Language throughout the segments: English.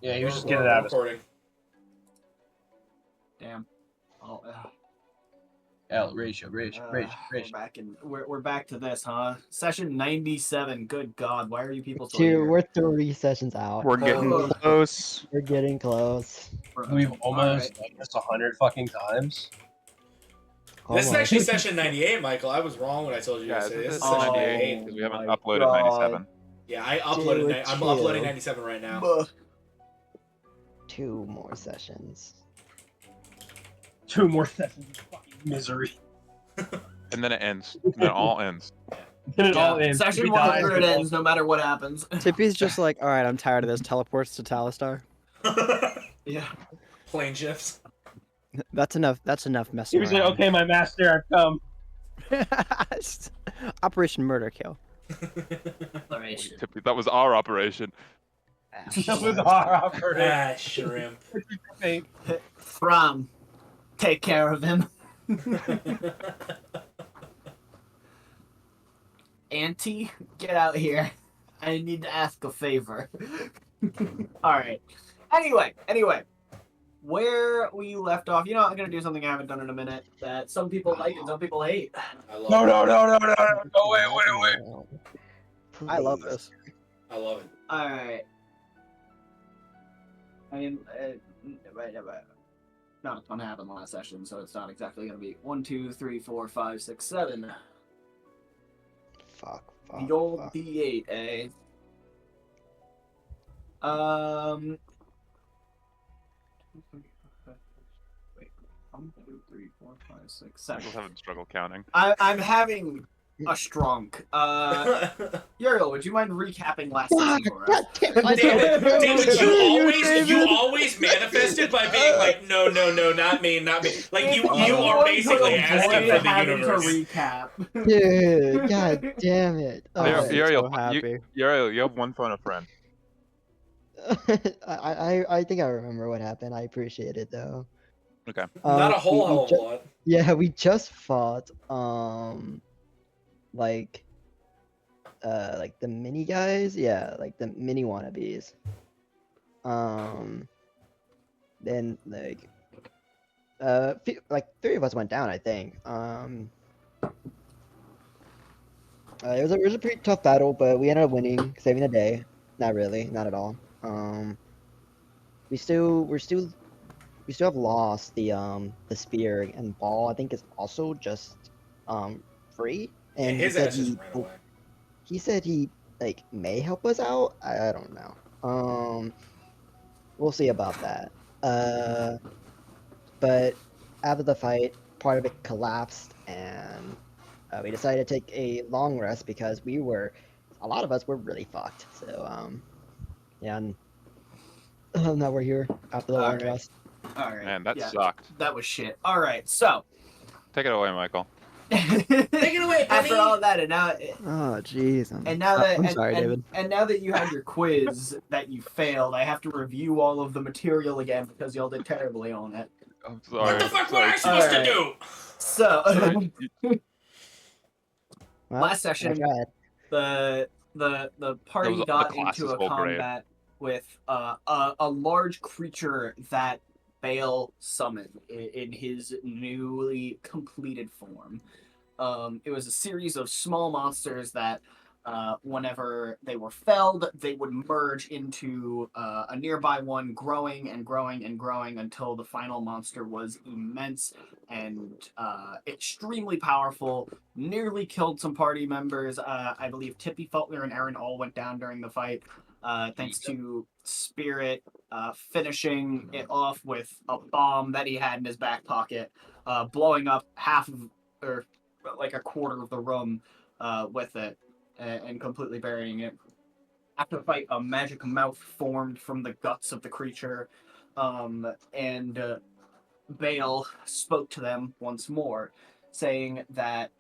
Yeah, he was just getting it out of his... recording. Damn. Oh, Ratio. we're back in. We're back to this, huh? Session 97. Good God, why are you people still here? We're 3 sessions out. We're getting Oh. close. We're getting close. We've almost done this 100 fucking times. This is Almost. actually session 98, Michael. I was wrong when I told you Yeah, yesterday. this is session 98 because we haven't my uploaded God. 97. Yeah, I uploaded. Dude, I'm chill. uploading 97 right now. 2 more sessions. 2 more sessions of fucking misery. And then it ends. And then it all ends. Then it all ends. Session We 100 die. ends no matter what happens. Tippy's just like, all right, I'm tired of this. Teleports to Talistar. Yeah. Plane shifts. That's enough. That's enough He messing was like, around. okay, my master, I've come. Operation Murder Kill. Tippy, that was our operation. That was our operation. Ah, shrimp. From. Take care of him. Auntie, get out here. I need to ask a favor. Alright. Anyway. Where we left off, you know, I'm gonna do something I haven't done in a minute that some people like and some people hate. I love No, it. no, wait. I love this. I love it. Alright. I mean, right. Not a ton happened last session, so it's not exactly gonna be 1, 2, 3, 4, 5, 6, 7. Fuck. The old D8, eh? Wait. 1, 2, 3, 4, 5, 6, 7. Michael's having struggle counting. I'm having a strong. Uriel, would you mind recapping last session for us? David, you always manifested by being like, no, not me. Like you are basically asking for the having universe. to recap. Dude, god damn it. Uriel, so happy. Uriel, you have one phone a friend. I think I remember what happened. I appreciate it though. Okay. Not a whole hell of a lot. Yeah, we just fought like the mini guys, yeah, like the mini wannabes. Then like 3 of us went down, I think. It was a pretty tough battle, but we ended up winning, saving the day. Not really, not at all. We still have lost the spear and ball. I think it's also just free. And His he said ass just ran away. he said he like may help us out. I don't know. We'll see about that. But after the fight, part of it collapsed, and we decided to take a long rest because a lot of us were really fucked. So yeah, and now we're here after the long Okay. rest. Alright. Man, that yeah, sucked. That was shit. Alright, so. Take it away, Michael. Take it away, buddy. After all that, and now. Oh, jeez. And now that I'm sorry, David. And now that you had your quiz that you failed, I have to review all of the material again because y'all did terribly on it. I'm sorry. What the fuck was I supposed to do? So Sorry. Well, last session, I tried. the party the got classes into a whole grade. combat with a large creature that Bale summoned in his newly completed form. It was a series of small monsters that, whenever they were felled, they would merge into a nearby one, growing and growing and growing until the final monster was immense and extremely powerful. Nearly killed some party members. I believe Tippy, Falknir, and Erin all went down during the fight. Thanks to Spirit finishing it off with a bomb that he had in his back pocket, blowing up half of, or like a quarter of the room with it, and completely burying it. After the fight, a magic mouth formed from the guts of the creature, and Bale spoke to them once more, saying that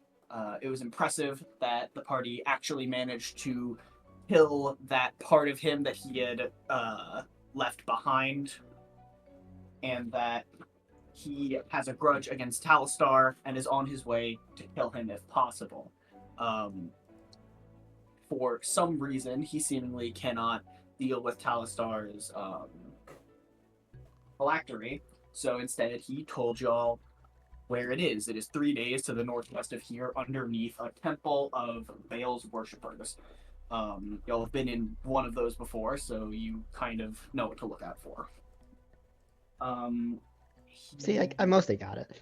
it was impressive that the party actually managed to kill that part of him that he had left behind, and that he has a grudge against Talistar and is on his way to kill him if possible. For some reason, he seemingly cannot deal with Talistar's phylactery. So instead, he told y'all where it is. It is 3 days to the northwest of here, underneath a temple of Baal's worshippers. Y'all have been in one of those before, so you kind of know what to look out for. See, I mostly got it.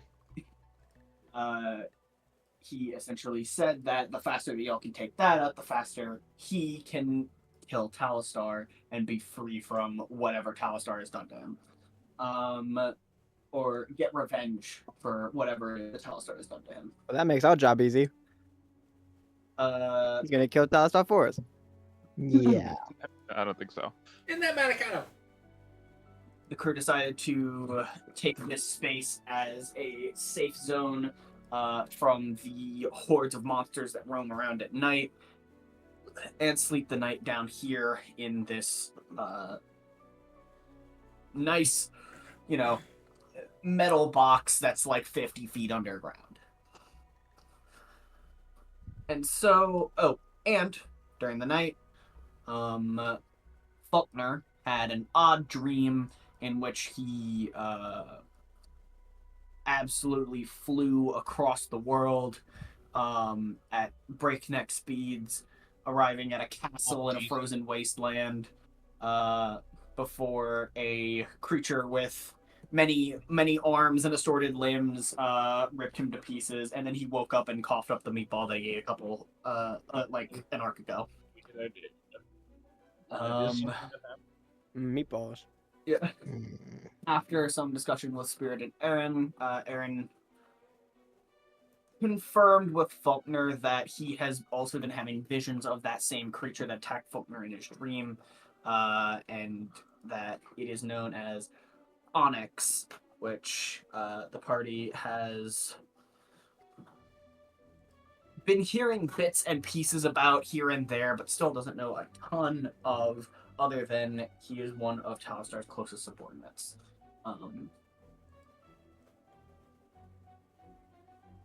He essentially said that the faster that y'all can take that up, the faster he can kill Talistar and be free from whatever Talistar has done to him. Or get revenge for whatever the Talistar has done to him. Well, that makes our job easy. He's gonna kill Talistar for us. Yeah. I don't think so. In that Manacano. The crew decided to take this space as a safe zone from the hordes of monsters that roam around at night, and sleep the night down here in this nice, metal box that's like 50 feet underground. And so, and during the night, Falknir had an odd dream in which he absolutely flew across the world at breakneck speeds, arriving at a castle in a frozen wasteland before a creature with many arms and assorted limbs ripped him to pieces, and then he woke up and coughed up the meatball they ate a couple like an arc ago. Meatballs. Yeah. After some discussion with Spirit and Erin, Erin confirmed with Falknir that he has also been having visions of that same creature that attacked Falknir in his dream, and that it is known as Onyx, which the party has been hearing bits and pieces about here and there, but still doesn't know a ton of, other than he is one of Talistar's closest subordinates.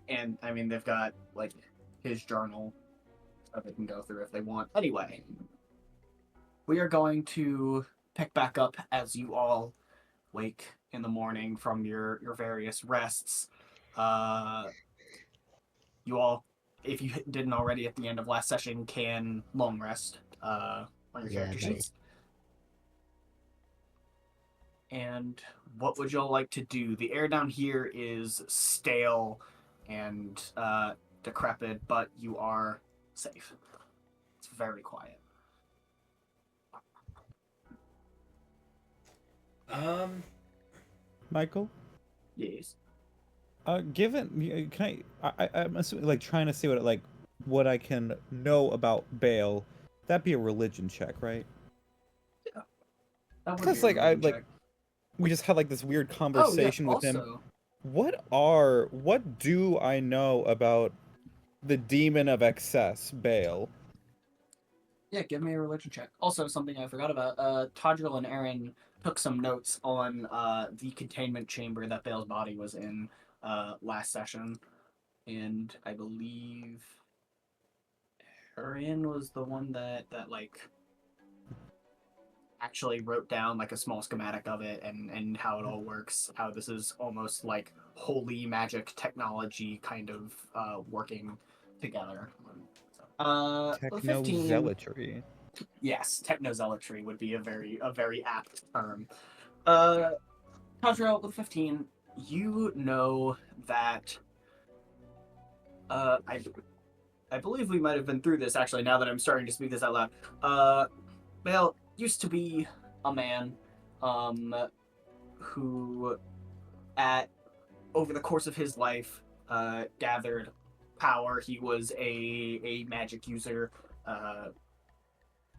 And, I mean, they've got, like, his journal that they can go through if they want. Anyway, we are going to pick back up as you all wake in the morning from your various rests. You all, if you didn't already at the end of last session, can long rest on your character sheets. And what would y'all like to do? The air down here is stale and decrepit, but you are safe. It's very quiet. Michael? Yes. Given, I'm assuming, like, trying to see what I can know about Baal. That'd be a religion check, right? Yeah. Because, we just had, this weird conversation with him. What do I know about the demon of excess, Baal? Yeah, give me a religion check. Also, something I forgot about, Tadriel and Erin took some notes on the containment chamber that Baal's body was in last session. And I believe Erin was the one that actually wrote down a small schematic of it and how it all works, how this is almost like holy magic technology kind of working together. Technozealotry. Yes, technozealotry would be a very apt term. Tadriel, with 15, you know that I believe we might have been through this actually now that I'm starting to speak this out loud. Baal used to be a man who over the course of his life gathered power. He was a magic user.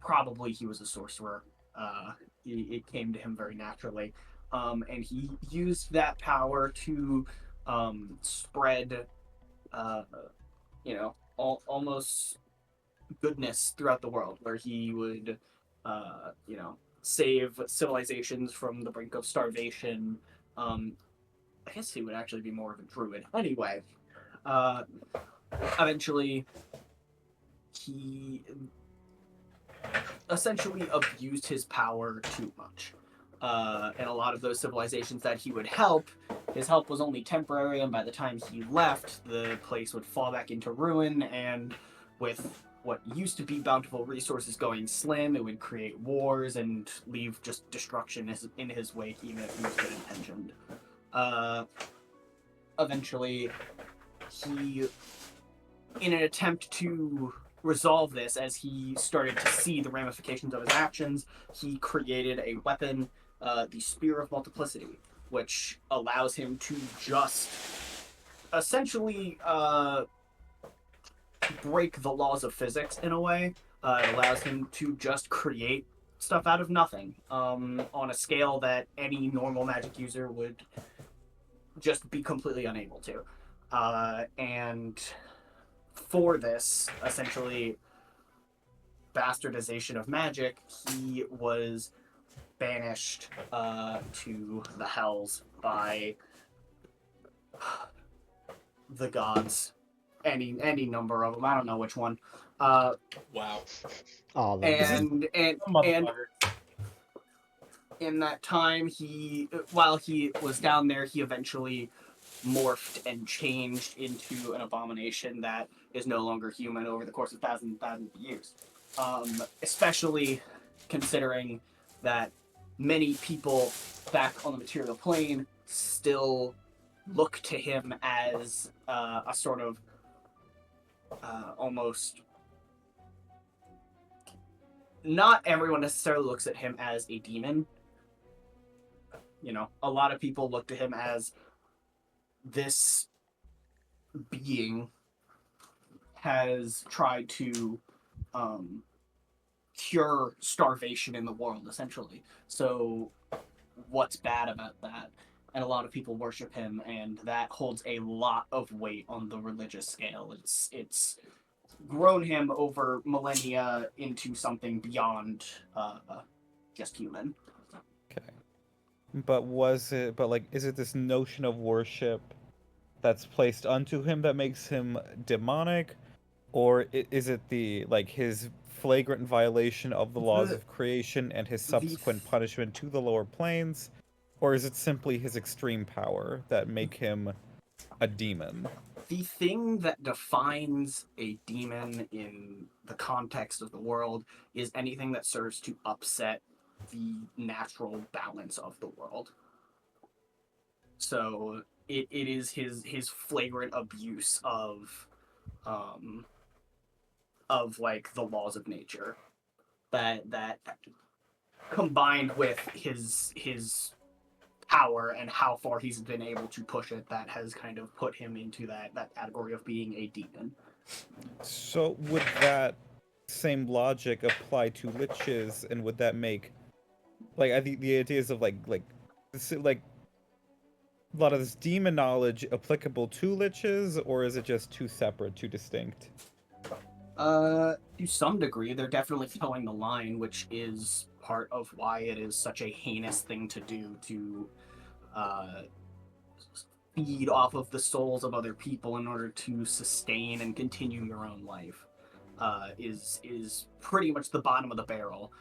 Probably he was a sorcerer. It came to him very naturally. And he used that power to spread almost goodness throughout the world, where he would save civilizations from the brink of starvation. I guess he would actually be more of a druid. Anyway, eventually essentially abused his power too much. And a lot of those civilizations that he would help, his help was only temporary, and by the time he left, the place would fall back into ruin, and with what used to be bountiful resources going slim, it would create wars and leave just destruction in his wake, even if he was good intentioned. Eventually, he, in an attempt to resolve this, as he started to see the ramifications of his actions, he created a weapon, the Spear of Multiplicity, which allows him to just essentially break the laws of physics in a way. It allows him to just create stuff out of nothing, on a scale that any normal magic user would just be completely unable to. And for this, essentially, bastardization of magic, he was banished to the hells by the gods. Any number of them. I don't know which one. Wow. All of them. And Motherfucker. in that time, while he was down there, he eventually morphed and changed into an abomination that is no longer human over the course of thousands and thousands of years. Especially considering that many people back on the material plane still look to him as a sort of almost... Not everyone necessarily looks at him as a demon. You know, a lot of people look to him as this being has tried to cure starvation in the world, essentially. So what's bad about that? And a lot of people worship him, and that holds a lot of weight on the religious scale. It's grown him over millennia into something beyond just human. Okay. But is it this notion of worship that's placed unto him that makes him demonic? Or is it his flagrant violation of the laws of creation and his subsequent punishment to the lower planes? Or is it simply his extreme power that make him a demon? The thing that defines a demon in the context of the world is anything that serves to upset the natural balance of the world. So it is his flagrant abuse of like the laws of nature that combined with his power and how far he's been able to push it, that has kind of put him into that category of being a demon. So would that same logic apply to liches, and would that make I think the ideas of like a lot of this demon knowledge applicable to liches, or is it just too separate, too distinct? To some degree, they're definitely towing the line, which is part of why it is such a heinous thing to do, to feed off of the souls of other people in order to sustain and continue your own life. Is pretty much the bottom of the barrel.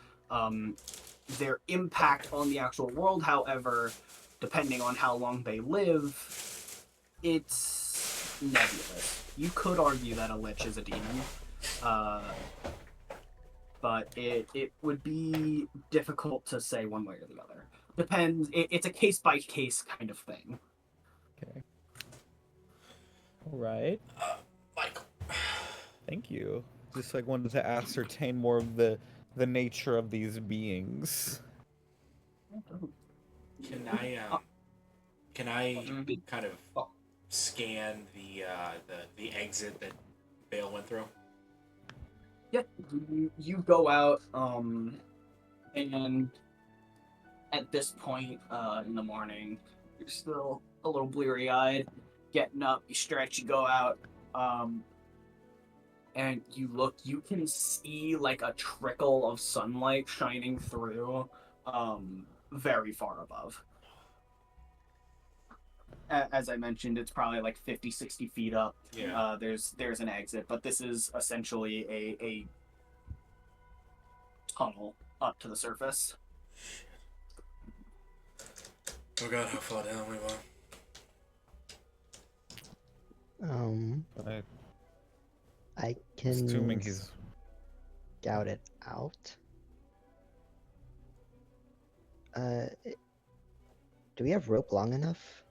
Their impact on the actual world, however, depending on how long they live, it's nebulous. You could argue that a lich is a demon, but it would be difficult to say one way or the other. Depends. It's a case-by-case kind of thing. Okay. All right. Michael. Thank you. Just wanted to ascertain more of the nature of these beings. Can I kind of scan the exit that Bale went through? Yeah, you go out, and at this point in the morning, you're still a little bleary-eyed, getting up, you stretch, you go out, and you look, you can see like a trickle of sunlight shining through very far above. As I mentioned, it's probably like 50, 60 feet up. Yeah. There's an exit, but this is essentially tunnel up to the surface. Forgot how far down we were. I can Assuming he's. scout it out. Do we have rope long enough?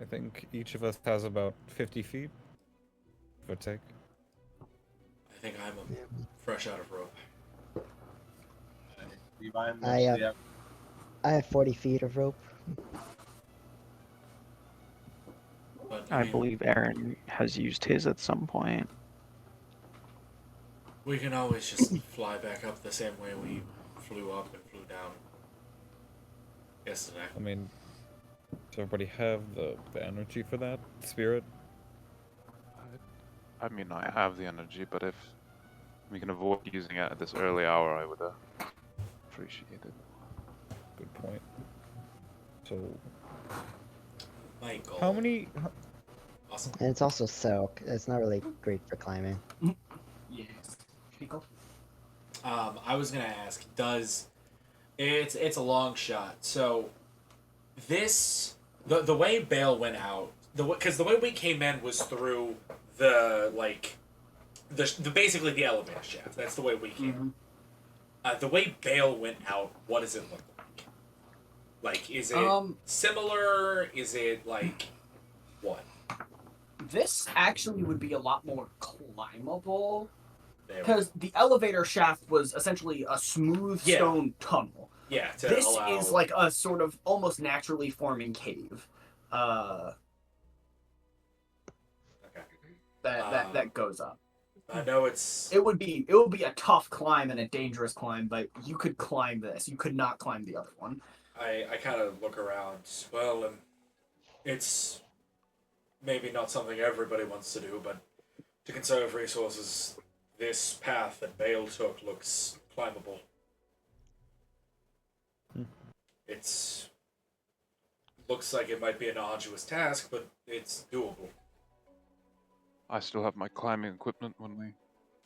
I think each of us has about 50 feet. Give or take. I think I'm fresh out of rope. I have 40 feet of rope. But, I believe Erin has used his at some point. we can always just fly back up the same way we flew up and flew down yesterday. I mean, does everybody have the energy for that? Spirit? I mean, I have the energy, but if we can avoid using it at this early hour, I would appreciate it. Good point. So, Michael. how many? Awesome. And it's also soak. It's not really great for climbing. Yes. Vico? I was gonna ask, it's a long shot. So this the way Bale went out, because the way we came in was through the basically the elevator shaft. That's the way we came. Mm-hmm. The way Bale went out, what does it look like? Like, is it similar? Is it like what? This actually would be a lot more climbable. There we Because the elevator shaft was essentially a smooth Yeah. stone tunnel. Yeah, to This allow... is like a sort of almost naturally forming cave. Okay. That goes up. I know it's... It would be a tough climb and a dangerous climb, but you could climb this. You could not climb the other one. I kind of look around. Well, and it's maybe not something everybody wants to do, but to conserve resources, this path that Bale took looks climbable. It's looks like it might be an arduous task, but it's doable. I still have my climbing equipment when we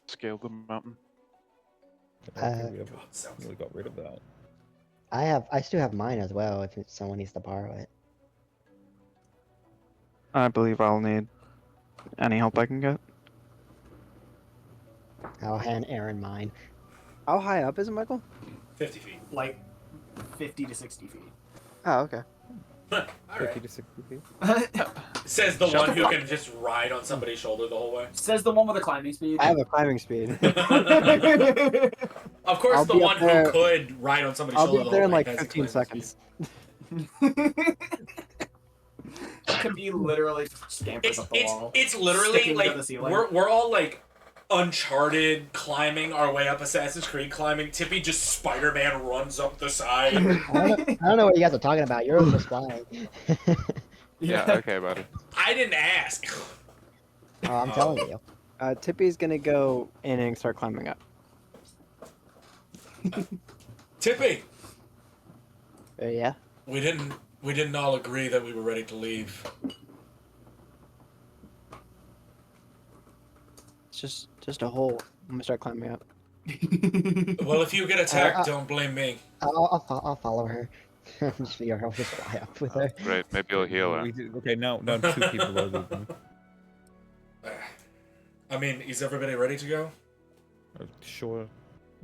scale the mountain. I don't think we God, ever sounds really got rid of that. I still have mine as well if someone needs to borrow it. I believe I'll need any help I can get. I'll hand Erin mine. How high up is it, Michael? 50 feet. Like 50 to 60 feet. Oh, okay. 50 Alright. to 60 feet. Says the Shut one the who fuck- can just ride on somebody's shoulder the whole way. Says the one with the climbing speed. I have a climbing speed. Of course, I'll the be one up there- who could ride on somebody's I'll shoulder be the up there whole in way like has a 15 climbing seconds. Could be literally scampers up the wall. It's literally sticking to like the ceiling. we're all like Uncharted climbing our way up Assassin's Creed climbing. Tippy just Spider-Man runs up the side. I don't know what you guys are talking about. You're just flying. Yeah, okay, buddy. I didn't ask. Oh, I'm telling you. Tippy's gonna go in and start climbing up. Tippy, Yeah. we didn't all agree that we were ready to leave. It's just a hole. I'm gonna start climbing up. Well, if you get attacked, don't blame me. I'll follow her. I'll just fly up with her. Great, maybe you'll heal her. Okay, now 2 people are leaving. I mean, is everybody ready to go? Sure.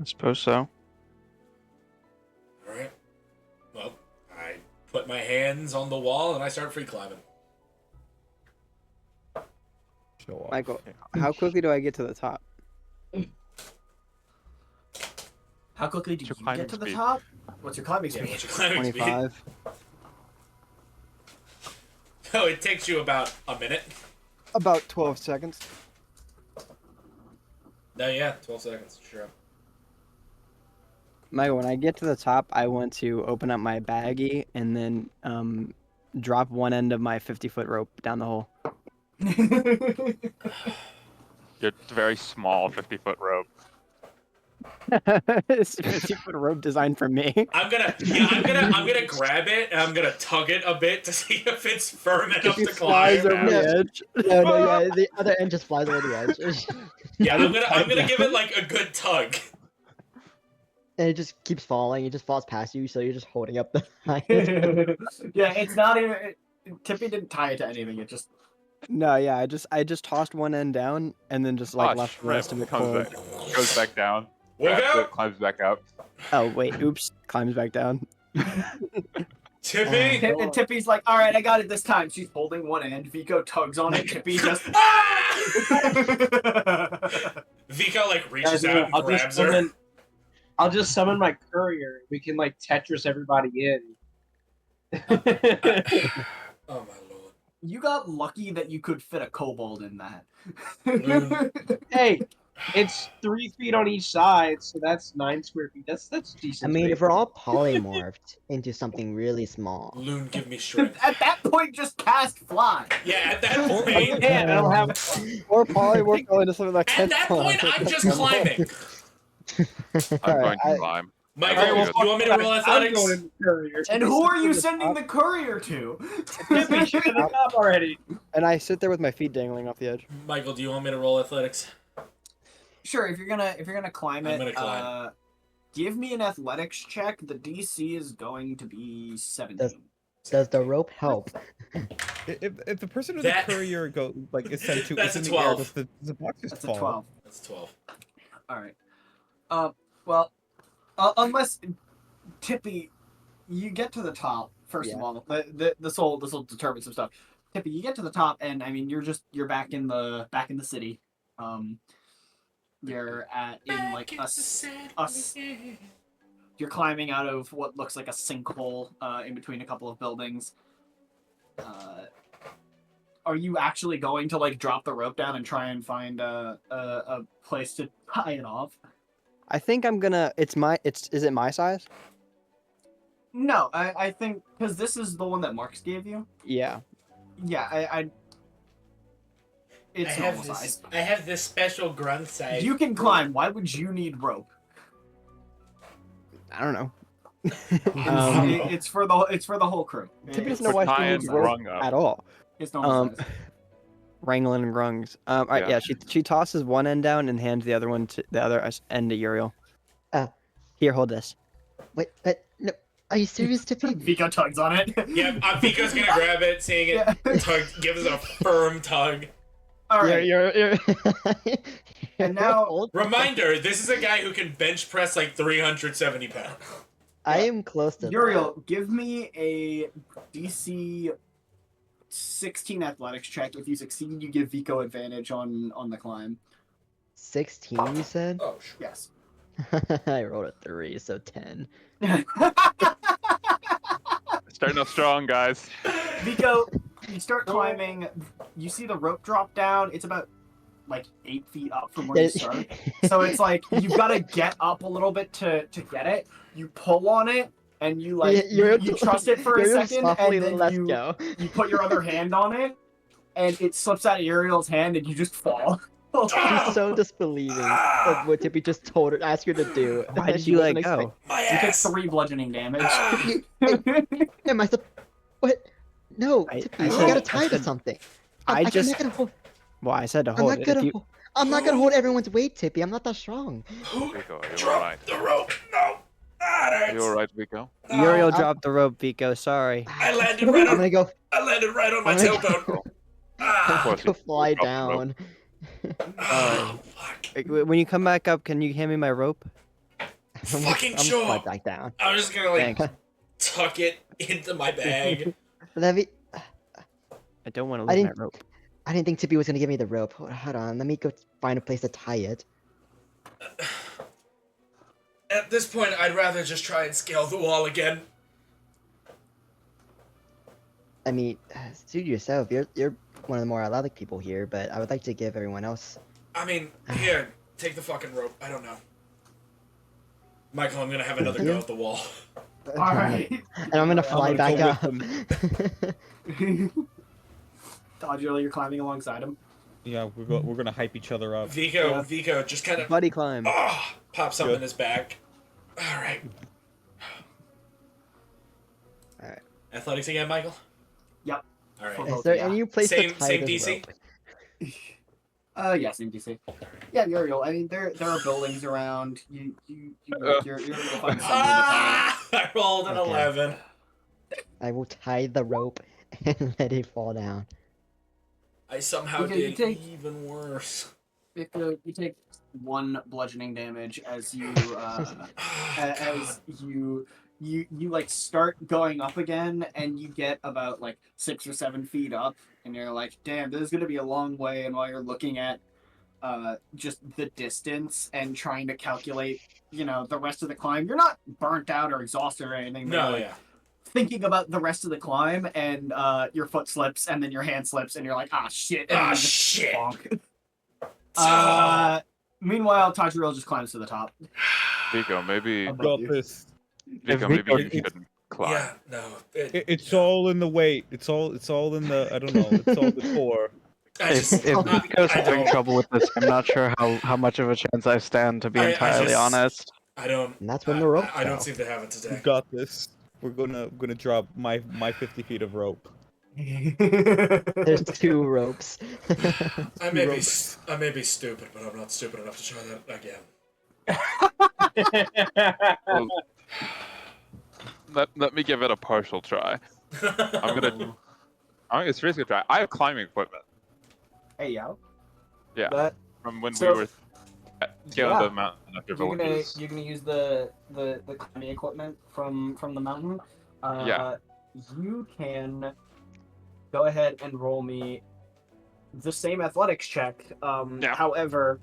I suppose so. All right. Well, I put my hands on the wall and I start free climbing. Show off. Michael, how quickly do I get to the top? How quickly do What's your you climbing get to the speed? top? What's your climbing Yeah, speed? what's your climbing speed? 25. So it takes you about a minute. About 12 seconds. No, yeah, 12 seconds. Sure. Michael, when I get to the top, I want to open up my baggie and then drop one end of my 50-foot rope down the hole. Your very small 50-foot rope. It's a 50-foot rope designed for me. I'm gonna grab it and I'm gonna tug it a bit to see if it's firm enough It to flies climb. over the edge. No, yeah, the other end just flies over the edge. Yeah, I'm gonna give it like a good tug. and it just keeps falling. It just falls past you, so you're just holding up the highest. Yeah, it's not even. Tippy didn't tie it to anything. It just. No, yeah, I just tossed one end down and then just like left the rest of it comes forward. back, goes back down, Look grabs out! it, climbs back up. Oh wait, oops, climbs back down. Tippy! And Tippy's like, all right, I got it this time. She's holding one end. Vico tugs on it. Tippy just. Vico like reaches Guys, out and I'll grabs just her. I'll just summon my courier. We can like Tetris everybody in. Oh my lord. You got lucky that you could fit a kobold in that. Hey, it's 3 feet on each side, so that's 9 square feet. That's decent. I mean, space. if we're all polymorphed into something really small. Loon, give me strength. At that point, just cast fly. Yeah, at that I point. can't. I don't have. Or polymorph going to something like At that point, I'm just climbing. I'm going to Alright, climb. Michael, Alright, well, you want me to roll I'm athletics? going in the courier. And who are you sending the courier to? Tippy, she's at the top already. And I sit there with my feet dangling off the edge. Michael, do you want me to roll athletics? Sure, if you're gonna climb it, I'm gonna climb. give me an athletics check. The DC is going to be 17. Does the rope help? If the person with That- the courier go like is sent to That's is a in the air, 12. does the box just That's a fall? 12. That's 12. All right. Well, unless Tippy, you get to the top. First of Yeah. all, this will determine some stuff. Tippy, you get to the top, and I mean, you're back in the city. You're in like you're climbing out of what looks like a sinkhole in between a couple of buildings. Are you actually going to like drop the rope down and try and find a place to tie it off? I think I'm gonna. Is it my size? No, I think because this is the one that Marks gave you. Yeah. Yeah, it's normal size. I have this special grunt size. You can climb. Why would you need rope? I don't know. It's for the whole crew. Tippy doesn't We're know why she tying needs the rope rung up. at all. It's normal size. Wrangling and rungs. All right, Yeah. yeah. She tosses one end down and hands the other end to Uriel. Here, hold this. Wait, but no. Are you serious, Tippy? Vico tugs on it. Yep, Vico's gonna grab it, seeing it tug, gives it a firm tug. All right. You're And now- old. Reminder, this is a guy who can bench press like 370 pounds. I am close to Uriel, give me a DC 16 athletics check. If you succeed, you give Vico advantage on the climb. 16, you said? Oh, sure. Yes. I rolled a 3, so 10. Starting off strong, guys. Vico, you start climbing. You see the rope drop down. It's about like 8 feet up from where you start. So it's like you've got to get up a little bit to get it. You pull on it, and you like you trust it for a second, and then you put your other hand on it, and it slips out of Uriel's hand, and you just fall. She's so disbelieving of what Tippy just told her, asked her to do. Why did She you wasn't let go? My You take ass! 3 bludgeoning damage. Am I what? No, I Tippy, you said- gotta I tie to said- something. I I'm just. not gonna hold. Well, I said to I'm hold not it. gonna. If you, I'm not gonna hold everyone's weight, Tippy. I'm not that strong. Who Vico, are you dropped alright? the rope? No! That Are hurts. you alright, Vico? No. Uriel I'm- dropped the rope, Vico. Sorry. I landed I'm right on. gonna go. I landed right on my I'm gonna tailbone. go, Ah! course go you fly dropped the rope. down. Oh, fuck. When you come back up, can you hand me my rope? Fucking I'm sure. fly back down. I'm just gonna like Thanks. tuck it into my bag. Levy, I don't want to I lose my didn't- rope. I didn't think Tippy was gonna give me the rope. Hold on, let me go find a place to tie it. At this point, I'd rather just try and scale the wall again. I mean, suit yourself. You're one of the more athletic people here, but I would like to give everyone else. I mean, here, take the fucking rope. I don't know. Michael, I'm gonna have another go at the wall. Alright. And I'm gonna fly gonna back go up. Tadriel, you're climbing alongside him. Yeah, we're gonna hype each other up. Vico, Vico, just kind of Buddy climb. pop something Good. in his bag. All right. All right. Athletics again, Michael. Yep. All right. For Is both there of ya. any place Same- to tie same this DC? rope? Yeah, same DC. Yeah, Uriel. I mean, there are buildings around. You're able to find something to tie. I rolled an Okay. 11. I will tie the rope and let it fall down. I somehow Okay, you did take- even worse. Vico, you take 1 bludgeoning damage as you as you like start going up again, and you get about like 6 or 7 feet up, and you're like, damn, this is gonna be a long way. And while you're looking at just the distance and trying to calculate, the rest of the climb, you're not burnt out or exhausted or anything. But No, you're, like, yeah. thinking about the rest of the climb, and your foot slips, and then your hand slips, and you're like, ah, shit. And then you just Shit. bonk. Meanwhile, Tadriel just climbs to the top. Vico, maybe. Above Got you. this. Vico, Vico- maybe you shouldn't climb. Yeah, no. It's all in the weight. It's all in the. I don't know. It's all the core. I If just, Vico's I having don't- trouble with this, I'm not sure how much of a chance I stand, to be I entirely just- honest. I don't. And that's when the rope I don't fell. seem to have it today. Got this. We're gonna drop my 50 feet of rope. There's 2 ropes. I may be ropes. stupid, but I'm not stupid enough to try that again. Let me give it a partial try. I'm gonna seriously try. I have climbing equipment. Hey, yo. Yeah, But from when so- we were scaling Yeah. the mountain after you're villages. gonna use the climbing equipment from the mountain. Yeah. You can go ahead and roll me the same athletics check. Yeah. However,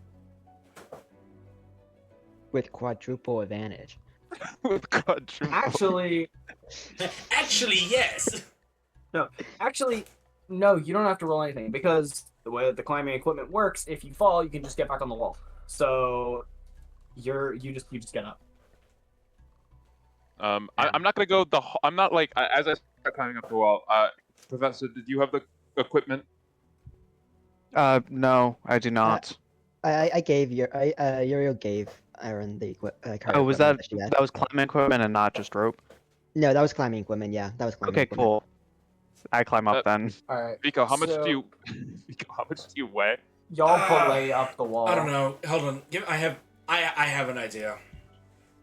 With quadruple advantage. With quadruple. actually, Yes. actually, no, you don't have to roll anything, because the way that the climbing equipment works, if you fall, you can just get back on the wall. So you just get up. I'm not gonna go I'm not like as I start climbing up the wall. Professor, did you have the equipment? No, I do not. I gave Uriel gave Erin the Oh, was that she had. that was climbing equipment and not just rope? No, that was climbing equipment. Yeah, that was climbing Okay, equipment. cool. I climb up then. All right. Vico, how much So- do you? Vico, how much do you weigh? Y'all belay up the wall. I don't know. Hold on. I have an idea.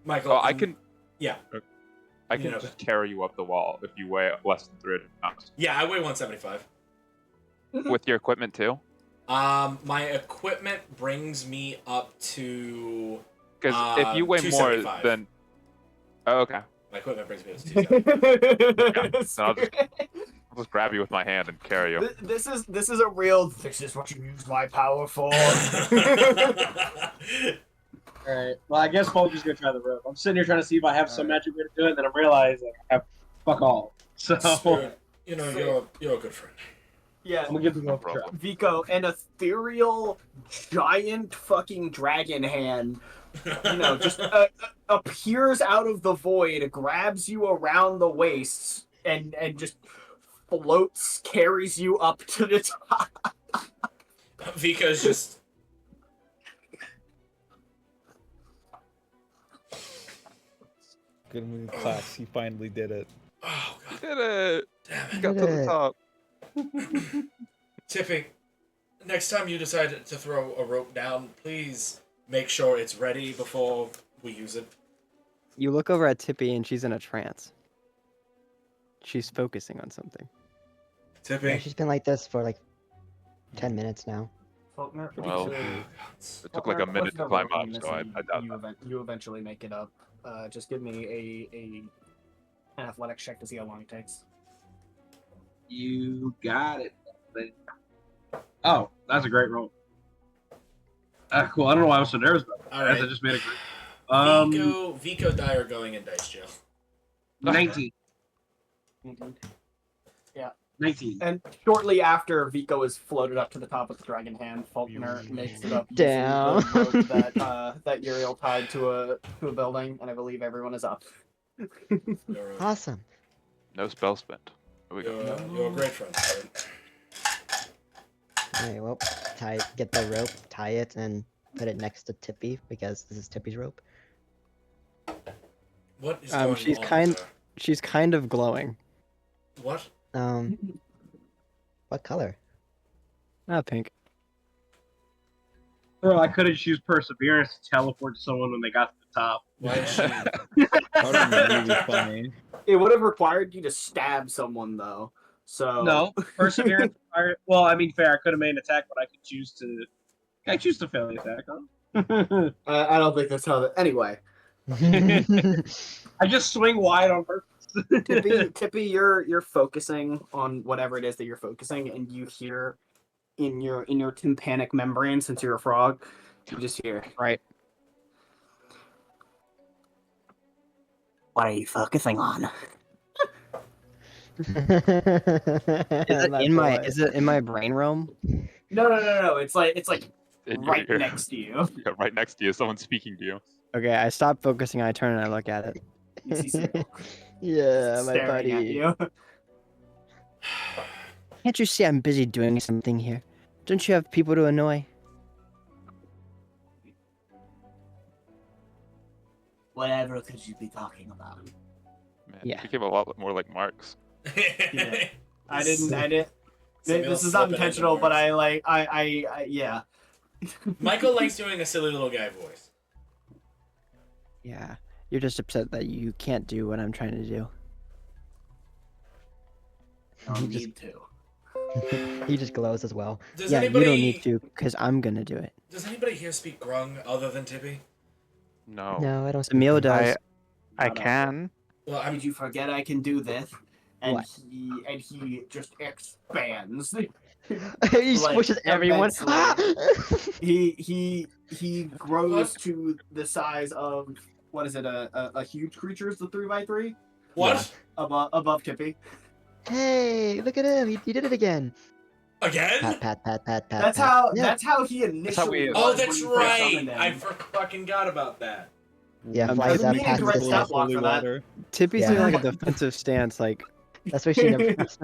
Michael. Oh, I can. Yeah. I can You know just carry you up the wall if you weigh less than 300 pounds. Yeah, I weigh 175. With your equipment too? My equipment brings me up to. Because if you weigh more 275. than. Oh, okay. My equipment brings me up to 275. So I'll just grab you with my hand and carry you. This is a real. This is what you use my power for. Alright, well, I guess Falkner's gonna try the rope. I'm sitting here trying to see if I have some magic way to do it, and then I'm realizing I have fuck all. So, Spirit, you're a good friend. Yeah, I'm gonna give the rope a try. Vico, an ethereal, giant fucking dragon hand, just appears out of the void, grabs you around the waist, and just floats, carries you up to the top. Vico's just. Good move, class. He finally did it. Oh You god did it! damn You it. got to the Did it. top. Tippy, next time you decide to throw a rope down, please make sure it's ready before we use it. You look over at Tippy and she's in a trance. She's focusing on something. Tippy. Yeah, she's been like this for like 10 minutes now. Faulkner, Well, actually, It took like a minute to climb up, so I doubt that. you eventually make it up. Just give me an athletics check to see how long it takes. You got it. Oh, that's a great roll. Cool. I don't know why I was so nervous about that. All right. I just made a great. Vico Dyer going in dice jail. 19. 19. And shortly after Vico is floated up to the top of the dragon hand, Falkner makes it up using Damn. the rope that Uriel tied to a building, and I believe everyone is up. You're a, Awesome. No spell spent. Here we go. you're a great friend. Spirit. Alright, well, get the rope, tie it, and put it next to Tippy because this is Tippy's rope. What is going She's on? She's kind of glowing. What? What color? Pink. Or I could have used perseverance to teleport to someone when they got to the top. Why is she? That would have been really funny. It would have required you to stab someone though. So No, perseverance. Well, I mean, fair. I could have made an attack, but I could choose to. I choose to fail the attack. Huh? I don't think that's how. Anyway, I just swing wide on purpose. Tippy, you're focusing on whatever it is that you're focusing, and you hear in your tympanic membrane, since you're a frog, you just hear. Right. What are you focusing on? Is it in my brain realm? No. It's like In right your ear. next to you. Yeah, right next to you, someone's speaking to you. Okay, I stop focusing. I turn and I look at it. You see Samuel Yeah, my staring at buddy. you. Can't you see I'm busy doing something here? Don't you have people to annoy? Whatever could you be talking about? Man, Yeah. you became a lot more like Mark's. Yeah. I didn't. Samuel's This is not slipping intentional, into but Mark's. I yeah. Michael likes doing a silly little guy voice. Yeah. You're just upset that you can't do what I'm trying to do. I don't He just- need to. He just glows as well. Does Yeah, anybody? you don't need to, because I'm gonna do it. Does anybody here speak Grung other than Tippy? No. No, I don't. Emil does. I No. can. Well, I Did you forget I can do this? And What? he just expands. he Like, squishes everyone. immensely. He grows to the size of what is it? A huge creature is the 3x3 what? above Tippy. Hey, look at him! He did it again. Again? Pat, pat, pat, pat, pat. That's pat. how Yeah. that's how he initially. we- was Oh, when that's you first right. summoned him. I fucking got about that. Yeah, I'm flies just up, meaning passes to write the stat step. block Holy for that. water. Tippy's Yeah. doing like a defensive stance, like That's why she never. That's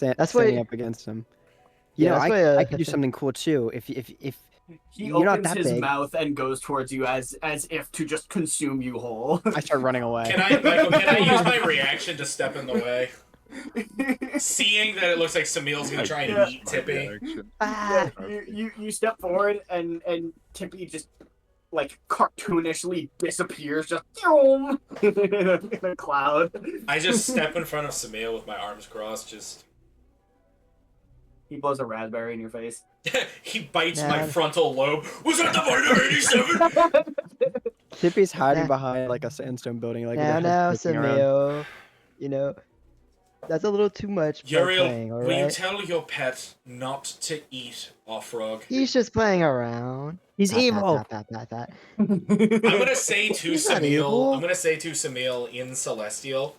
why- standing up against him. You Yeah, know, that's I why, I could do something cool too. If He You're not opens that his big. mouth and goes towards you as if to just consume you whole. I start running away. Can I, Michael? Can I use my reaction to step in the way? Seeing that it looks like Samil's gonna try and Yeah. eat Tippy. Reaction. Ah! You step forward and Tippy just like cartoonishly disappears just in a cloud. I just step in front of Samil with my arms crossed. Just He blows a raspberry in your face. he bites my Nah. frontal lobe. Was that the fight of '87? Tippy's hiding Nah. behind like a sandstone building, like Now, they're now, just poking around. Samio. You know, that's a little too much for Uriel, playing, will you alright? tell your pet not to eat our frog? He's just playing around. He's Pat, pat, evil. pat, pat, pat, pat. I'm gonna say to He's not Samil. evil. I'm gonna say to Samil in Celestial.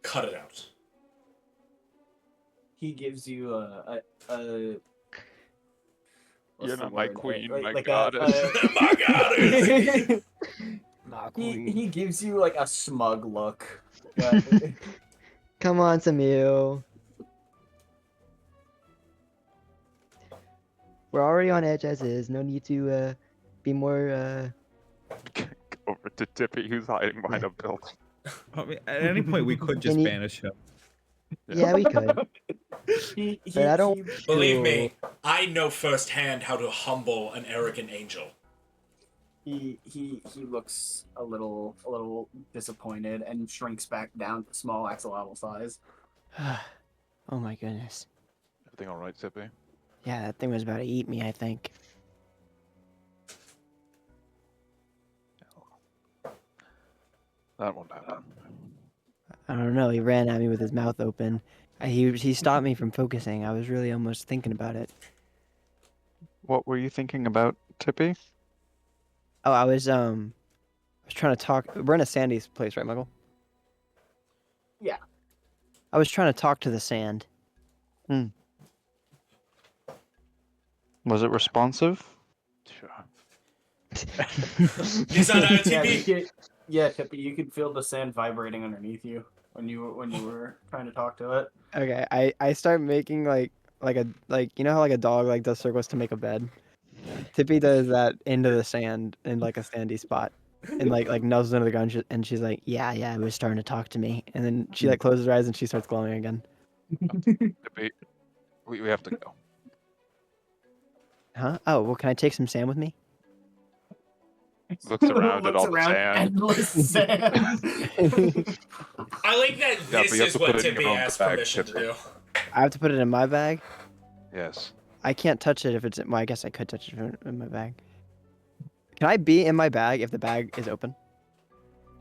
Cut it out. He gives you a what's You're the not my word? queen, Like- my like goddess. My God. he gives you like a smug look. Come on, Samio. We're already on edge as is. No need to be more. Go over to Tippy, who's hiding behind a building. I mean, at any point, we could just Can you- banish him. Yeah, we could. But I don't. Believe me, I know firsthand how to humble an arrogant angel. He looks a little disappointed and shrinks back down to small axolotl size. Oh my goodness. Everything alright, Tippy? Yeah, that thing was about to eat me, I think. That won't happen. I don't know. He ran at me with his mouth open. He stopped me from focusing. I was really almost thinking about it. What were you thinking about, Tippy? Oh, I was trying to talk. We're in a Sandy's place, right, Michael? Yeah. I was trying to talk to the sand. Was it responsive? Sure. Is that a TP? Yeah, Tippy, you could feel the sand vibrating underneath you when you were trying to talk to it. Okay, I start making like you know how like a dog like does circles to make a bed. Tippy does that into the sand in like a sandy spot, and like nuzzles into the ground, and she's like, yeah, it was starting to talk to me, and then she like closes her eyes and she starts glowing again. Tippy, we have to go. Huh? Oh, well, can I take some sand with me? Looks around at Looks all the around, sand. endless sand. I like that Yeah, this but you have is to what put it in your Tippy own asked bag, permission to Tippy. do. I have to put it in my bag? Yes. I can't touch it if it's... Well, I guess I could touch it in my bag. Can I be in my bag if the bag is open?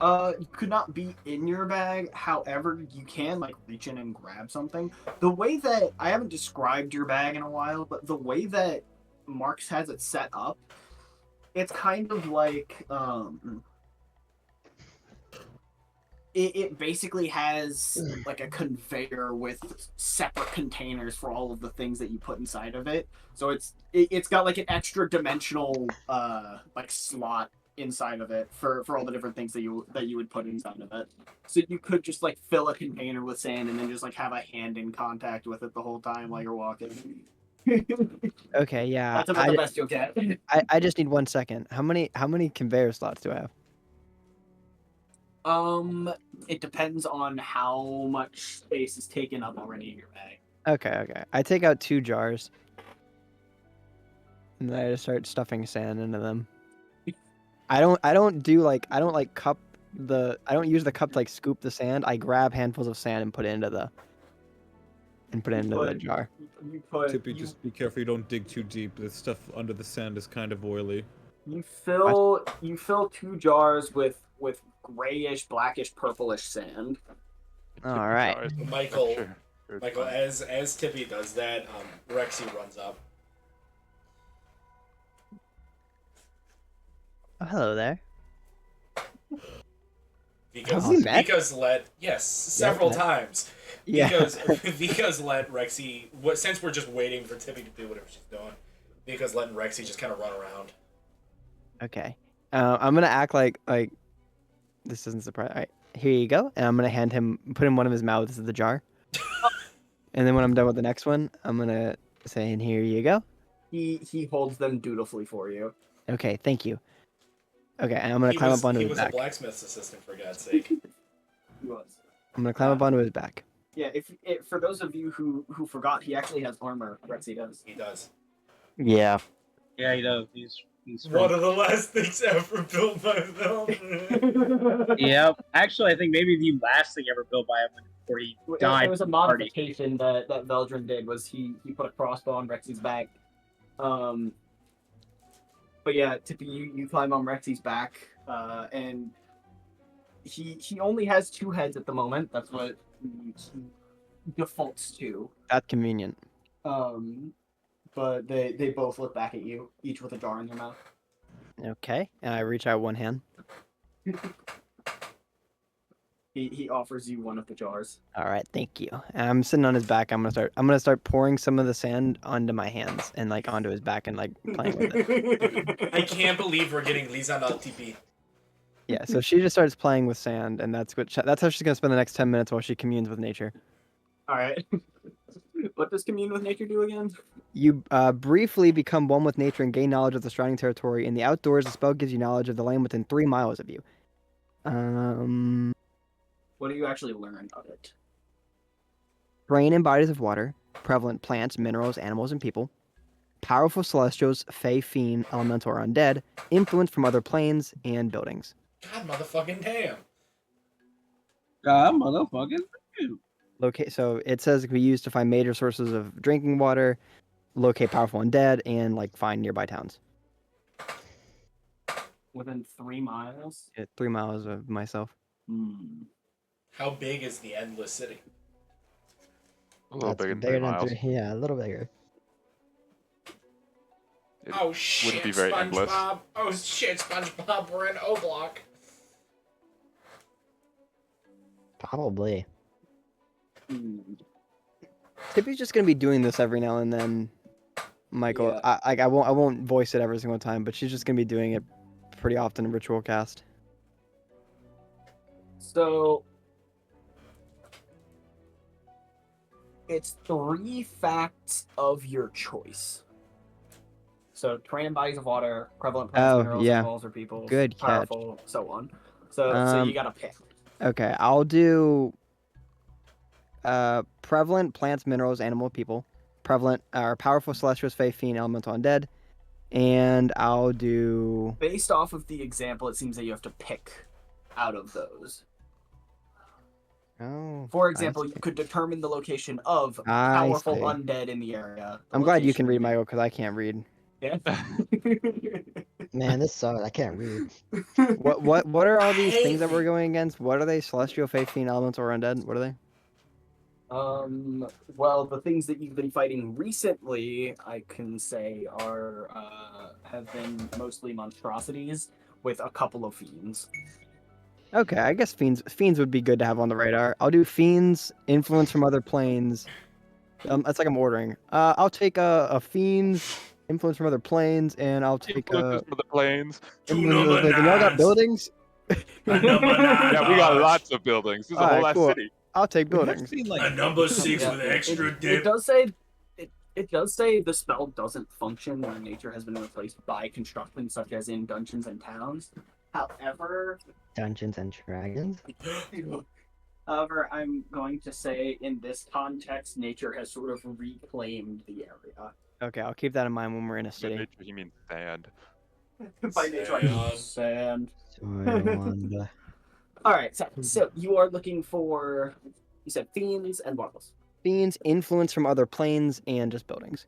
You could not be in your bag. However, you can like reach in and grab something. The way that I haven't described your bag in a while, but the way that Marks has it set up, it's kind of like it basically has like a conveyor with separate containers for all of the things that you put inside of it. So it's got like an extra dimensional like slot inside of it for all the different things that you would put inside of it. So you could just like fill a container with sand and then just like have a hand in contact with it the whole time while you're walking. Okay, yeah. That's about the best you'll get. I just need 1 second. How many conveyor slots do I have? It depends on how much space is taken up already in your bag. Okay. I take out 2 jars. And then I just start stuffing sand into them. I don't use the cup to like scoop the sand. I grab handfuls of sand and put it into the jar. Tippy, just be careful you don't dig too deep. The stuff under the sand is kind of oily. You fill 2 jars with grayish, blackish, purplish sand. All right. Michael, Sure. Michael, as Tippy does that, Rexy runs up. Oh, hello there. Vico's let several times. Yeah. Vico's let Rexy. Since we're just waiting for Tippy to do whatever she's doing, Vico's letting Rexy just kind of run around. Okay. I'm gonna act like this isn't surprising. All right, here you go, and I'm gonna put in one of his mouths the jar. And then when I'm done with the next one, I'm gonna say, "And here you go." He holds them dutifully for you. Okay, thank you. Okay, and I'm gonna climb up onto his back. He was a blacksmith's assistant, for God's sake. He was. I'm gonna climb up onto his back. Yeah, for those of you who forgot, he actually has armor. Rexy does. He does. Yeah. Yeah, he does. He's one of the last things ever built by Velvet. Yep. Actually, I think maybe the last thing ever built by him before he died. It was a modification that Veldrin did. Was he put a crossbow on Rexy's back? But yeah, Tippy, you climb on Rexy's back, and he only has 2 heads at the moment. That's what he defaults to. That's convenient. But they both look back at you, each with a jar in their mouth. Okay, and I reach out one hand. He offers you one of the jars. All right, thank you. And I'm sitting on his back. I'm gonna start pouring some of the sand onto my hands and like onto his back and like playing with it. I can't believe we're getting Lisa on TP. Yeah, so she just starts playing with sand, and that's how she's gonna spend the next 10 minutes while she communes with nature. All right. What does commune with nature do again? You briefly become one with nature and gain knowledge of the surrounding territory. In the outdoors, the spell gives you knowledge of the land within 3 miles of you. What do you actually learn of it? Terrain and bodies of water, prevalent plants, minerals, animals, and people. Powerful celestials, fey, fiend, elemental, or undead. Influence from other planes and buildings. God motherfucking damn. God motherfucking damn. So it says it can be used to find major sources of drinking water, locate powerful undead, and like find nearby towns. Within 3 miles? Yeah, 3 miles of myself. How big is the Endless City? A little bigger than 3 miles. Yeah, a little bigger. It Oh shit, wouldn't be very endless. SpongeBob. Oh shit, SpongeBob, we're in O-Block. Probably. Tippy's just gonna be doing this every now and then, Michael. Yeah. I won't voice it every single time, but she's just gonna be doing it pretty often in Ritual Cast. So it's 3 facts of your choice. So terrain and bodies of water, prevalent plants, minerals, animals, or people, Good catch. powerful, so on. So you gotta pick. Okay, I'll do prevalent plants, minerals, animal, people. Prevalent are powerful celestials, fey, fiend, elemental, undead. and I'll do. Based off of the example, it seems that you have to pick out of those. Oh. For I example, see. you could determine the location of I powerful see. undead in the area. The I'm glad you can location read, would be- Michael, because I can't read. Yeah. Man, this sucks. I can't read. What are all these hate things that we're these. going against? What are they? Celestial, faith, fiend, elements, or undead? What are they? Well, the things that you've been fighting recently, I can say, are have been mostly monstrosities with a couple of fiends. Okay, I guess fiends would be good to have on the radar. I'll do fiends, influence from other planes. That's like I'm ordering. I'll take a fiends, influence from other planes, and I'll take Influences for the planes. Two influence number from other planes. And y'all got nines. buildings? A number 9. Yeah, we got Dodge. lots of buildings. This is a Alright, whole ass cool. city. I'll take We have buildings. seen, like, A number 6 Yeah, with extra it dip. does say it does say the spell doesn't function when nature has been replaced by construction, such as in dungeons and towns. However, Dungeons and Dragons. I'm going to say in this context, nature has sort of reclaimed the area. Okay, I'll keep that in mind when we're in a By city. nature, he means sand. By nature, I mean sand. Wanda. All right, so you are looking for, you said fiends and what else? Fiends, influence from other planes, and just buildings.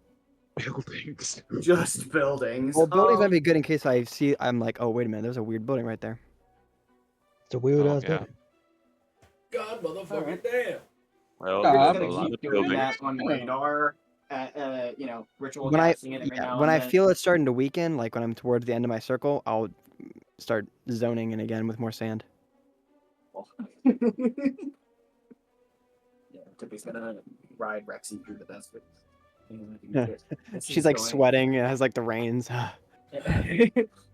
Buildings. Just buildings. Well, buildings might be good in case I'm like, oh, wait a minute, there's a weird building right there. It's a weird Oh, ass yeah. building. God motherfucking Alright. damn. Well, Nah, You're there's just a gonna lot keep of doing buildings. that on radar, ritual When I casting it every now when and I then. feel it's starting to weaken, like when I'm towards the end of my circle, I'll start zoning in again with more sand. Yeah, Tippy's gonna ride Rexy through the desert. This She's is like going- sweating and has like the reins.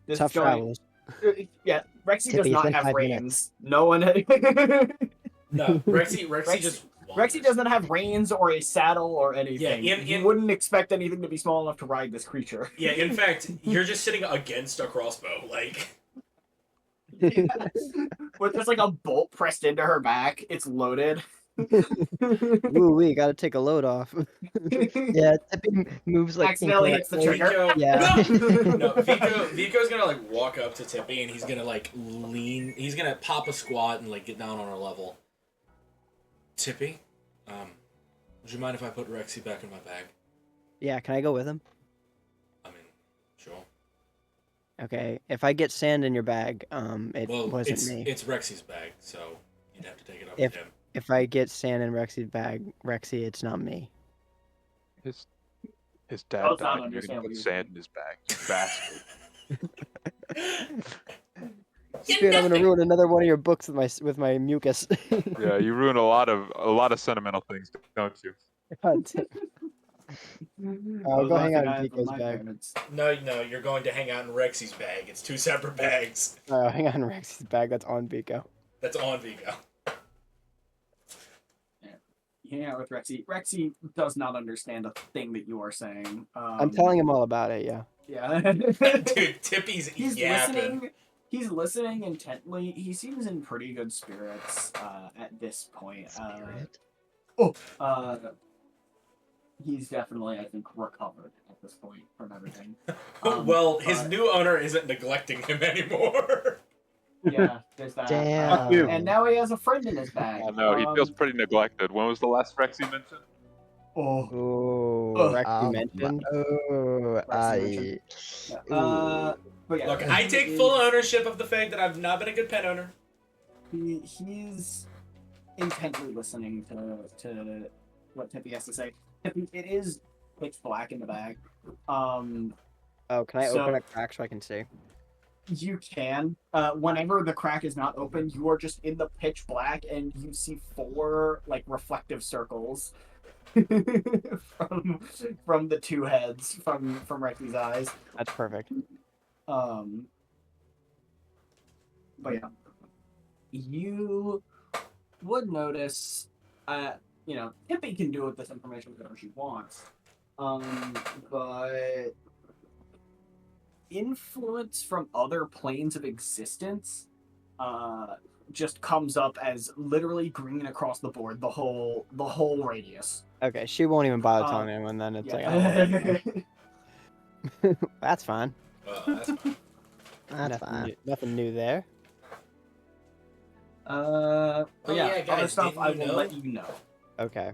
This Tough is going- travels. Yeah, Rexy Tippy, does it's not been have 5 reins. minutes. No one. No, Rexy just. Rexy wanders. doesn't have reins or a saddle or anything. Yeah, You wouldn't expect anything to be small enough to ride this creature. Yeah, in fact, you're just sitting against a crossbow. Like, With just like a bolt pressed into her back, it's loaded. Ooh, we gotta take a load off. Yeah, Tippy moves like Accidentally hits the incorrectly. trigger. Vico, Yeah. no, Vico's gonna like walk up to Tippy and he's gonna like lean. He's gonna pop a squat and like get down on her level. Tippy, would you mind if I put Rexy back in my bag? Yeah, can I go with him? I mean, sure. Okay, if I get sand in your bag, it Well, wasn't it's me. It's Rexy's bag, so you'd have to take it up If- with him. If I get sand in Rexy's bag, Rexy, it's not me. His Oh, dad it's not died and you're gonna understandable. put sand in his bag. You bastard. Dude, I'm gonna ruin another one of your books with my mucus. Yeah, you ruin a lot of sentimental things, don't you? God damn. I'll go hang out in Guys with Vico's my bag. parents. No, you're going to hang out in Rexy's bag. It's two separate bags. Hang on, Rexy's bag. That's on Vico. That's on Vico. You hang out with Rexy. Rexy does not understand a thing that you are saying. I'm telling him all about it. Yeah. Yeah. Dude, Tippy's He's yapping. listening. He's listening intently. He seems in pretty good spirits at this point. Spirit. He's definitely, I think, recovered at this point from everything. Well, his but- new owner isn't neglecting him anymore. Yeah, there's that. Damn. Fuck you. And now he has a friend in his bag. I know, he feels pretty neglected. When was the last Rexy mentioned? Oh. Ooh, Ugh. Rexy mentioned. Oh, Rexy But yeah, Look, I take full ownership of the fact that I've not been a good pet owner. He's intently listening to what Tippy has to say. Tippy, it is pitch black in the bag. Oh, can I So- open a crack so I can see? You can. Whenever the crack is not open, you are just in the pitch black, and you see 4 like reflective circles from the 2 heads from Rexy's eyes. That's perfect. But yeah, you would notice, Tippy can do with this information whatever she wants. But influence from other planes of existence, just comes up as literally green across the board, the whole radius. Okay, she won't even bother telling anyone then. It's like, oh, Yeah. That's fine. That's fine. That's fine. Nothing new there. But Oh, yeah, yeah, other guys, stuff didn't I you will know? let you know. Okay.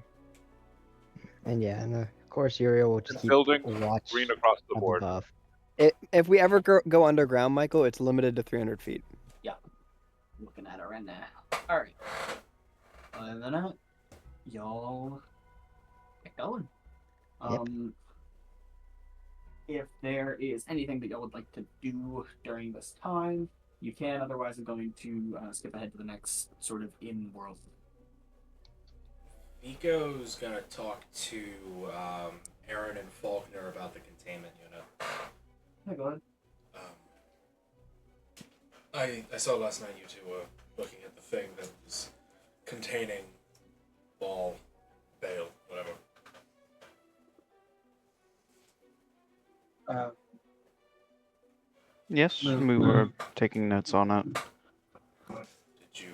And yeah, and of course Uriel will just And keep building watch green across the up board. above. If we ever go underground, Michael, it's limited to 300 feet. Yeah. I'm looking at it right now. Alright. Other than that, y'all get going. Yep. If there is anything that y'all would like to do during this time, you can. Otherwise, I'm going to skip ahead to the next sort of in-world. Vico's gonna talk to Erin and Falknir about the containment unit. Yeah, go ahead. I saw last night you two were looking at the thing that was containing Ball, Bale, whatever. Yes, we were taking notes on it. Did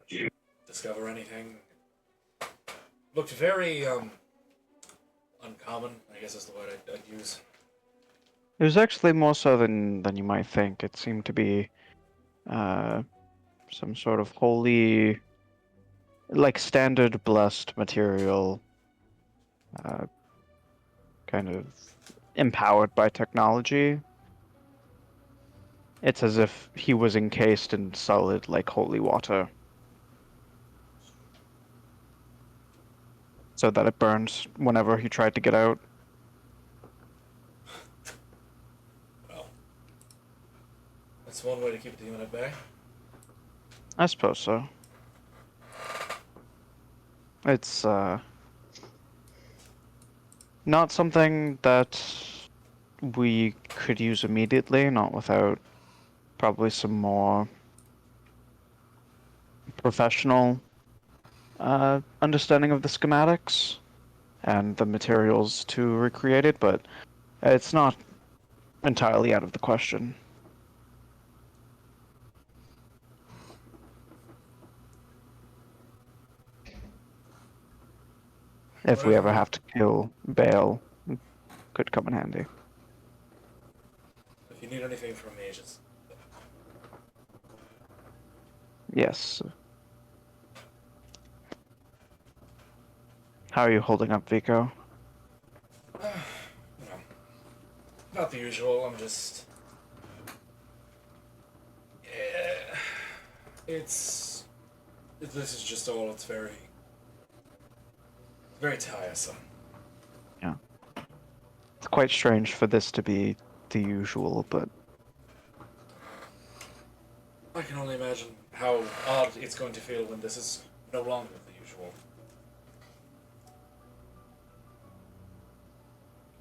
you discover anything? Looked very uncommon, I guess is the word I'd use. It was actually more so than you might think. It seemed to be some sort of holy, like standard blessed material, kind of empowered by technology. It's as if he was encased in solid, like holy water, so that it burns whenever he tried to get out. Well, that's one way to keep the demon at bay. I suppose so. It's not something that we could use immediately, not without probably some more professional understanding of the schematics and the materials to recreate it, but it's not entirely out of the question. If we ever have to kill Bale, it could come in handy. If you need anything from me, just Yes. How are you holding up, Vico? you know, not the usual. I'm just. Yeah, it's. This is just all. It's very tiresome. Yeah. It's quite strange for this to be the usual, but I can only imagine how odd it's going to feel when this is no longer the usual.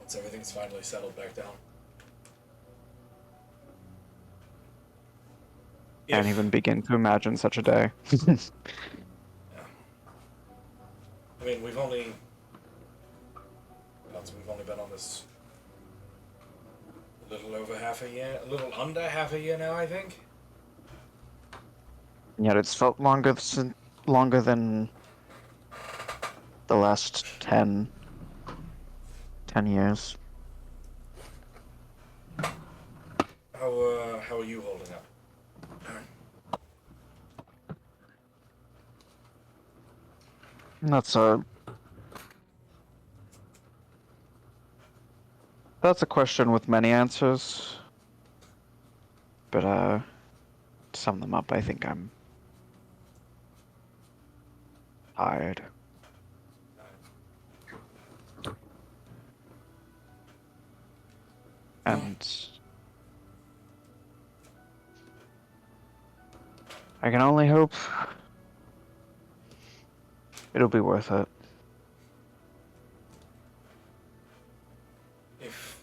Once everything's finally settled back down. can't even begin to imagine such a day. Yeah. I mean, we've only been on this a little over half a year, a little under half a year now, I think. And yet it's felt longer than the last 10 years. How are you holding up, Erin? That's a question with many answers. But to sum them up, I think I'm tired. And I can only hope it'll be worth it.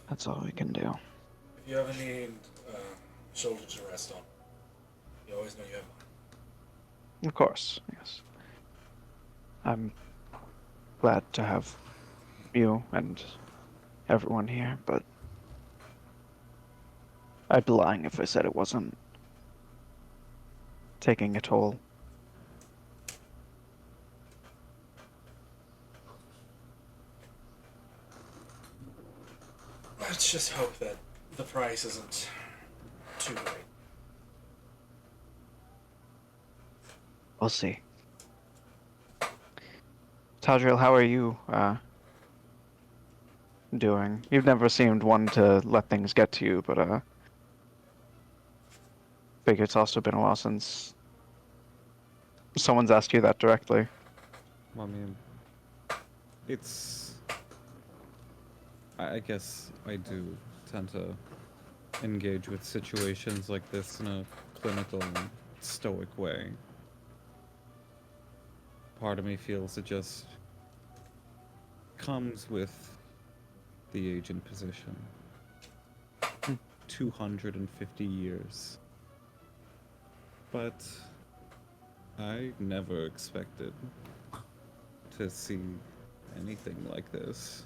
That's all we can do. If you ever need shoulder to rest on, you always know you have mine. Of course, yes. I'm glad to have you and everyone here, but I'd be lying if I said it wasn't taking a toll. Let's just hope that the price isn't too great. We'll see. Tadriel, how are you doing? You've never seemed one to let things get to you, but figure it's also been a while since someone's asked you that directly. I mean, it's... I guess I do tend to engage with situations like this in a clinical and stoic way. Part of me feels it just comes with the agent position. 250 years. But I never expected to see anything like this.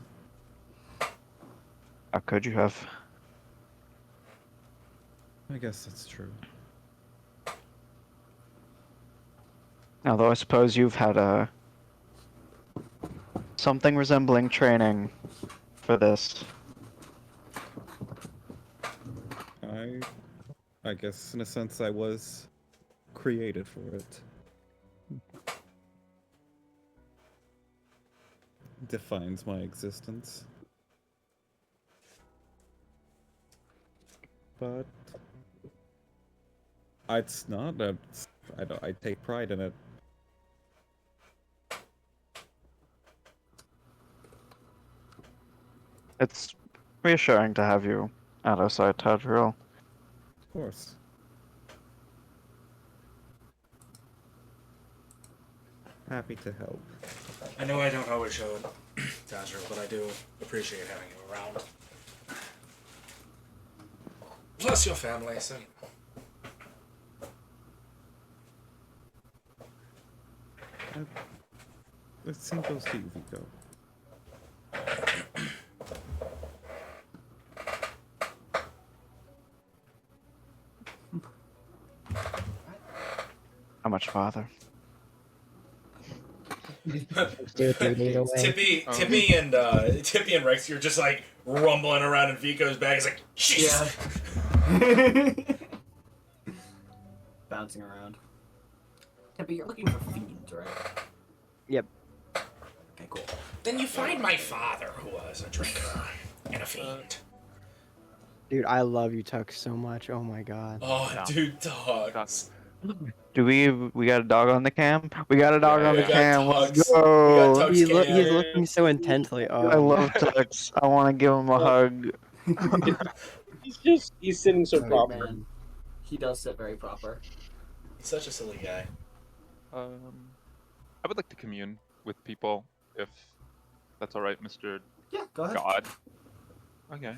How could you have? I guess that's true. Although I suppose you've had something resembling training for this. I guess in a sense I was created for it. Defines my existence. But it's not. I take pride in it. It's reassuring to have you at our side, Tadriel. Of course. Happy to help. I know I don't always show it, Tadriel, but I do appreciate having you around. Plus your family, so you know. The same goes to you, Vico. How much farther? Tippy and Rex, you're just like rumbling around in Vico's bag. It's like, jeez. Yeah. Bouncing around. Tippy, you're looking for fiends, right? Yep. Okay, cool. Then you find my father, who was a drinker and a fiend. Dude, I love you, Tuck, so much. Oh my god. Oh, Yeah. dude, dogs. Do we got a dog on the cam? We got a dog Yeah, on we the got cam. Let's Tugs. go. We got Tugs. He's looking so intently. I Oh. love Tux. I want to give him a hug. He's sitting so Great proper. man. He does sit very proper. He's such a silly guy. I would like to commune with people, if that's all right, Mr. Yeah, go ahead. God. Okay.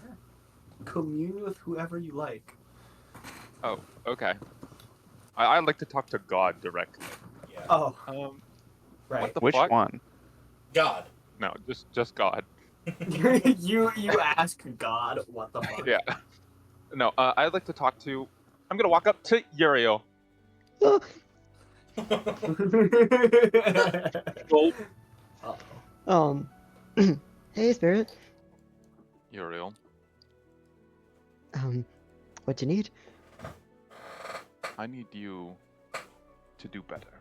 Commune with whoever you like. Oh, okay. I'd like to talk to God directly. Yeah. Oh, What right. the Which fuck? one? God. No, just God. you ask God what the fuck. Yeah. No, I'd like to talk to... I'm gonna walk up to Uriel. Uh-oh. Hey, Spirit. Uriel. What you need? I need you to do better.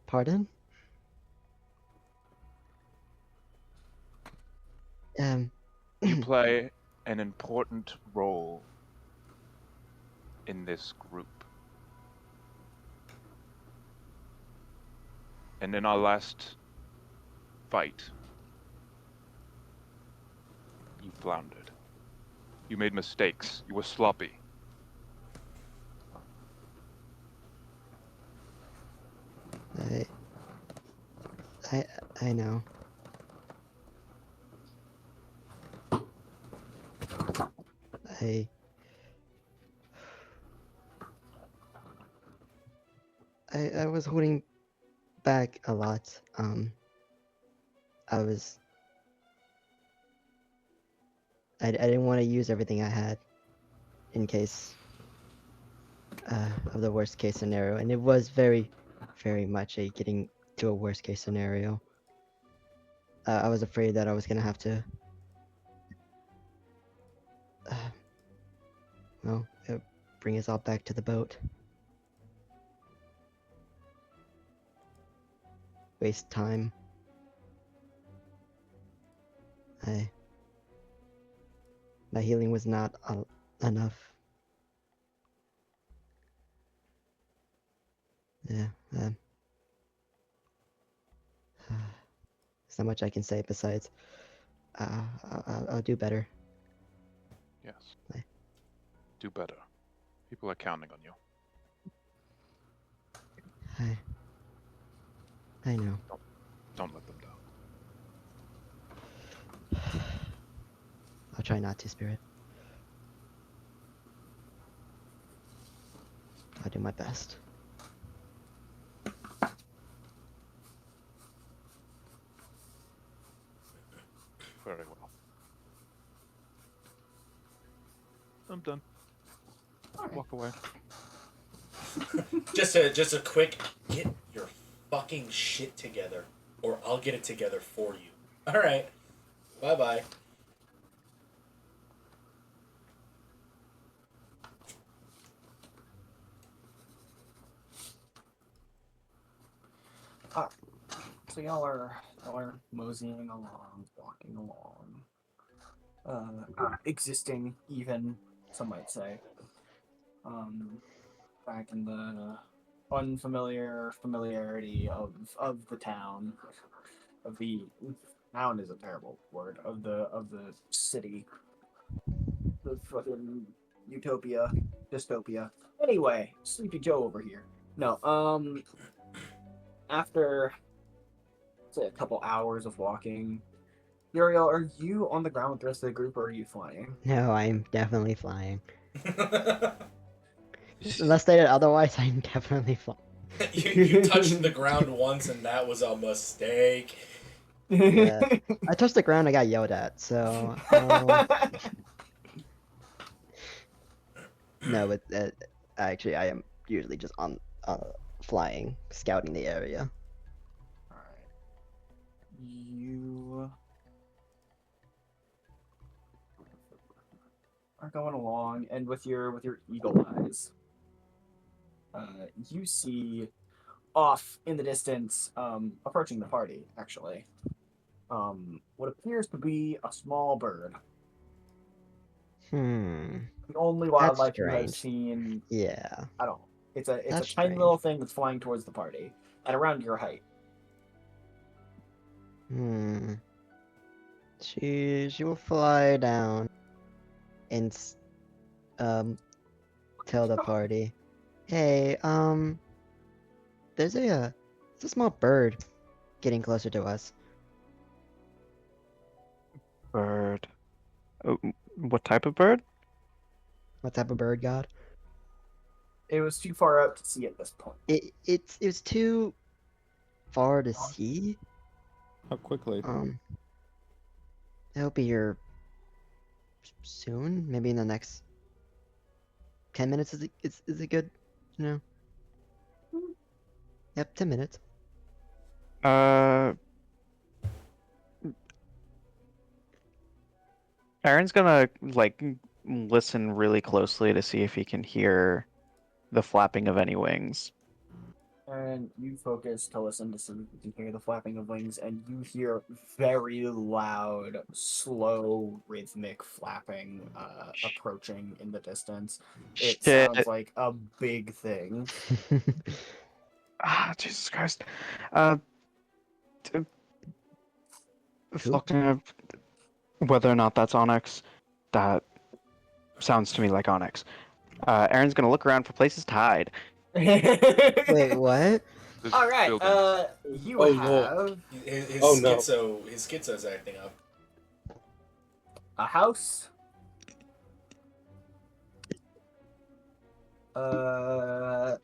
Pardon? You play an important role in this group. And in our last fight, you floundered. You made mistakes. You were sloppy. I know. I was holding back a lot. I didn't want to use everything I had in case of the worst case scenario, and it was very, very much getting to a worst case scenario. I was afraid that I was gonna have to. Well, bring us all back to the boat. Waste time. My healing was not enough. Yeah, there's not much I can say besides, I'll do better. Yes. Aye. Do better. People are counting on you. I know. Don't let them down. I'll try not to, Spirit. I'll do my best. Very well. I'm done. Walk away. Just a quick get your fucking shit together, or I'll get it together for you. All right. Bye bye. So y'all are moseying along, walking along, existing even, some might say. Back in the familiarity of the town, of the town is a terrible word, of the city, the fucking utopia, dystopia. Anyway, Sleepy Joe over here. No, after say a couple hours of walking, Uriel, are you on the ground with the rest of the group, or are you flying? No, I'm definitely flying. Unless stated otherwise, I'm definitely flying. you touched the ground once, and that was a mistake. I touched the ground, I got yelled at, so... No, but actually, I am usually just on flying, scouting the area. Alright. You are going along, and with your eagle eyes, you see off in the distance, approaching the party, actually, what appears to be a small bird. The only wildlife you have seen. Yeah. I don't know. It's a That's tiny strange. little thing that's flying towards the party at around your height. She will fly down and tell the party, hey, there's a small bird getting closer to us. Bird. Oh, what type of bird? What type of bird, God? It was too far out to see at this point. It's too far to see. How quickly? It'll be here soon. Maybe in the next 10 minutes. Is it good? You know. Yep, 10 minutes. Aaron's gonna like listen really closely to see if he can hear the flapping of any wings. And you focus to listen to some. You can hear the flapping of wings, and you hear very loud, slow, rhythmic flapping approaching in the distance. It Shit. sounds like a big thing. Ah, Jesus Christ. Falknir, whether or not that's Onyx, that sounds to me like Onyx. Aaron's gonna look around for places to hide. Wait, what? This All right. building. You Oh, have His Oh, no. schizo's acting up. a house.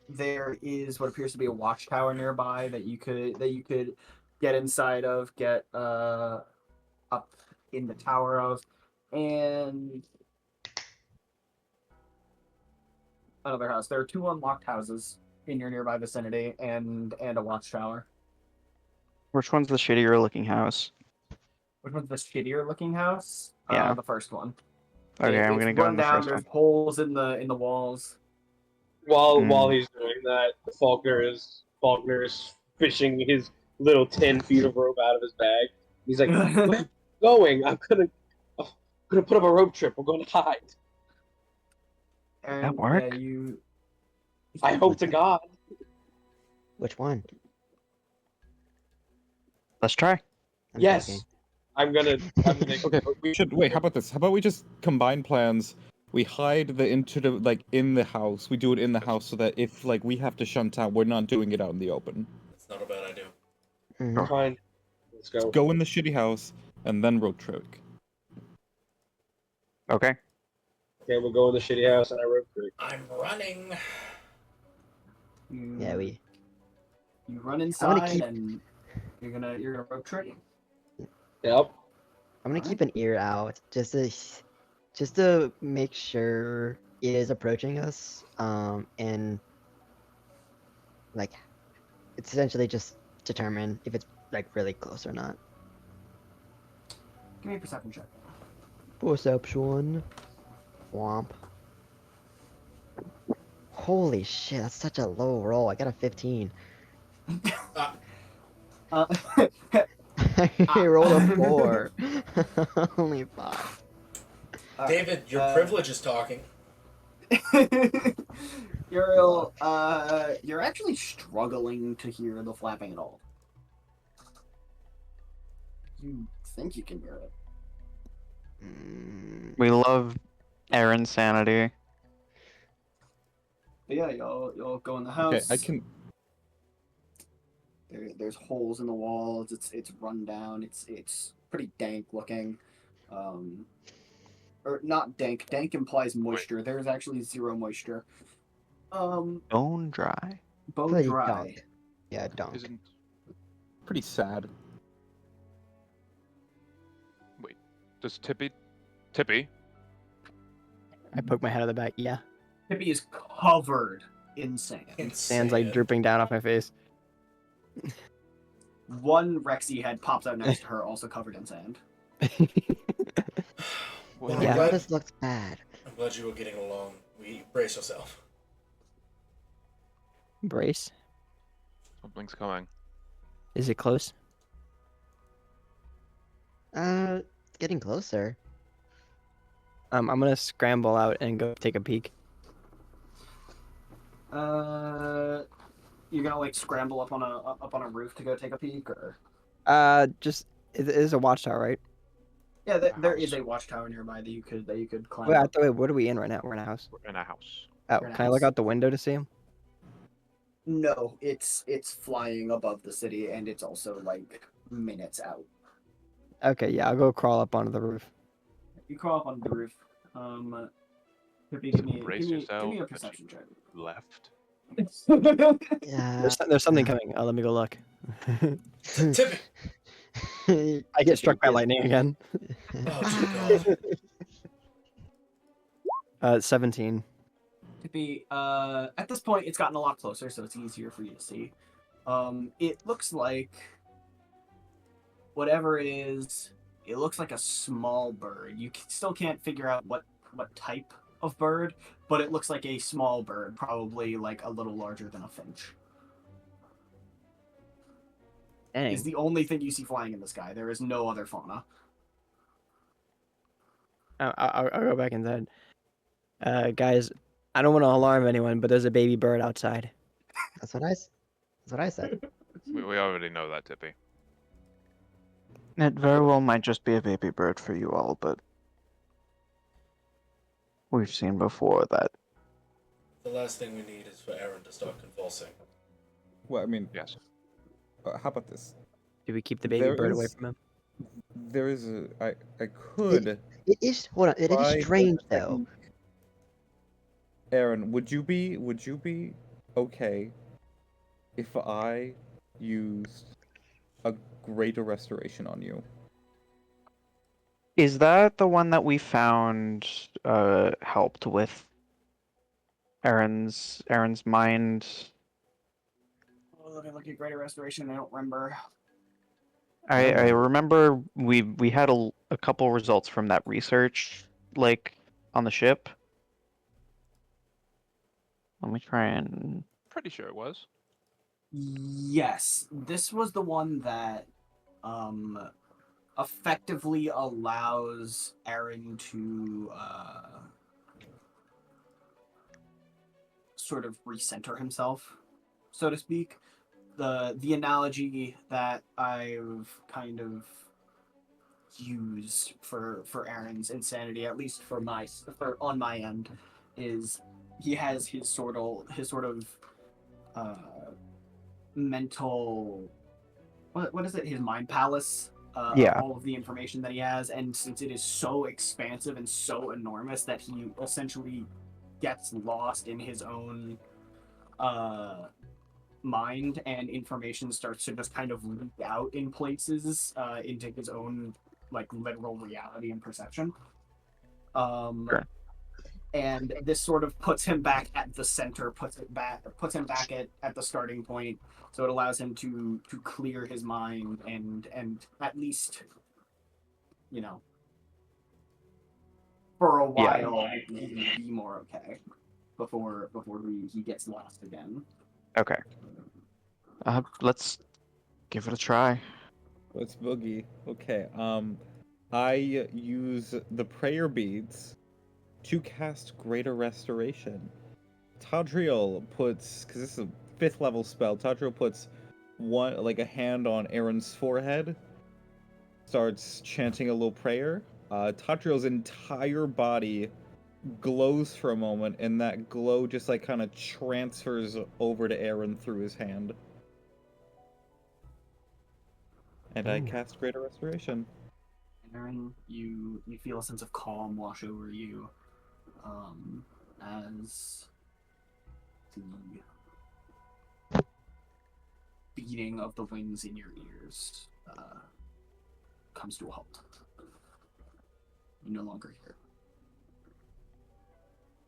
There is what appears to be a watchtower nearby that you could get inside of, get up in the tower of, and another house. There are two unlocked houses in your nearby vicinity, and a watchtower. Which one's the shittier looking house? Which one's the shittier looking house? Yeah. The first one. Okay, I'm It's gonna go in run the down. first There's one. holes in the walls. While he's doing that, Faulkner is fishing his little 10 feet of rope out of his bag. He's like, "Where are you going? I'm gonna put up a rope trip. We're gonna hide. And, work? Yeah, you. I hope to God." Which one? Let's try. I'm Yes. joking. I'm gonna. Okay, but we should wait. How about this? How about we just combine plans? We hide in the house. We do it in the house so that if we have to shunt out, we're not doing it out in the open. That's not a bad idea. Mhm. Fine. Let's go. Go in the shitty house and then road trick. Okay. Okay, we'll go in the shitty house and I rope trick. I'm running. Yeah, we. You run inside keep- and you're gonna rope trick. Yep. I'm gonna keep an ear out just to make sure it is approaching us. And it's essentially just determine if it's really close or not. Give me a perception check. Perception. Womp. Holy shit, that's such a low roll. I got a 15. Uh, I rolled a 4. Only 5. David, your privilege is talking. Uriel, you're actually struggling to hear the flapping at all. You think you can hear it. We love Erin's sanity. But yeah, y'all go in the Okay, house. I can. There's holes in the walls. It's run down. It's pretty dank looking. Or not dank. Dank implies moisture. There's actually 0 moisture. Bone dry. Bone Pretty dry. dunk. Yeah, dunk. Isn't Pretty sad. does Tippy? I poke my head out of the back. Yeah. Tippy is covered in sand. Sand's like dripping down off my face. One Rexy head pops out next to her, also covered in sand. Well, Yeah, I'm, glad, this looks bad. I'm glad you were getting along. Brace yourself. Brace. Something's coming. Is it close? It's getting closer. I'm gonna scramble out and go take a peek. You're gonna scramble up on a roof to go take a peek, or? Just it is a watchtower, right? Yeah, there is a watchtower nearby that you could climb. Wait, up. what are we in right now? We're in a house. We're in a house. Oh, We're in a can I look house. out the window to see him? No, it's flying above the city, and it's also minutes out. Okay, yeah, I'll go crawl up onto the roof. You crawl up on the roof. Tippy, give me Brace a yourself. perception check. Left. Yeah. There's something coming. Let me go look. Tippy! I get struck by lightning again. Oh, dear God. 17. Tippy, at this point, it's gotten a lot closer, so it's easier for you to see. It looks like whatever it is, it looks like a small bird. You still can't figure out what type of bird, but it looks like a small bird, probably a little larger than a finch. Dang. Is the only thing you see flying in the sky. There is no other fauna. I'll go back inside. Guys, I don't want to alarm anyone, but there's a baby bird outside. That's what I said. We already know that, Tippy. It very well might just be a baby bird for you all, but we've seen before that. The last thing we need is for Erin to start convulsing. Well, I mean, Yes. how about this? Do we keep the baby There bird away is- from him? There is I could. It is. Hold on. It try is strange the though. technique. Erin, would you be okay if I used a greater restoration on you? Is that the one that we found helped with Erin's mind? Oh, let me look at Greater Restoration. I don't remember. I remember we had a couple results from that research, like on the ship. Let me try and. Pretty sure it was. Yes, this was the one that effectively allows Erin to sort of recenter himself, so to speak. The analogy that I've kind of used for Erin's insanity, at least for on my end, is he has his sort of mental, what is it, his mind palace, Yeah. all of the information that he has, and since it is so expansive and so enormous that he essentially gets lost in his own mind, and information starts to just kind of leak out in places into his own like literal reality and perception. Sure. And this sort of puts him back at the center, puts him back at the starting point, so it allows him to clear his mind and at least, you know, for a Yeah. while be more okay before he gets lost again. Okay. Let's give it a try. Let's boogie. Okay. I use the prayer beads to cast Greater Restoration. Tadriel puts, because this is a 5th level spell, Tadriel puts a hand on Erin's forehead, starts chanting a little prayer. Tadriel's entire body glows for a moment, and that glow just like kind of transfers over to Erin through his hand. And I cast Greater Restoration. Erin, you feel a sense of calm wash over you as the beating of the wings in your ears comes to a halt. You no longer hear.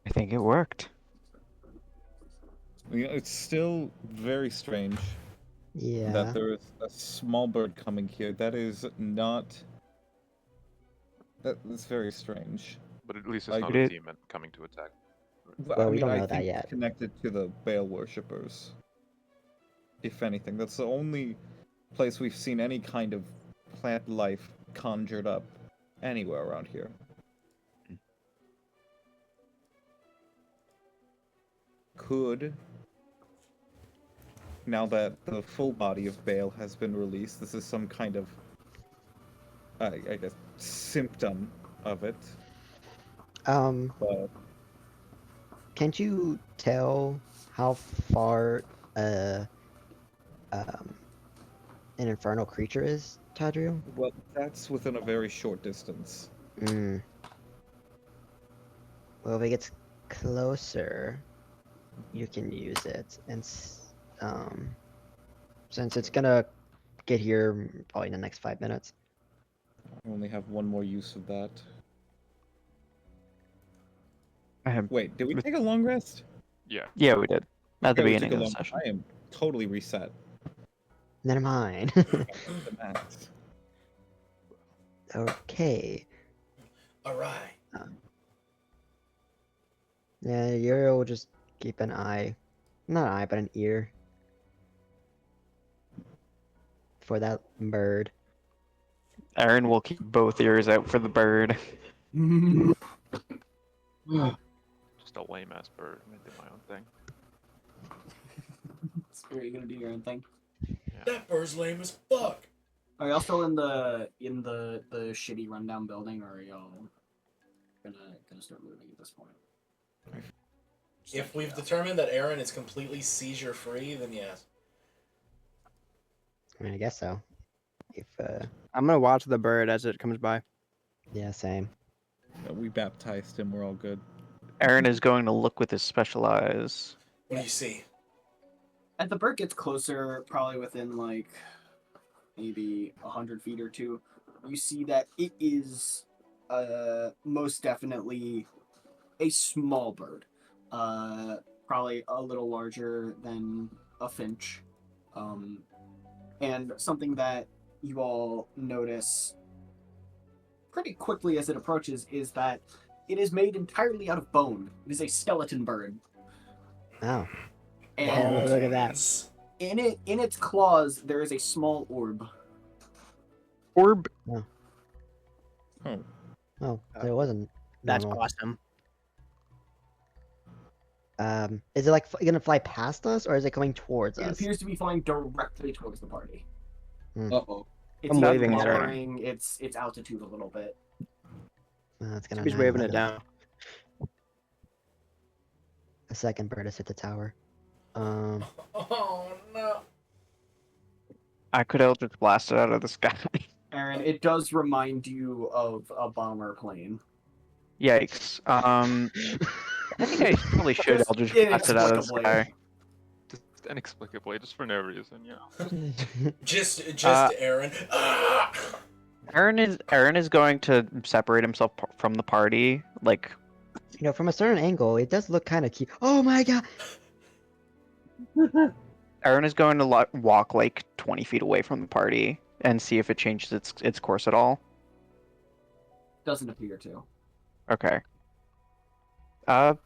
I think it worked. It's still very strange Yeah. that there is a small bird coming here. That's very strange. But at least it's Like, not it a is- demon coming to attack. Well, we don't know I that think yet. it's connected to the Baal worshippers. If anything, that's the only place we've seen any kind of plant life conjured up anywhere around here. Could, now that the full body of Baal has been released, this is some kind of, I guess, symptom of it. But Can't you tell how far an infernal creature is, Tadriel? well, that's within a very short distance. Mm. Well, if it gets closer, you can use it, and since it's gonna get here probably in the next 5 minutes. I only have one more use of that. I have. Wait, did we take a long rest? Yeah. Yeah, we did at the Yeah, we beginning took of a the long. session. I am totally reset. Never mind. The max. Okay. All right. Yeah, Uriel will just keep an eye, not an eye, but an ear for that bird. Erin will keep both ears out for the bird. Just a lame ass bird. I did my own thing. Are you gonna do your own thing? That bird's lame as fuck. Are y'all still in the shitty rundown building, or are y'all gonna start moving at this point? If we've determined that Erin is completely seizure free, then yes. I mean, I guess so. If I'm gonna watch the bird as it comes by. yeah, same. We baptized him. We're all good. Erin is going to look with his special eyes. What do you see? As the bird gets closer, probably within like maybe 100 feet or two, you see that it is most definitely a small bird. Probably a little larger than a finch. And something that you all notice pretty quickly as it approaches is that it is made entirely out of bone. It is a skeleton bird. Oh. And Look at that. Bones. in its claws there is a small orb. Orb. Oh. Oh, so it wasn't That's normal. awesome. Is it like gonna fly past us, or is it coming towards It us? appears to be flying directly towards the party. Uh-oh. It's I'm not waving at her. lowering its altitude a little bit. It's gonna. He's now waving let it down. A second bird has hit the tower. Oh no. I could Eldritch blast it out of the sky. Erin, it does remind you of a bomber plane. Yikes. I think I probably should Just Eldritch blast it out of the inexplicably. sky. Just inexplicably, just for no reason, you know. Just Uh, Aaron. Ah! Erin is going to separate himself from the party. Like, From a certain angle, it does look kind of cute. Oh my god! Erin is going to walk like 20 feet away from the party and see if it changes its course at all. Doesn't appear to. Okay. That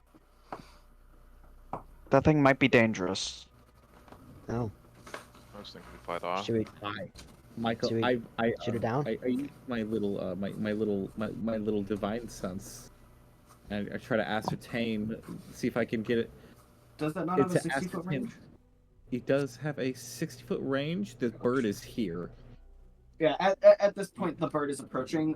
thing might be dangerous. Oh, I was thinking we fight off. should we? Hi, Michael. Should we I shoot it down? I use my little my little divine sense, and I try to ascertain, see if I can get it. Does that not have a It's 60-foot range? It does have a 60-foot range. The bird is here. Yeah, at this point, the bird is approaching.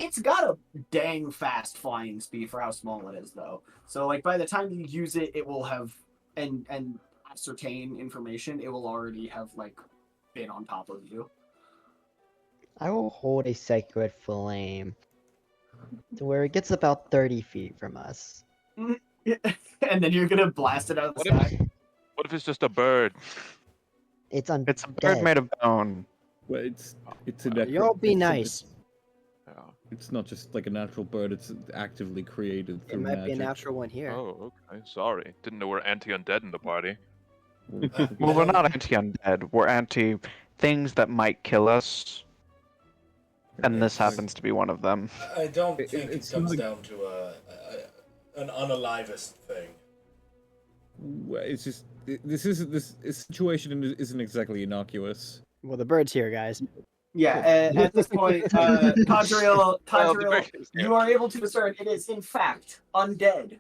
It's got a dang fast flying speed for how small it is, though. So, like, by the time you use it, it will have and ascertain information. It will already have like been on top of you. I will hold a sacred flame to where it gets about 30 feet from us. And then you're gonna blast it out of the What sky. What if it's just a bird? It's undead. It's a bird made of bone. Well, it's a You'll be it's a- nice. Yeah. It's not just like a natural bird. It's actively created It through might be a magic. natural one here. Oh, okay. Sorry. Didn't know we're anti-undead in the party. Well, we're not anti-undead. We're anti things that might kill us, and this happens to be one of them. I don't It- think it it seems comes like- down to an unalivest thing. Well, it's just this situation isn't exactly innocuous. Well, the bird's here, guys. Yeah, at this point, Tadriel, Well, the bird is you are able to discern it is in fact undead.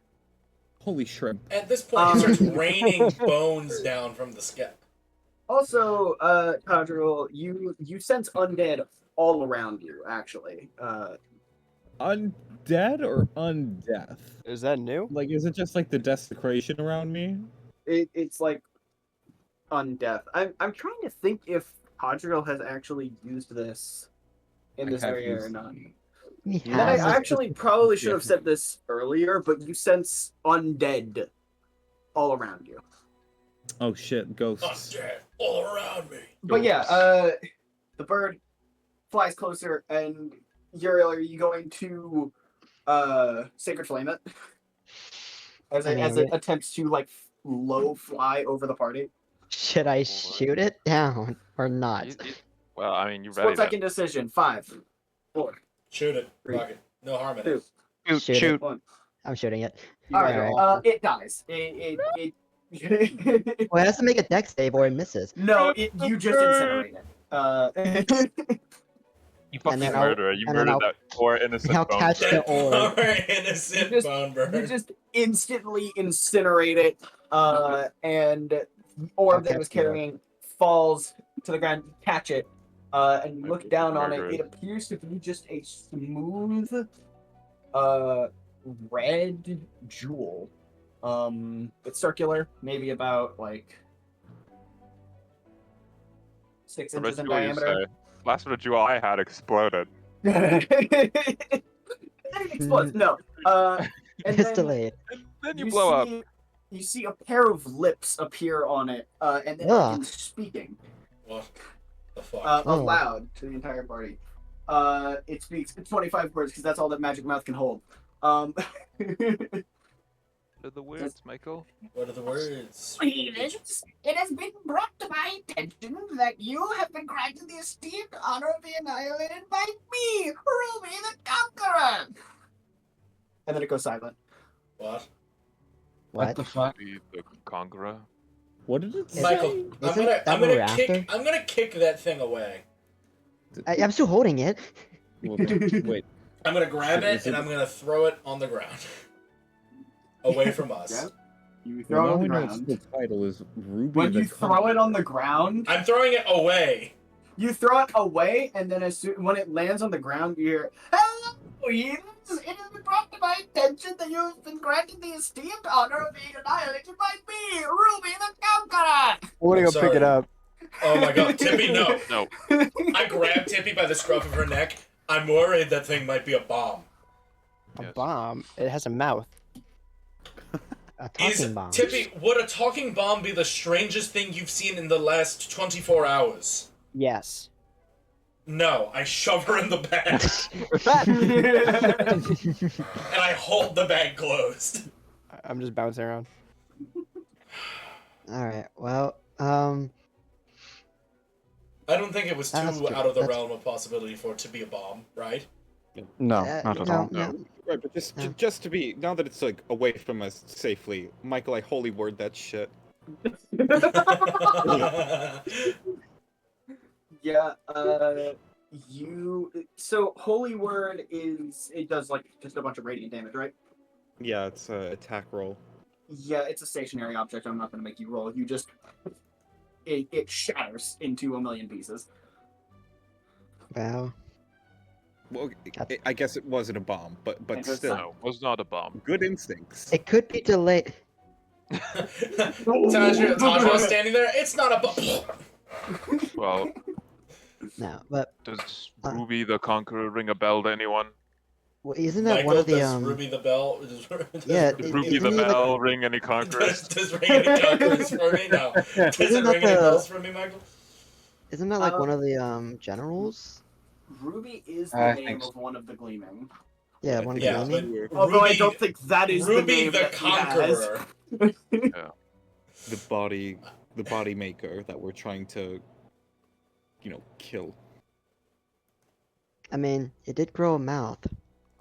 Holy shrimp! At this point, it starts raining bones down from the sky. Also, Tadriel, you sense undead all around you. Actually, Undead or undeath? Is that new? Like, is it just like the desecration around me? it's like undeath. I'm trying to think if Tadriel has actually used this in I this have area or used- not. He And I has actually probably should have said this earlier, but you sense undead all around you. Oh shit, ghosts. Undead all around me. But yeah, the bird flies closer, and Uriel, are you going to sacred flame it as I mean, it attempts to like low fly over the party? Should I shoot it down or not? Well, I mean, you ready? Split second decision. 5, 4, Shoot it. Three. Fuck it. No harm in 2, it. Shoot. 1. I'm shooting it. All right. Alright. It dies. It Well, it has to make a dex save or it misses. no, you just incinerate it. You And fucking then I'll- murderer. You and then murdered I'll- that poor innocent I'll bone. catch the That orb. poor innocent just- bone You bird. just instantly incinerate it, and the orb that it was carrying falls to the ground. You catch it, and you look down on it. It appears to be just a smooth, red jewel. It's circular, maybe about like 6 I bet inches in you what you diameter. say. Last bit of jewel I had exploded. It explodes. No. And It's then delayed. Then you blow up. You see a pair of lips appear on it, and then Ugh. begins speaking What the fuck? Oh. aloud to the entire party. It speaks 25 words because that's all that Magic Mouth can hold. What are the words, Michael? What are the words? It has been brought to my attention that you have been granted the esteemed honor of being annihilated by me, Ruby the Conqueror. And then it goes silent. What? What the fuck? Be the conqueror. What did it say? Michael, I'm Isn't gonna that what we're after? I'm gonna kick that thing away. I'm still holding it. Wait. I'm gonna grab Is it and it- I'm gonna throw it on the ground. Away from us. Yep. You Well, throw it now on the we know its ground. full title is Ruby When the you throw it on the ground, I'm throwing it away. you throw it away, and then when it lands on the ground, you hear, "Hello, heathens! It has been brought to my attention that you have been granted the esteemed honor of being annihilated by me, Ruby the Conqueror!" We're gonna I'm go pick it sorry. up. Oh my god, Tippy, no. No. I grab Tippy by the scruff of her neck. I'm worried that thing might be a bomb. A Yes. bomb. It has a mouth. A Is talking bomb. Tippy, would a talking bomb be the strangest thing you've seen in the last 24 hours? Yes. No, I shove her in the bag and I hold the bag closed. I'm just bouncing around. All right. Well, I don't think it was too That's true. out of the That's- realm of possibility for it to be a bomb, right? No, uh, not at no, all. no. Right, but just Yeah. just to be now that it's like away from us safely, Michael, I holy word that shit. Yeah, so Holy Word it does like just a bunch of radiant damage, right? Yeah, it's a attack roll. Yeah, it's a stationary object. I'm not gonna make you roll. You just it shatters into a million pieces. Wow. Well, That's- I guess it wasn't a bomb, but It was still, No, was not a bomb. good instincts. It could be delayed. Tadriel standing there. It's not a bomb. Well, No, but does Uh. Ruby the Conqueror ring a bell to anyone? well, isn't that Michael, one of the does Ruby the Bell? Does, Yeah, Does it- Ruby isn't the he, like- Bell ring any conquerors? does ring any conquerors for me? No. Does Isn't it that ring any the- bells for me, Michael? Isn't that like one of the generals? Ruby is I the think name so. of one of the Gleaming. Yeah, one of the Yeah, but Gleaming? Although I Ruby, don't think that is the Ruby name the that he has. Conqueror. The body maker that we're trying to, kill. I mean, it did grow a mouth.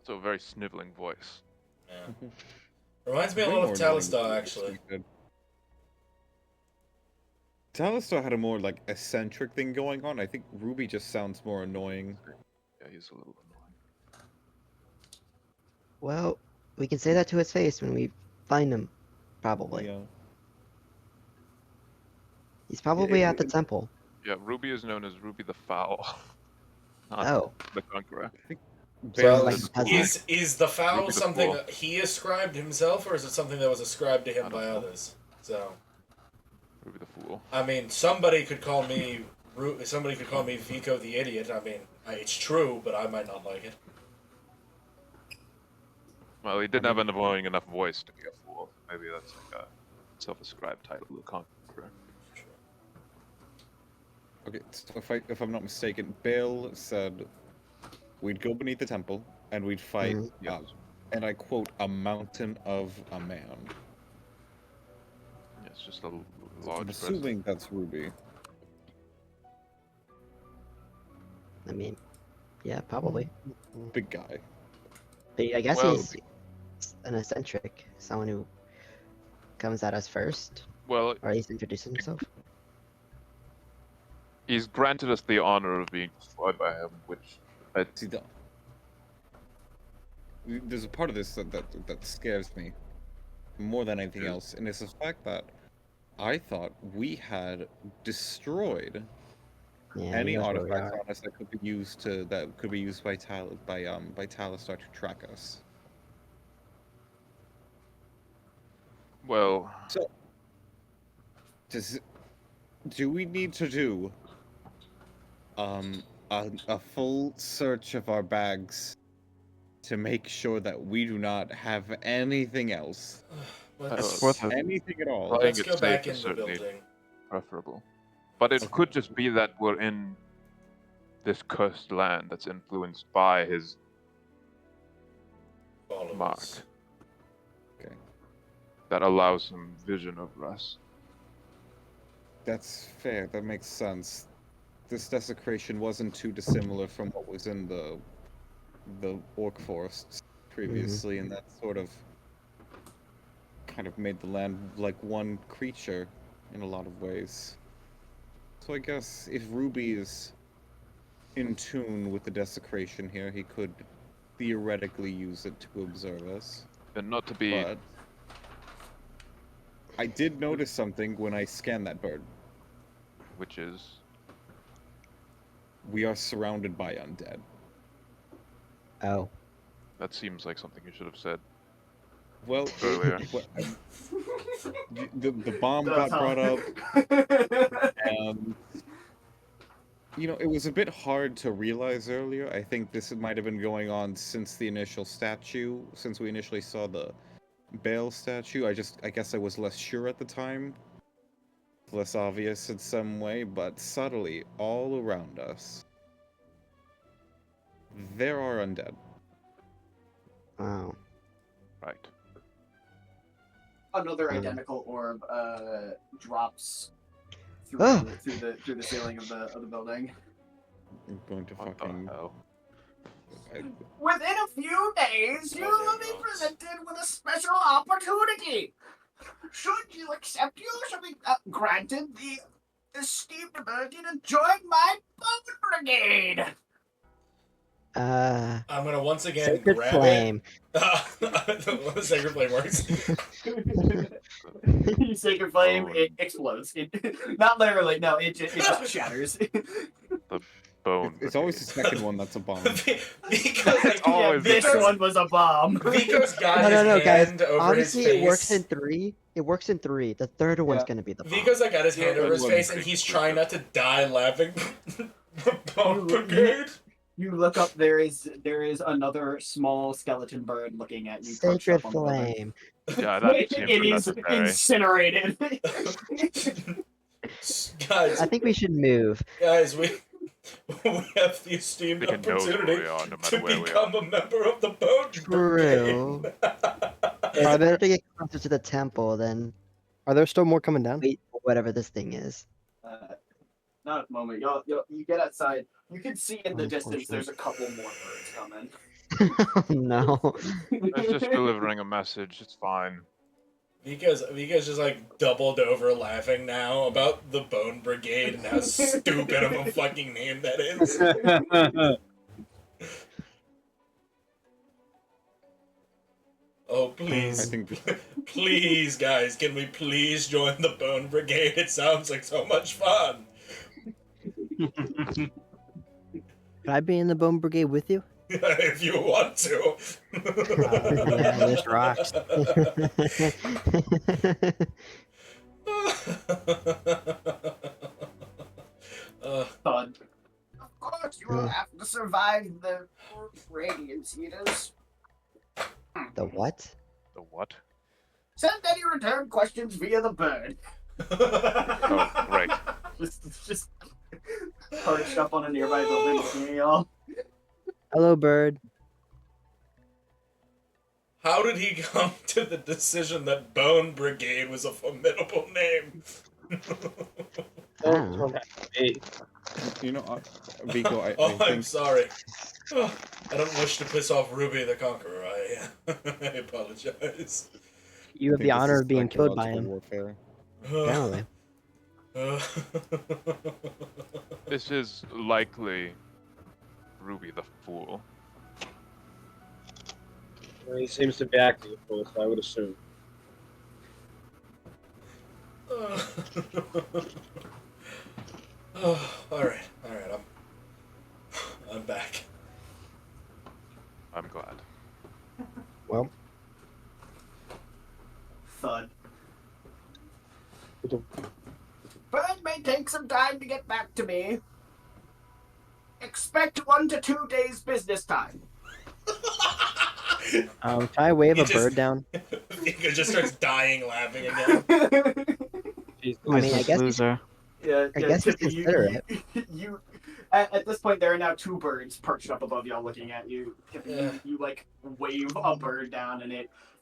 So a very sniveling voice. Yeah. Reminds me a Way lot of more annoying Talistar, than we actually. expected. Talistar had a more like eccentric thing going on. I think Ruby just sounds more annoying. Yeah, he's a little annoying. Well, we can say that to his face when we find him. Probably. Yeah. He's probably Yeah, at the temple. Yeah, Ruby is known as Ruby the Foul. Not Oh. the Conqueror. Bale like is the peasant. cool. Is the foul Ruby the something Fool. that he ascribed himself, or is it something that was ascribed to him I don't by know. others? So, Ruby the Fool. I mean, somebody could call me Vico the idiot. I mean, it's true, but I might not like it. Well, he didn't have an annoying enough voice to be a fool. Maybe that's like a self-ascribed title, the Conqueror. Okay, so if I'm not mistaken, Bale said we'd go beneath the temple and we'd fight, Mhm. Yes. and I quote, a mountain of a man. It's just a I'm large assuming that's Ruby. I mean, yeah, probably. Big guy. But I guess Well- he's an eccentric. Someone who comes at us first. Well, Or at least introduces himself. he's granted us the honor of being destroyed by him, which See, there's a part of this that scares me more than anything else, and it's the fact that I thought we had destroyed Yeah, any he knows where we artifacts are. on us that could be used by Talistar to track us. well, Do we need to do a full search of our bags to make sure that we do not have anything else, Let's, worth it. anything at all? Well, let's it's go back safe in is the certainly- building. preferable. But it could just be that we're in this cursed land that's influenced by his Followers. mark. Okay. That allows some vision over us. That's fair. That makes sense. This desecration wasn't too dissimilar from what was in the orc forests previously, and that sort of kind of made the land like one creature in a lot of ways. So I guess if Ruby is in tune with the desecration here, he could theoretically use it to observe us. And not to be... But I did notice something when I scanned that bird. Which is... We are surrounded by undead. Oh. That seems like something you should have said Well, earlier. The bomb got brought up, and you know, it was a bit hard to realize earlier. I think this might have been going on since the initial statue, since we initially saw the Bale statue. I guess I was less sure at the time, less obvious in some way, but subtly all around us, there are undead. Wow. Right. Another identical orb drops through, Ah! through the ceiling of the building. I'm going to What fucking... the hell? Within a few days, you will be presented with a special opportunity. Should you accept, you shall be granted the esteemed ability to join my bone brigade. I'm gonna once again Sacred grab Flame. it. Sacred Flame works. Sacred Flame, it explodes. Not literally, no, it just shatters. The bone. It's always the second one that's a bomb. Because like, always this one was a bomb. Vico's got No, his guys. hand over Honestly, his face. it works in 3. It works in 3. The third one's gonna be the bomb. Vico's like got his hand over his face and he's trying not to die laughing. Bone Brigade. You look up. There is another small skeleton bird looking at you. perched Sacred up on the building. Flame. Yeah, that seems It is unnecessary. incinerated. Guys, I think we should move. guys, we have the esteemed We can know where opportunity we are, no to matter where we become a member of the Bone True. Brigade. It's better to get closer to the temple than Are there still more coming down? wait for whatever this thing is. Not at the moment. You get outside. You can see in the Oh, distance. unfortunate. There's a couple more birds coming. Oh, no. It's just delivering a message. It's fine. Vico's just like doubled over laughing now about the Bone Brigade and how stupid of a fucking name that is. Oh, please. I think Please, guys, can we please join the Bone Brigade? It sounds like so much fun. Can I be in the Bone Brigade with you? If you want to. Yeah, this rocks. Fun. Of course, you will have to survive the radiance eaters. The what? The what? Send any return questions via the bird. Oh, right. Just perched up on a nearby building looking at y'all. Hello, bird. How did he come to the decision that Bone Brigade was a formidable name? Don't have to be. you know, Vico, I I'm think sorry. Oh, I don't wish to piss off Ruby the Conqueror. I apologize. You have think the this honor is of being killed by psychological him. warfare. Apparently. This is likely Ruby the Fool. Well, he seems to be acting a fool, so I would assume. Oh, all right, I'm back. I'm glad. Well, Thud. Bird may take some time to get back to me. Expect 1 to 2 days business time. Can I wave You a just- bird down? Vico just starts dying laughing again. Who is I this guess we loser? Yeah, I guess it's Tippy, considerate. You at this point, there are now 2 birds perched up above y'all looking at you. Tippy, Yeah. you like wave a bird down and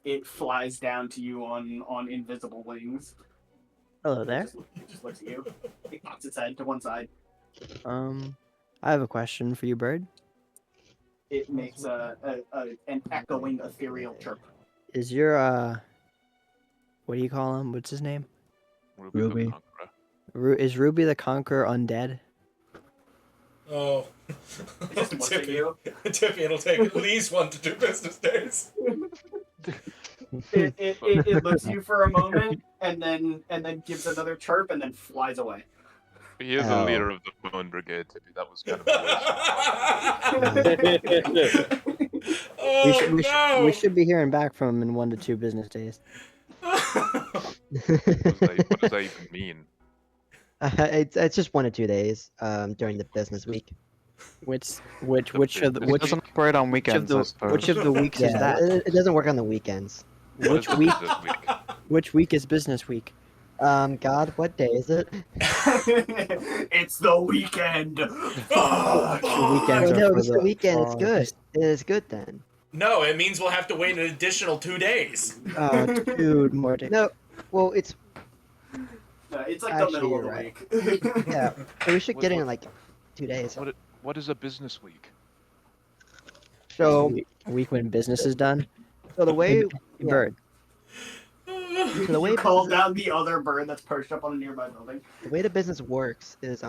it flies down to you on invisible wings. Hello there. It just looks at you. It pops its head to one side. I have a question for you, bird. It makes an echoing ethereal chirp. Is your what do you call him? What's his name? Ruby. Is Ruby the Conqueror undead? Oh. It just looks at you. Tippy, it'll take at least 1 to 2 business days. It looks at you for a moment and then gives another chirp and then flies away. He is the leader of the Bone Brigade, Tippy. That was kind of We should be hearing back from him in 1 to 2 business days. what does that even mean? It's just 1 to 2 days during the business week. Which of the It doesn't operate on weekends, I suppose. which of the weeks is Yeah, that? it doesn't work on the weekends. Which What is week? this week? Which week is business week? God, what day is it? It's the weekend. The weekends Oh, are no, for it's the weekend. It's for- good. It is good then. No, it means we'll have to wait an additional 2 days. 2 more days. No, well, it's It's like Actually, the middle of the you're week. yeah. So we should What- get it in what- like 2 days. What is a business week? So, A week when business is done. so the way Hey, bird. so the way You call business, down the other bird that's perched up on a nearby building. the way the business works is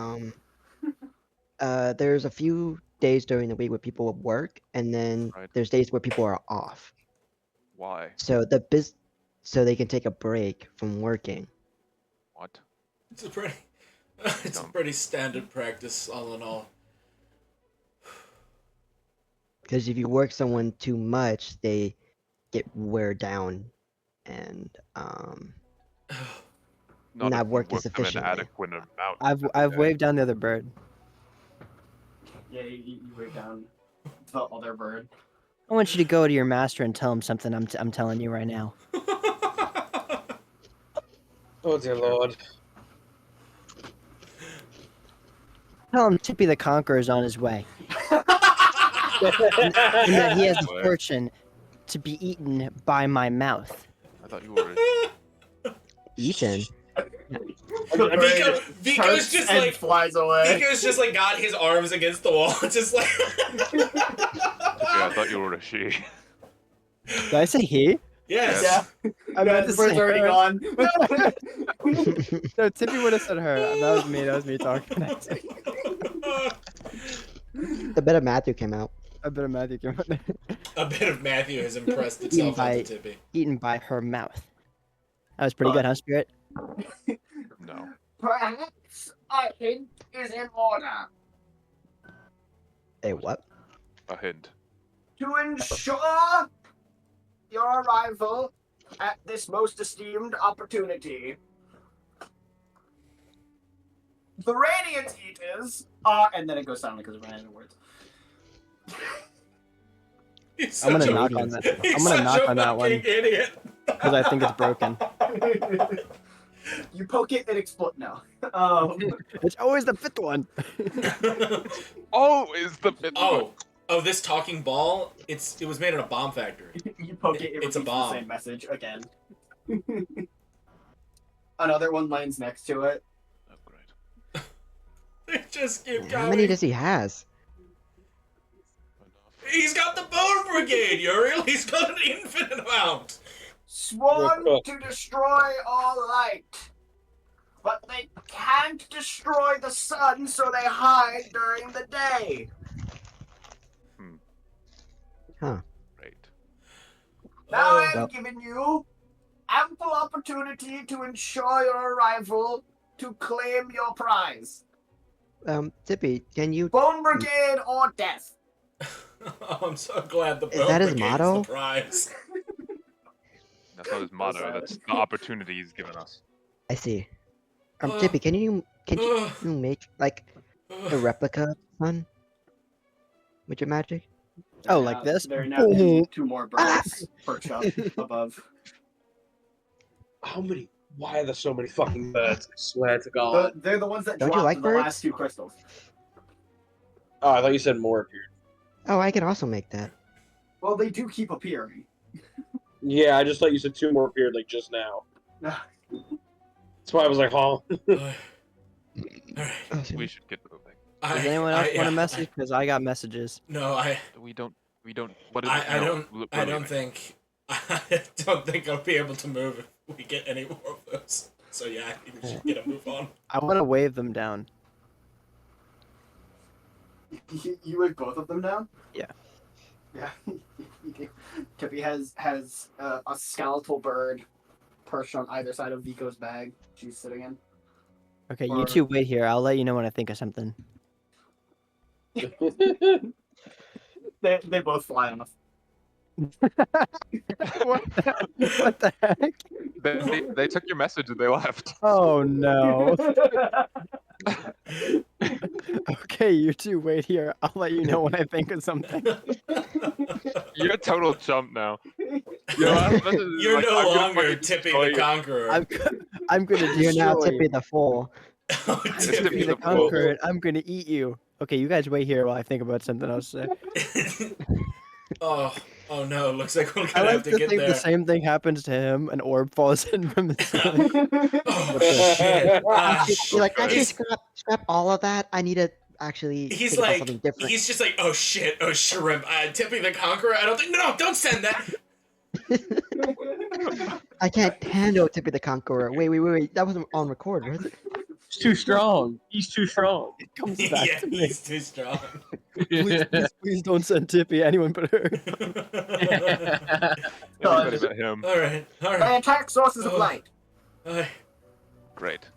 there's a few days during the week where people work, and then Right. there's days where people are off. Why? So so they can take a break from working. What? It's a pretty standard practice, all in all. Because if you work someone too much, they get wear down and not if you work as them an efficiently. adequate amount. I've waved down the other bird. Yeah, you wave down the other bird. I want you to go to your master and tell him something I'm telling you right now. Oh dear lord. Tell him Tippy the Conqueror is on his way. And that he has the Where? fortune to be eaten by my mouth. I thought you were. Eaten. Vico's just and like flies away. Vico's just like got his arms against the wall, just like. Yeah, I thought you were a she. Did I say he? Yes. Yeah, I meant to the bird's say already her. gone. No, Tippy would have said her. That was me talking. The bit of Matthew came out. A bit of Matthew came out. A bit of Matthew has impressed itself onto Tippy. Eaten by her mouth. That was pretty good, huh, Spirit? No. Perhaps a hint is in order. Hey, what? A hint. To ensure your arrival at this most esteemed opportunity. The Radiant Eaters are, and then it goes silent because of random words. I'm gonna knock on that. I'm gonna knock on that one Idiot. because I think it's broken. You poke it, it explodes. No. It's always the 5th one. Oh, is the fifth one. Oh, this talking ball. It was made in a bomb factory. You poke it, it It's a repeats bomb. the same message again. Another one lands next to it. Oh, great. They just keep going. How many does he has? Enough. He's got the Bone Brigade, Uriel. He's got an infinite amount. Sworn to destroy all light. But they can't destroy the sun, so they hide during the day. Great. Now Oh. I've given you ample opportunity to ensure your arrival to claim your prize. Tippy, can you? Bone Brigade or death. Oh, I'm so glad the Is Bone that his Brigade's motto? the prize. That's not his motto. That's the opportunity he's given us. I see. Tippy, can you make like a replica of the sun with your magic? Oh, like this? There are now two more birds perched up above. How many? Why are there so many fucking birds? I swear to God. They're the ones that Don't you dropped like the birds? last 2 crystals. Oh, I thought you said more appeared. Oh, I can also make that. Well, they do keep appearing. Yeah, I just thought you said 2 more appeared like just now. That's why I was like, huh? Alright. We should get moving. Does anyone else want a message? Because I got messages. No, We don't. What is I no, don't. we're I don't leaving. think. I don't think I'll be able to move if we get any more of those. So yeah, I think we should get a move on. I want to wave them down. You wave both of them down? Yeah. Yeah. Tippy has a skeletal bird perched on either side of Vico's bag she's sitting in. Okay, Or- you two wait here. I'll let you know when I think of something. They both fly off. What the heck? They took your message and they left. Oh no. Okay, you two wait here. I'll let you know when I think of something. You're a total chump now. You're no longer Tippy the Conqueror. I'm gonna You're now destroy Tippy the Fool. Oh, Tippy Tippy the the Fool. Conqueror, and I'm gonna eat you. Okay, you guys wait here while I think about something else to say. oh no! Looks like we're I gonna have like to to get think there. the same thing happens to him. An orb falls in from the ceiling. Oh shit! You're like, actually, he's- scrap all of that. I need to actually He's think about like, something different. he's just like, oh shit, oh shrimp. Tippy the Conqueror. I don't think. No, don't send that. I can't handle Tippy the Conqueror. Wait. That wasn't on record, was it? He's too strong. He's too strong. It comes back Yeah, to me. he's too strong. Please don't send Tippy. Anyone but her. Everybody but him. All right. They attack sources of light. Great.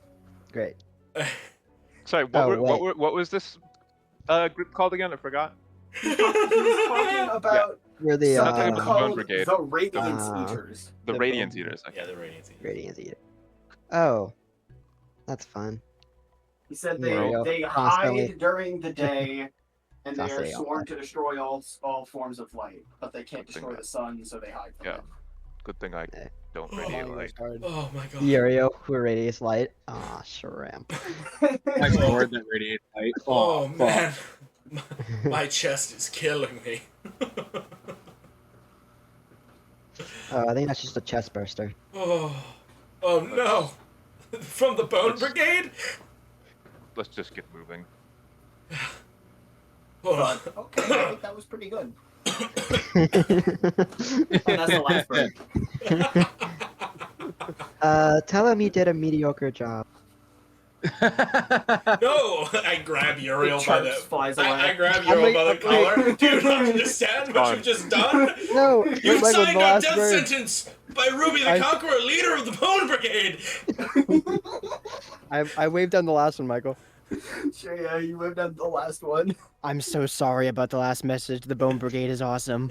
Great. Sorry, what wait. what was this group called again? I forgot. He's talking about We're the something Bone called Brigade. the Radiance Ah. Eaters. The Radiance Eaters. Okay. Yeah, the Radiance. Radiance Eater. Oh, that's fun. He said Uriel, they constantly. hide during the day, and they are Constantly on sworn that. to destroy all forms of light, but they can't Good thing destroy that- the sun, so they hide from Yeah. it. Good thing I Okay. don't Oh, radiate light. Oh my god. Uriel, who radiates light. Ah, shrimp. I sword that radiates light. Oh fuck. man, my chest is killing me. Oh, I think that's just a chest burster. Oh no, from the Bone Brigade. Let's just get moving. Hold on. Okay, I think that was pretty good. Oh, that's the last bird. Tell him he did a mediocre job. No, I grab Uriel by the. Chirps, flies away. I grab Uriel by the collar. Do you not understand what you've just done? No, You Michael, signed the a last death word. sentence by Ruby the Conqueror, leader of the Bone Brigade. I waved down the last one, Michael. Sure, yeah, you lived on the last one. I'm so sorry about the last message. The Bone Brigade is awesome.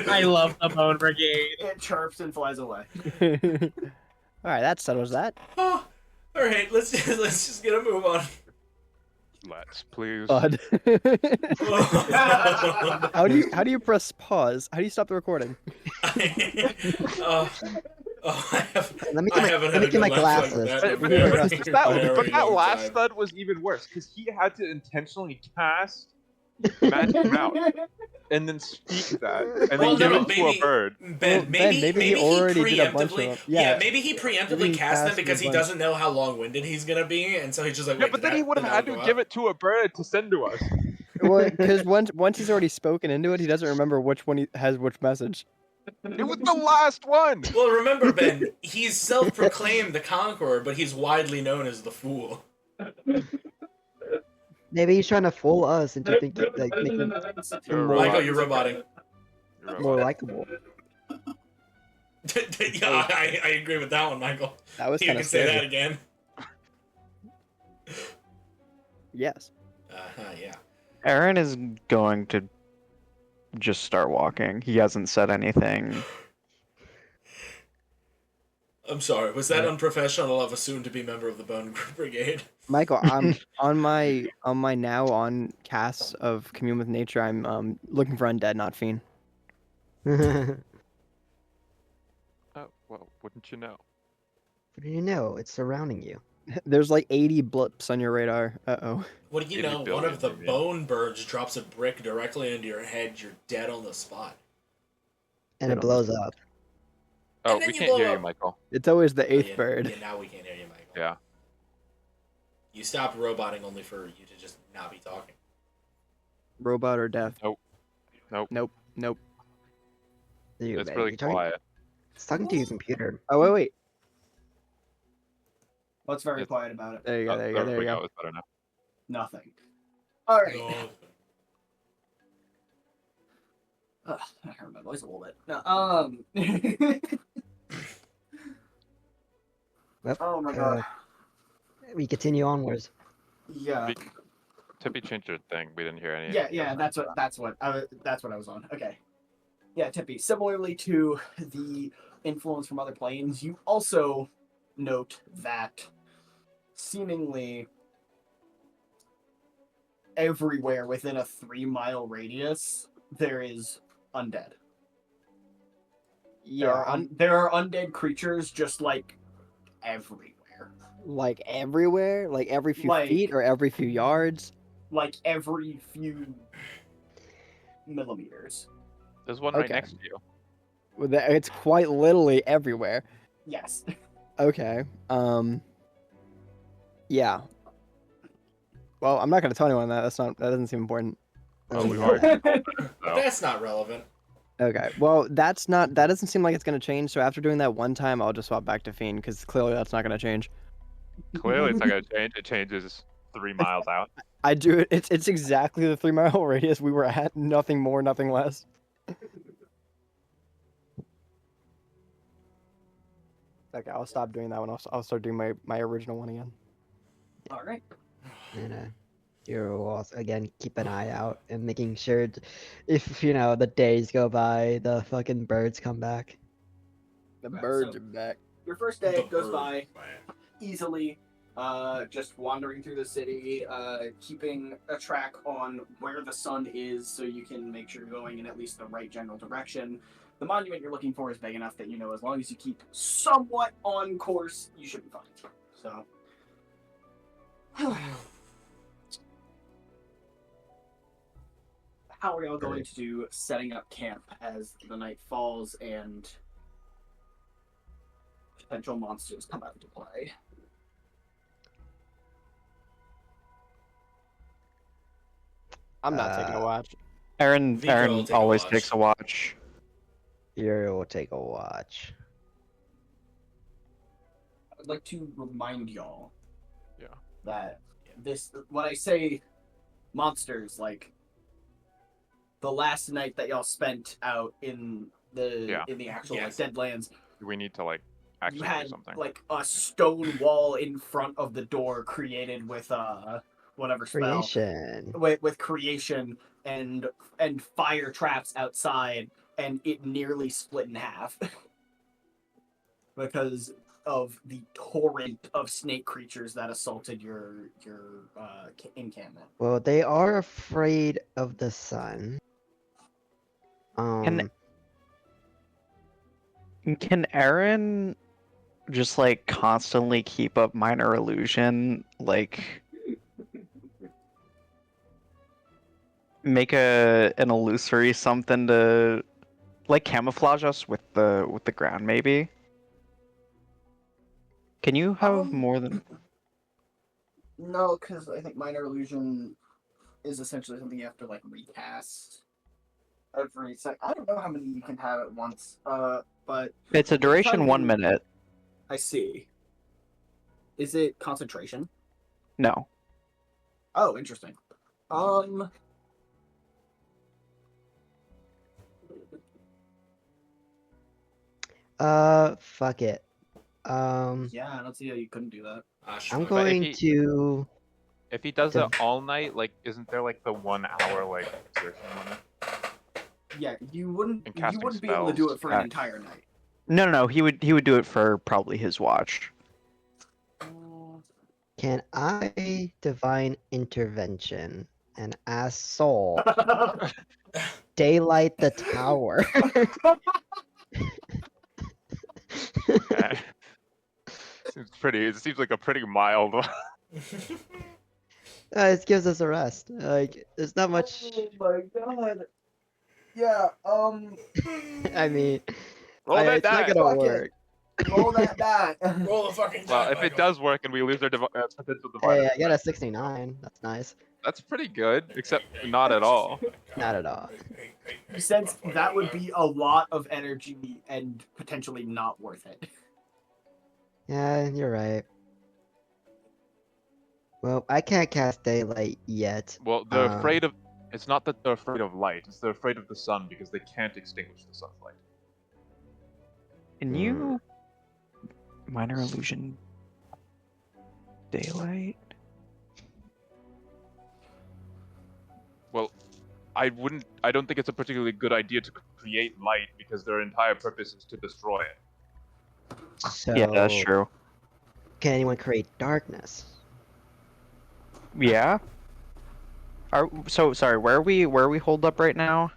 I love the Bone Brigade. It chirps and flies away. All right, that settles that. Oh, all right, let's just get a move on. Let's please. Bud. Oh, How do you press pause? How do you stop the recording? I have. Let me I get my, haven't let me had a get my good laugh like glasses. that in a But very, that very long last time. thud was even worse because he had to intentionally cast magic mouth and then speak that and Well, then give no, it to maybe- a bird. Ben, maybe he already did a bunch of preemptively. them. Yeah, Yeah. maybe he Maybe preemptively he cast them cast because a he bunch. doesn't know how long-winded he's gonna be, and so he's just like, Yeah, wait, but then he would have had to give it to a bird to send to us. Well, because once he's already spoken into it, he doesn't remember which one he has which message. It was the last one. Well, remember, Ben, he's self-proclaimed the conqueror, but he's widely known as the fool. Maybe he's trying to fool us into thinking, like, making him You're a more, Michael, robot. you're roboting. You're a more robot. likable. Yeah, I agree with that one, Michael. That was You kind can of say that scary. again. Yes. Yeah. Erin is going to just start walking. He hasn't said anything. I'm sorry. Was that unprofessional of a soon-to-be member of the Bone Brigade? Michael, I'm on my now on casts of Commune with Nature. I'm looking for undead, not fiend. Oh, well, wouldn't you know? What do you know? It's surrounding you. There's like 80 blips on your radar. Uh-oh. What do you 80 know? One billion, of the maybe. bone birds drops a brick directly into your head. You're dead on the spot. And it Good on blows up. Oh, And then we you can't blow hear you, up. Michael. It's always the eighth Yeah, bird. Yeah, now we can't hear you, Michael. Yeah. You stopped roboting only for you to just not be talking. Robot or death? Nope. Nope. Nope. Nope. Dude, It's man, really you're talking, quiet. it's talking to your computer. Oh wait. What's very It's- quiet about it? There you go. There you go. There you go. It's better now. Nothing. All right. No. Ugh, I heard my voice a little bit. No, Well, oh my god. we continue onwards. Yeah. We- Tippy changed your thing. We didn't hear any. Yeah. That's what I was on. Okay. Yeah, Tippy. Similarly to the influence from other planes, you also note that seemingly everywhere within a 3-mile radius there is undead. Yeah. There are undead creatures just like everywhere. Like everywhere, like every few Like- feet or every few yards. Like every few millimeters. There's one right Okay. next to you. It's quite literally everywhere. Yes. Okay. Yeah. Well, I'm not gonna tell anyone that. That doesn't seem important. Oh, we've already told them, so. That's not relevant. Okay. Well, that doesn't seem like it's gonna change. So after doing that one time, I'll just swap back to Fiend because clearly that's not gonna change. Clearly, it's not gonna change. It changes 3 miles out. I do it. It's exactly the 3-mile radius we were at. Nothing more, nothing less. Okay, I'll stop doing that one. I'll start doing my original one again. All right. And you also again keep an eye out and making sure if the days go by, the fucking birds come back. The Okay, birds so- are back. Your first day The goes bird, by man. easily, just wandering through the city, keeping a track on where the sun is so you can make sure you're going in at least the right general direction. The monument you're looking for is big enough that as long as you keep somewhat on course, you should be fine. So. How are y'all going to do setting up camp as the night falls and potential monsters come out to play? I'm not taking a watch. Erin Vico will take a always watch. takes a watch. Uriel will take a watch. I'd like to remind y'all Yeah. that when I say monsters, like the last night that y'all spent out in the actual Yes. Deadlands, We need to actually you had do something. like a stone wall in front of the door created with whatever spell. Creation. With creation and fire traps outside, and it nearly split in half because of the torrent of snake creatures that assaulted your encampment. Well, they are afraid of the sun. Can Erin just constantly keep up minor illusion, make an illusory something to camouflage us with the ground maybe? Can you have more than No, because I think minor illusion is essentially something you have to recast every sec. I don't know how many you can have at once. But it's a duration Tell 1 you- minute. I see. Is it concentration? No. Oh, interesting. Fuck it. Yeah, I don't see how you couldn't do that. I'm Sure. going he- to. If he does to- it all night, isn't there the 1 hour exertion limit? Yeah, you wouldn't And casting be able to do spells. it for an entire night. No. He would do it for probably his watch. Can I divine intervention and ask Soul daylight the tower? It seems like a pretty mild. It gives us a rest. There's not much. Oh my god. Yeah. I mean, Roll that It's not die. gonna Fuck it. work. Roll that die. Roll the fucking Well, die, if it Michael. does work and we lose our potential divider, Hey, I got a 69. That's nice. that's pretty good. Except not at all. Not at all. You sense that would be a lot of energy and potentially not worth it. Yeah, you're right. Well, I can't cast daylight yet. Well, they're afraid of. It's not that they're afraid of light. It's they're afraid of the sun because they can't extinguish the sun's light. Can you minor illusion daylight? Well, I don't think it's a particularly good idea to create light because their entire purpose is to destroy it. So, Yeah, that's true. Can anyone create darkness? Yeah. So sorry. Where are we holed up right now?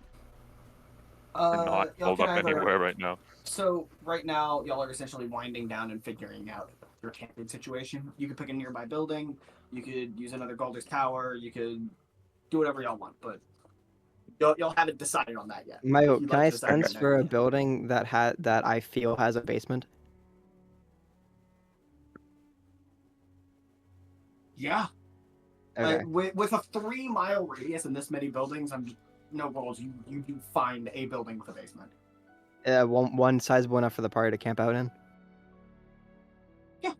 We're not Y'all hold can up either- anywhere right now. So right now, y'all are essentially winding down and figuring out your camping situation. You could pick a nearby building. You could use another Galder's Tower. You could do whatever y'all want, but y'all haven't decided on that yet. Mayo, If you'd can like I to decide sense right for now, a you building that I feel has a basement? Yeah. Okay. With a 3-mile radius and this many buildings, no rolls. You do find a building with a basement. One sizable enough for the party to camp out in. Yeah.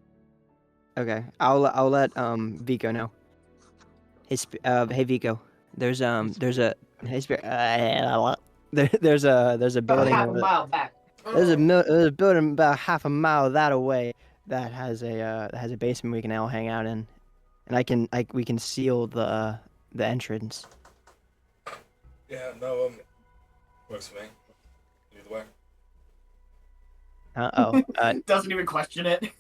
Okay, I'll let Vico know. Hey Vico, there's a there's a building Half a mile back. there's a building about half a mile that away that has a basement we can all hang out in, and we can seal the entrance. Yeah, no, works for me. Either way. Doesn't even question it.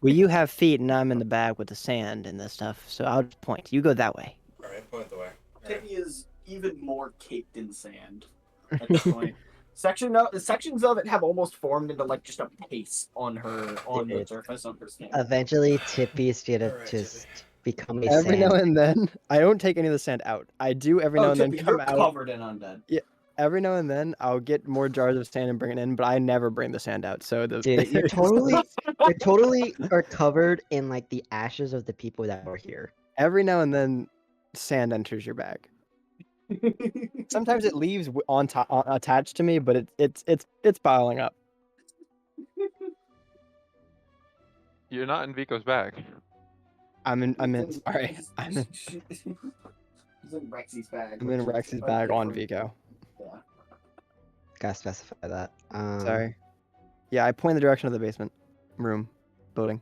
Well, you have feet and I'm in the bag with the sand and the stuff, so I'll just point. You go that way. Alright, point the way. Tippy is even more caked in sand at this point. Sections of it have almost formed into like just a paste on the Dude. surface of her skin. Eventually, Tippy's gonna Alright, just become a Every sand. now and then, I don't take any of the sand out. I do every now and then Tippy, come you're out. covered in undead. Every now and then, I'll get more jars of sand and bring it in, but I never bring the sand out. So Dude, you totally are covered in like the ashes of the people that were here. every now and then, sand enters your bag. Sometimes it leaves on top attached to me, but it's piling up. You're not in Vico's bag. I'm in. He's Sorry, I'm in. He's in Rexy's bag. I'm in which is Rex's a bag on different- Vico. Yeah. Gotta specify that. Sorry. Yeah, I point in the direction of the basement room building.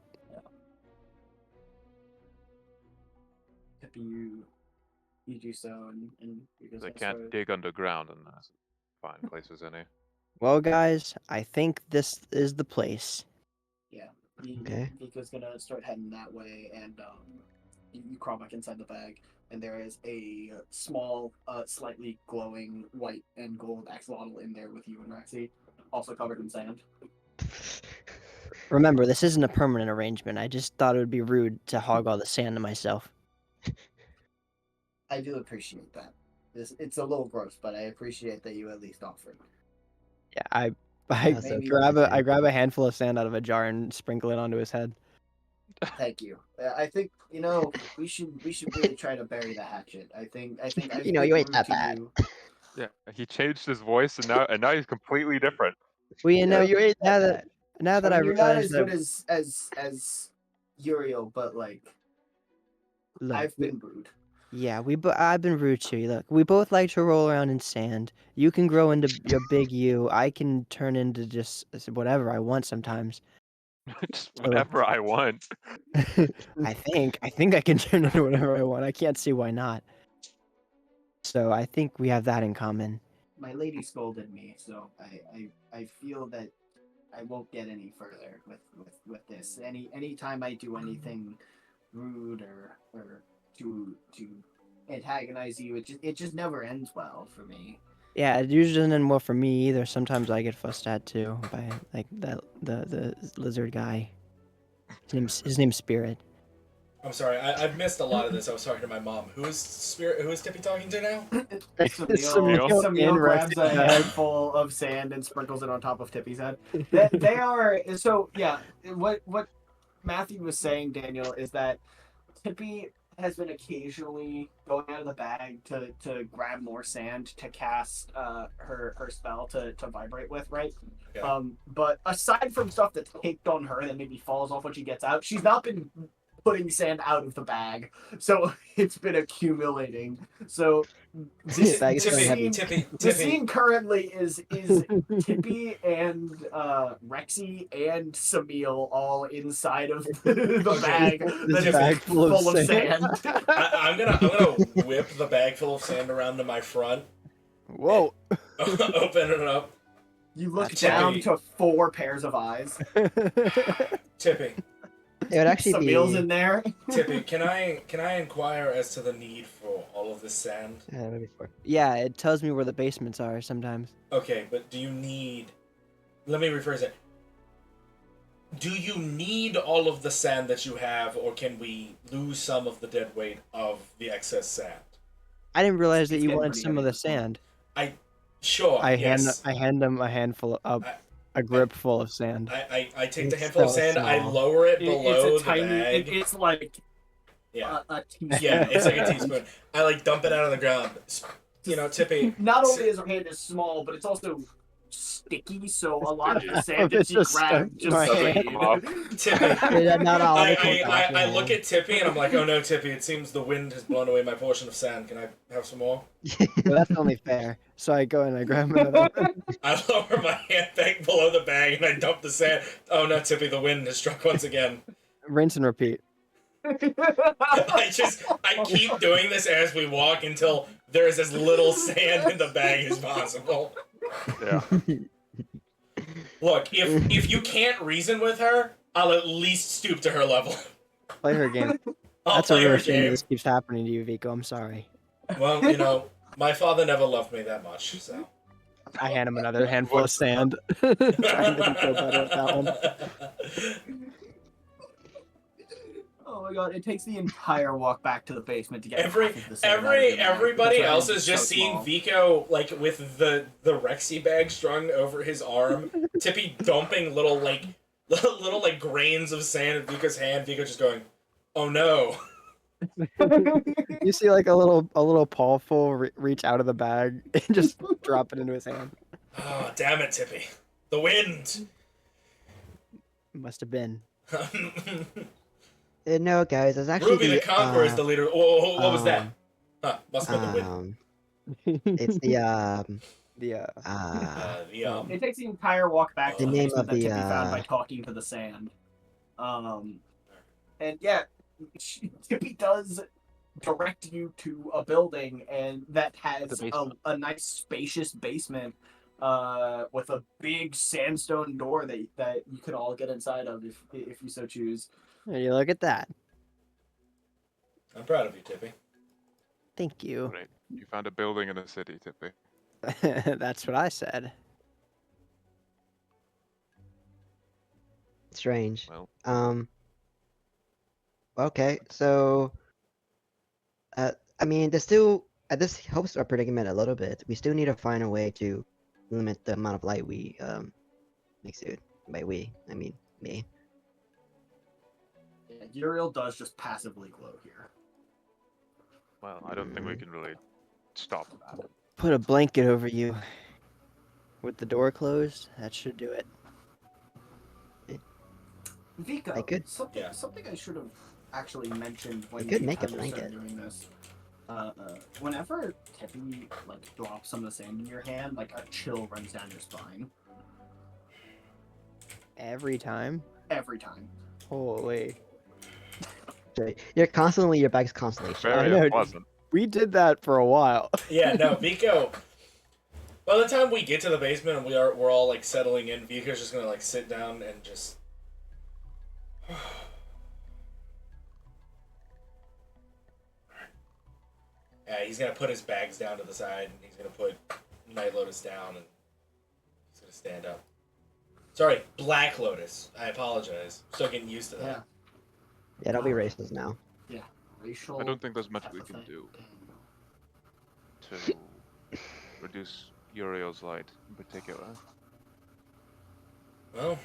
Tippy, you do so, and because They can't dig underground and find places any. Well, guys, I think this is the place. Okay. Vico's gonna start heading that way, and you crawl back inside the bag, and there is a small, slightly glowing white and gold axolotl in there with you and Rexy, also covered in sand. Remember, this isn't a permanent arrangement. I just thought it would be rude to hog all the sand to myself. I do appreciate that. It's a little gross, but I appreciate that you at least offered. Yeah, I Maybe grab like I grab a handful of sand out of a jar and sprinkle it onto his head. Thank you. I think we should really try to bury the hatchet. I think I've You know, been you ain't rude that to bad. you. Yeah, he changed his voice and now he's completely different. Well, you know, you ain't now that that I You're not realize as that good as Uriel, but like look, I've been rude. yeah, I've been rude to you. Look, we both like to roll around in sand. You can grow into your big you. I can turn into just whatever I want sometimes. Just whatever I want. I think I can turn into whatever I want. I can't see why not. So I think we have that in common. My lady scolded me, so I feel that I won't get any further with this. Any time I do anything rude or to antagonize you, it just never ends well for me. Yeah, it usually doesn't end well for me either. Sometimes I get fussed at too by like the lizard guy. His name's Spirit. I'm sorry, I've missed a lot of this. I was talking to my mom. Who is Tippy talking to now? Samil grabs a Rex's head. handful of sand and sprinkles it on top of Tippy's head. They are so yeah. What Matthew was saying, Daniel, is that Tippy has been occasionally going out of the bag to grab more sand to cast her spell to vibrate with, right? Okay. But aside from stuff that's caked on her that maybe falls off when she gets out, she's not been putting sand out of the bag, so it's been accumulating. So This bag is very heavy. the scene currently is Tippy and Rexy and Samil all inside of the bag This that bag is full of sand. I'm gonna whip the bag full of sand around to my front. Whoa. Open it up. You look Tippy. down to 4 pairs of eyes. Tippy. It would actually Samil's be. in there. Tippy, can I inquire as to the need for all of this sand? Yeah, maybe 4. Yeah, it tells me where the basements are sometimes. Okay, but do you need... Let me rephrase it. Do you need all of the sand that you have, or can we lose some of the dead weight of the excess sand? I didn't realize that It's you getting wanted pretty some of heavy the at this point. sand. Sure, yes. I hand him a handful of a grip full of sand. I take the It's handful of so sand, I small. lower it below It's a tiny. the bag. It's like Yeah. a teaspoon. Yeah, it's like a teaspoon. I like dump it out on the ground. You know, Tippy. Not only is her hand is small, but it's also sticky, so a lot of the sand that It's she just grabbed stuck in my just hand. stayed. Tippy. Yeah, not all of it I, comes off I, your I hand. look at Tippy and I'm like, oh no, Tippy, it seems the wind has blown away my portion of sand. Can I have some more? Well, that's only fair. So I go and I grab another one. I lower my hand back below the bag and I dump the sand. Oh no, Tippy, the wind has struck once again. Rinse and repeat. I keep doing this as we walk until there is as little sand in the bag as possible. Yeah. Look, if you can't reason with her, I'll at least stoop to her level. Play her game. I'll That's a play real her shame that game. this keeps happening to you, Vico. I'm sorry. Well, you know, my father never loved me that much, so. I hand him another handful of sand. Trying to be so better at that one. Oh my god! It takes the entire walk back to the basement to get half of the sand out of your bag. Everybody That's why else it's is just so seeing small. Vico like with the Rexy bag strung over his arm. Tippy dumping little grains of sand in Vico's hand. Vico just going, "Oh no!" You see like a little pawful reach out of the bag and just drop it into his hand. Oh damn it, Tippy! The wind. Must have been. No, guys, it's actually Ruby the Conqueror is the leader. Oh, what was that? Huh, must have been the wind. It's the The It takes the entire walk back to The the name basement of that the, Tippy found by talking to the sand. And yeah, Tippy does direct you to a building and that has The basement. a nice spacious basement with a big sandstone door that you can all get inside of if you so choose. you look at that. I'm proud of you, Tippy. Thank you. Right. You found a building in a city, Tippy. That's what I said. strange. Well. Okay, so I mean, there's still this helps our predicament a little bit. We still need to find a way to limit the amount of light we exude. By we, I mean me. Yeah, Uriel does just passively glow here. Well, I don't think we can really stop that. Put a blanket over you. With the door closed, that should do it. Vico, I could- something I should have actually mentioned when could you make a started blanket. doing this. Whenever Tippy drops some of the sand in your hand, like a chill runs down your spine Every time? every time. Holy. So your bag's constantly I Very know, unpleasant. We did that for a while. Yeah, no, Vico. By the time we get to the basement and we're all like settling in, Vico's just gonna like sit down and just. Yeah, he's gonna put his bags down to the side and he's gonna put Night Lotus down and he's gonna stand up. Sorry, Black Lotus. I apologize. Still getting used to that. Yeah. Yeah, don't be racist now. Racial. I don't think there's much we can epithet. do to reduce Uriel's light in particular. Well,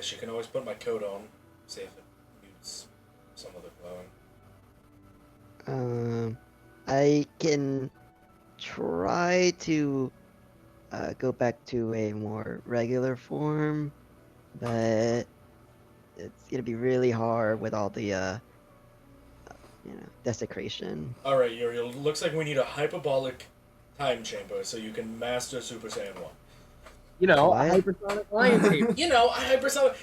she can always put my coat on, see if it mutes some of the glowing. I can try to go back to a more regular form, but it's gonna be really hard with all the desecration. All right, Uriel. Looks like we need a hyperbolic time chamber so you can master Super Saiyan 1. You know, What? a hypersonic lion tape. You know, I hypersonic.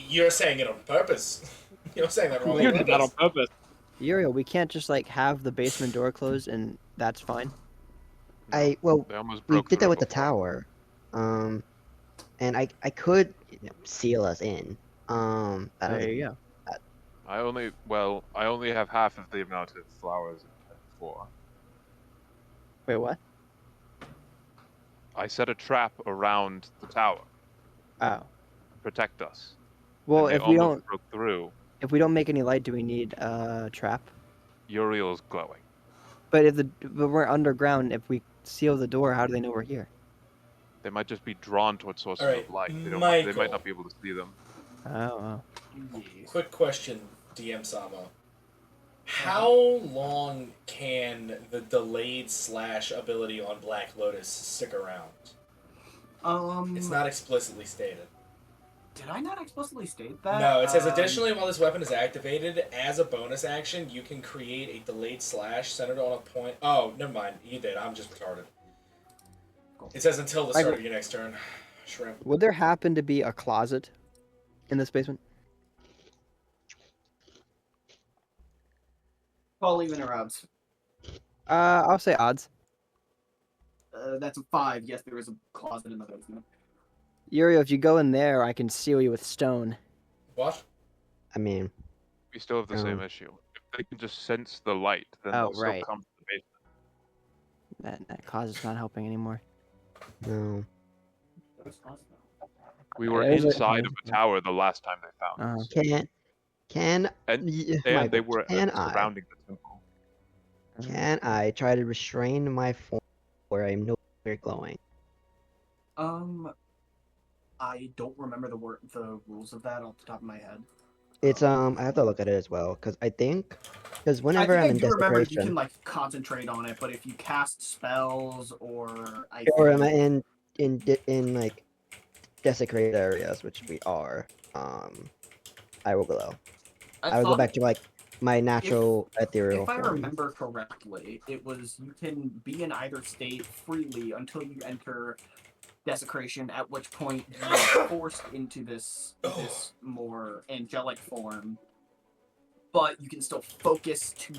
You're saying it on purpose. You're saying that wrong. You did that on purpose. Uriel, we can't just like have the basement door closed and that's fine. Well, They almost we broke did that through with the before. tower. And I could seal us in. I don't There think you go. I only have half of the amount of flowers before. Wait, what? I set a trap around the tower Oh. to protect us. Well, and they if we almost don't broke through. if we don't make any light, do we need a trap? Uriel's glowing. But but we're underground, if we seal the door, how do they know we're here? They might just be drawn towards sources Alright, of light. They Michael. might not be able to see them. Oh. Quick question, DM Sama. How long can the delayed / ability on Black Lotus stick around? It's not explicitly stated. Did I not explicitly state that? No, it says additionally, while this weapon is activated, as a bonus action, you can create a delayed / centered on a point. Oh, never mind. You did. I'm just retarded. It says until the start of your next turn. Shrimp. Would there happen to be a closet in this basement? Call even or odds. I'll say odds. That's a 5. Yes, there is a closet in the basement. Uriel, if you go in there, I can seal you with stone. What? I mean, We still have the same issue. If they can just sense the light, then Oh, they'll right. still come to the basement. That closet's not helping anymore. no. We were There's a- inside of a tower the last time they found us. Can And they Michael, were surrounding the temple. Can I try to restrain my form where I'm no longer glowing? I don't remember the rules of that off the top of my head. It's I have to look at it as well because whenever I I'm think in I do remember you desecration, can like concentrate on it, but if you cast spells or or am I in like desecrated areas, which we are, I will glow. I will go back to like my natural ethereal If I form. remember correctly, it was you can be in either state freely until you enter desecration, at which point you are forced into this more angelic form. But you can still focus to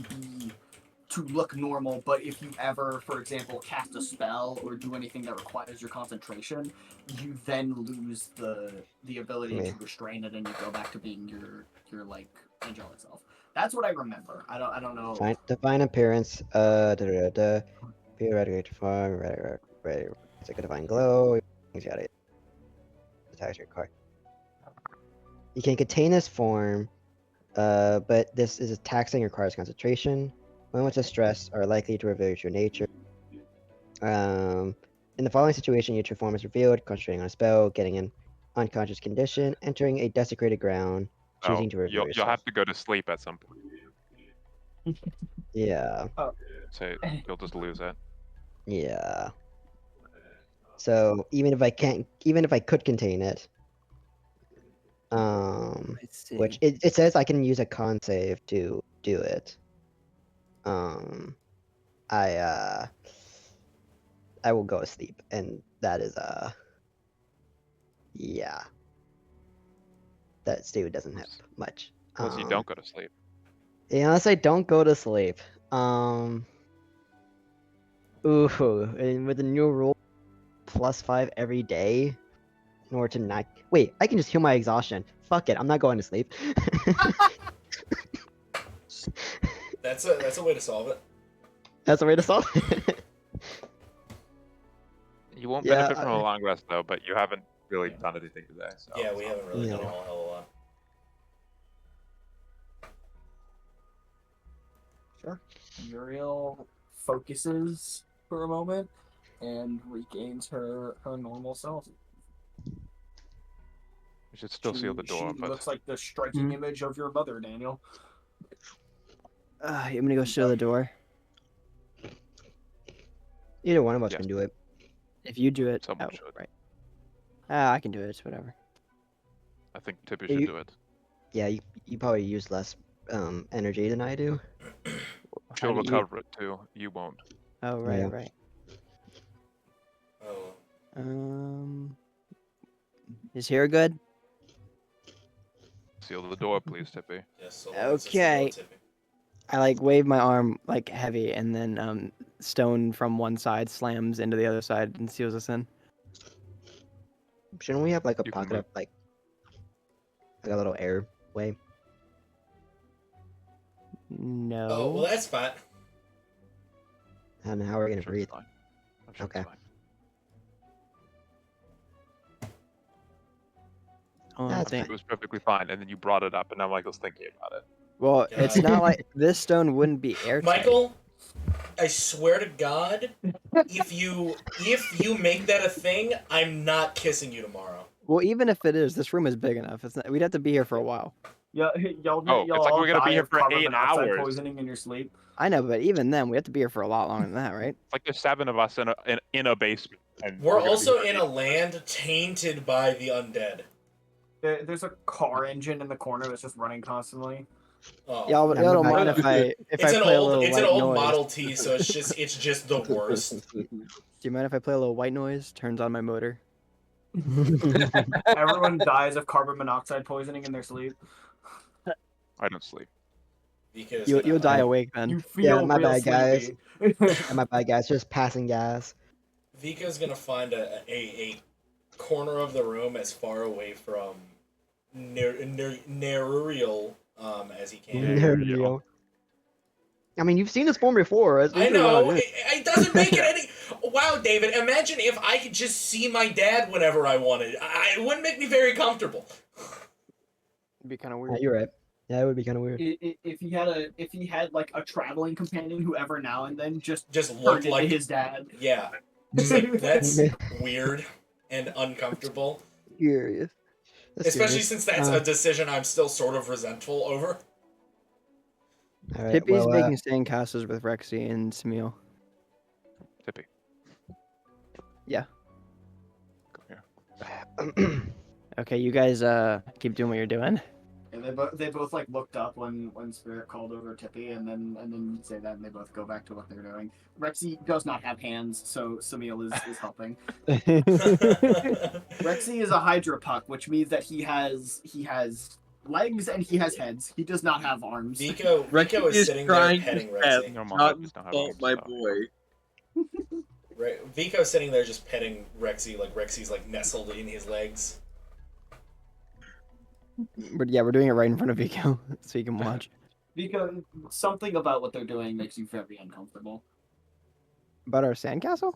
look normal. But if you ever, for example, cast a spell or do anything that requires your concentration, you then lose the ability to restrain it, and you go back to being your like angelic self. That's what I remember. I don't know. Define appearance. Theoretically define. Ready. It's like a divine glow. Things got it. Attach your card. You can contain this form, but this is taxing, requires concentration. Moments of stress are likely to reveal your true nature. In the following situation, your true form is revealed: concentrating on a spell, getting an unconscious condition, entering a desecrated ground, choosing to reveal you'll yourself. have to go to sleep at some point. Yeah. So you'll just lose it. Yeah. So even if I could contain it, which it says I can use a con save to do it. I will go to sleep, and that is yeah. That Stu doesn't have much. Unless you don't go to sleep. Yeah, unless I don't go to sleep. Ooh, and with the new rule, +5 every day, in order to not. Wait, I can just heal my exhaustion. Fuck it, I'm not going to sleep. That's a way to solve it. That's a way to solve it. You won't Yeah, benefit from a long rest though, but you haven't really done anything today. So. Yeah, we haven't really done a No. whole hell of a lot. Sure. Uriel focuses for a moment and regains her normal self. We should still seal the door, She but looks like the striking image of your mother, Daniel. I'm gonna go seal the door. Either one of us Yes. can do it. If you do it, Someone oh, should. right. I can do it. It's whatever. I think Tippy Yeah, should you- do it. Yeah, you probably use less energy than I do. How She'll do you- recover it too. You won't. Oh right, Yeah. right. Oh. Is here good? Seal the door, please, Tippy. Yes, so long as it's Okay. not Tippy. I like wave my arm like heavy, and then stone from one side slams into the other side and seals us in. Shouldn't we have like a You can pocket move. of like a little air way? No. Oh, well, that's fine. And how are we gonna I'm sure breathe? it's fine. I'm sure Okay. it's fine. That's damn. It was perfectly fine, and then you brought it up, and now Michael's thinking about it. Well, it's God. not like this stone wouldn't be airtight. Michael, I swear to God, if you make that a thing, I'm not kissing you tomorrow. Well, even if it is, this room is big enough. It's not, we'd have to be here for a while. Y'all Oh, it's like all we're gonna be die here of for carbon 8 monoxide hours. poisoning in your sleep. I know, but even then, we have to be here for a lot longer than that, right? It's like there's 7 of us in a basement. And We're gonna be also here in for a land tainted by the undead. There's a car engine in the corner that's just running constly. Oh. Y'all Yeah, don't my mind bad. if I It's an play a old little it's white an old noise? Model T, so it's just the worst. Do you mind if I play a little white noise? Turns on my motor. Everyone dies of carbon monoxide poisoning in their sleep. I don't sleep. Because You'll die awake then. You feel Yeah, my real bad, guys. sleepy. Yeah, my bad, guys. Just passing gas. Vika's gonna find a corner of the room as far away from Uriel as he can. Uriel. I mean, you've seen this form before. It's I usually what know. it is. It doesn't make it any. Wow, David. Imagine if I could just see my dad whenever I wanted. It wouldn't make me very comfortable. It'd be kind of Yeah, weird. you're right. Yeah, it would be kind of weird. If he had like a traveling companion who every now and then just Just turned looked into like his dad. Yeah. It's like, that's weird and uncomfortable. Curious. That's Especially serious. since that's a decision I'm still sort of resentful over. All right, Tippy's well, making sandcastles with Rexy and Samil. Tippy. Yeah. Come here. Okay, you guys keep doing what you're doing. And they both like looked up when Spirit called over Tippy, and then say that, and they both go back to what they're doing. Rexy does not have hands, so Samil is helping. Rexy is a Hydra puck, which means that he has legs and he has heads. He does not have arms. Vico is sitting there trying petting to Rexy. Normal not height does not have insult arms, my so- boy. Right, Vico's sitting there just petting Rexy, like Rexy's like nestled in his legs. But yeah, we're doing it right in front of Vico, so you can watch. Because something about what they're doing makes you very uncomfortable. About our sandcastle?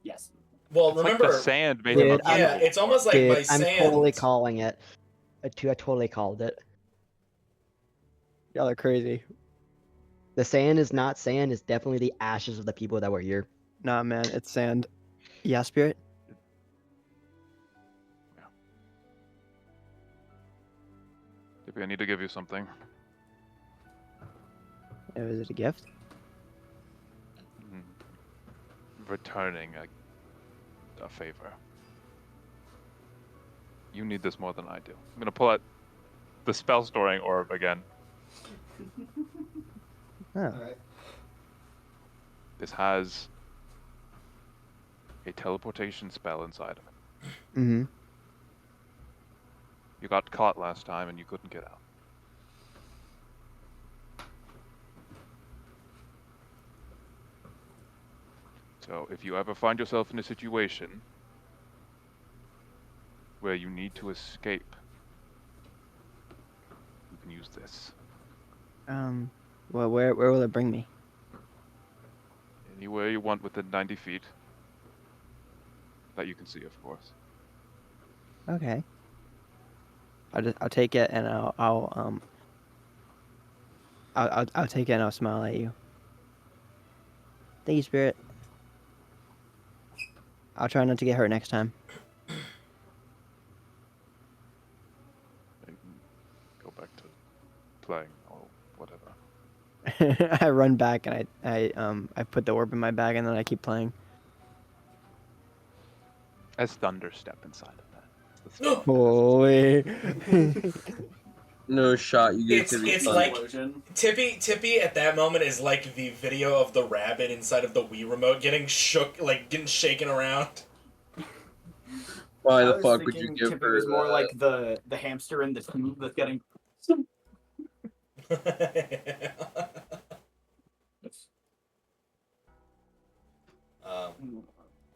Yes. Well, It's like remember, the sand made him Dude, up. yeah, it's almost like Dude, by I'm sand. totally calling it. I totally called it. Y'all are crazy. The sand is not sand. It's definitely the ashes of the people that were here. Nah, man, it's sand. Yeah, Spirit? Tippy, I need to give you something. Is it a gift? Returning a favor. You need this more than I do. I'm gonna pull out the spell storing orb again. Oh. Alright. This has a teleportation spell inside of it. Mm-hmm. You got caught last time and you couldn't get out. So if you ever find yourself in a situation where you need to escape, you can use this. Well, where will it bring me? Anywhere you want within 90 feet. That you can see, of course. Okay. I'll take it and I'll I'll take it and I'll smile at you. Thank you, Spirit. I'll try not to get hurt next time. And go back to playing or whatever. I run back and I put the orb in my bag and then I keep playing. As Thunder step inside of that. Holy. No shot you get It's like Tippy at that moment is like the video of the rabbit inside of the Wii remote getting shook, like getting shaken around. Why the I was fuck would you thinking give Tippy her was more that? like the hamster in the tube that's getting.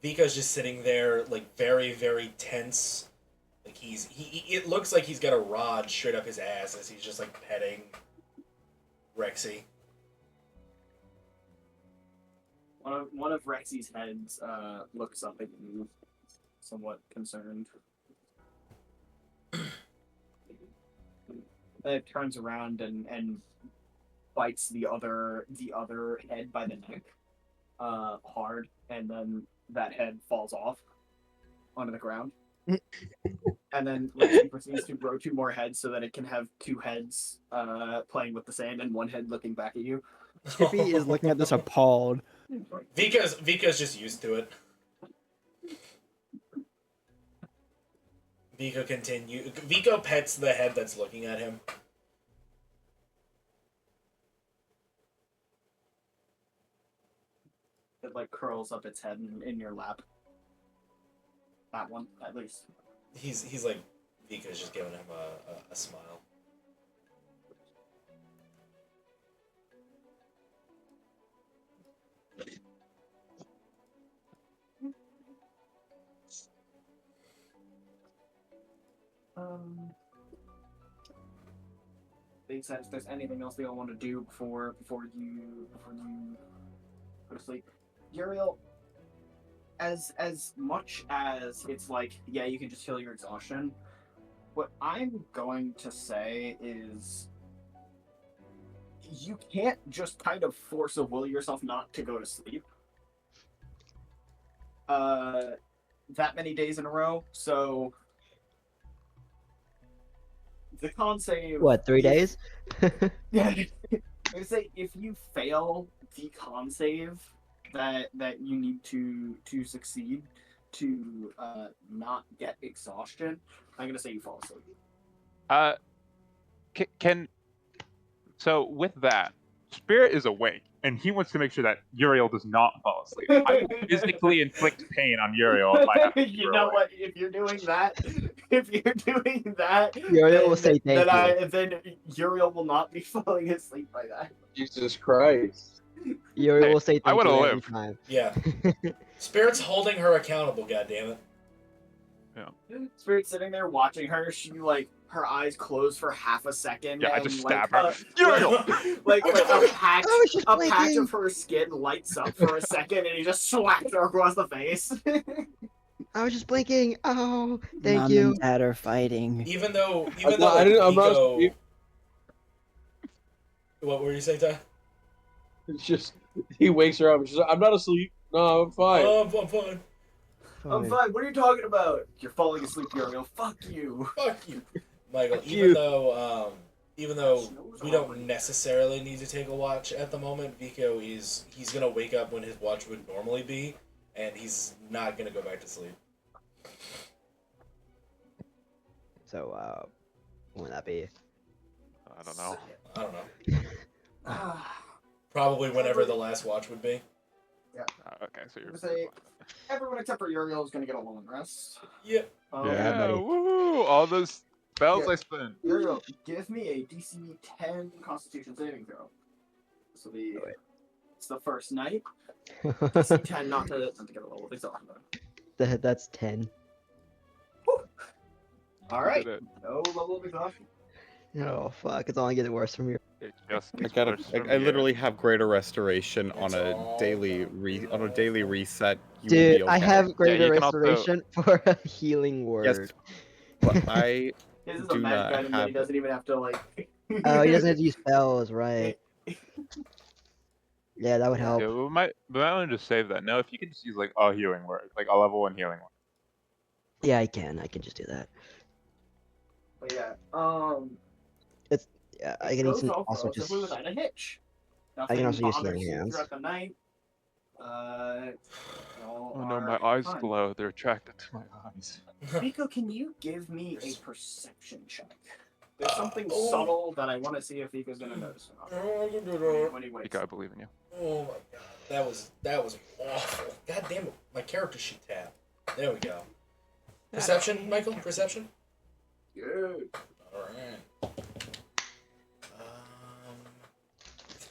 Vico's just sitting there, like very, very tense. Like it looks like he's got a rod straight up his ass as he's just like petting Rexy. One of Rexy's heads looks up at you, somewhat concerned. It turns around and bites the other head by the neck, hard, and then that head falls off onto the ground. And then Rexy proceeds to grow 2 more heads so that it can have 2 heads playing with the sand and 1 head looking back at you. Tippy is looking at this appalled. Vico's just used to it. Vico pets the head that's looking at him. It like curls up its head in your lap. That one, at least. He's like, Vico's just giving him a smile. Being said, if there's anything else they all want to do before you go to sleep, Uriel, as much as it's like, yeah, you can just heal your exhaustion, what I'm going to say is you can't just kind of force of will yourself not to go to sleep that many days in a row. So the con save, What, 3 days? yeah, I would say if you fail the con save that you need to succeed to not get exhaustion, I'm gonna say you fall asleep. So with that, Spirit is awake, and he wants to make sure that Uriel does not fall asleep. I will physically inflict pain on Uriel if I have to You know what? If you're doing that, Uriel will say thank you. Then Uriel will not be falling asleep by that. Jesus Christ. Uriel will say I thank wanna you every live. time. Yeah. Spirit's holding her accountable, goddammit. Spirit's sitting there watching her. She like her eyes close for half a second. Yeah, I and, just like, stab her. Uriel! like a patch just patch blinking. of her skin lights up for a second, and he just slaps her across the face. I was just blinking. Oh, thank Mom you. and Dad are fighting. Even though I'm not Vico... asleep. What were you saying, Ty? It's just he wakes her up and she's like, I'm not asleep. No, I'm fine. Oh, I'm fine. I'm fine. What are you talking about? You're falling asleep, Uriel. Fuck you. Fuck you, Michael. Fuck Even you. though we don't necessarily need to take a watch at the moment, Vico he's gonna wake up when his watch would normally be, and he's not gonna go back to sleep. So, when would that be? I don't know. I don't know. Probably whenever the last watch would be. Okay, so you're. Say, everyone except for Uriel is gonna get a long rest. Yep. Yeah, buddy. woo! All those spells Yeah. I spent. Uriel, give me a DC 10 Constitution saving throw. This will be. It's the first night. DC 10, not to get a level. That's 10. All right. Did it. No level of exhaustion. Oh fuck! It's only getting worse from here. It just I gets gotta. worse from I here. literally have greater restoration on It's a all daily fine. on a daily reset. You will Dude, be I okay. have greater you can also- restoration for a healing Yes, word. but I This is a do magic not item that he have. doesn't even have to like. Oh, he doesn't have to use spells, right? Yeah, that would help. Yeah, we might want to just save that. No, if you can just use like a healing word, like a level 1 healing word. Yeah, I can. I can just do that. But yeah, Yeah, I it can goes also off also just. relatively without a hitch. I can Nothing also use bothers healing you hands. throughout the night. Oh no, my eyes glow. They're attracted to my eyes. Vico, can you give me a perception check? There's something subtle that I want to see if Vico's gonna notice or not. When he wakes Vico, I up. believe in you. Oh my god, that was awful. God damn it, my character sheet tab. There we go. Perception, Michael. Perception. Good. All right.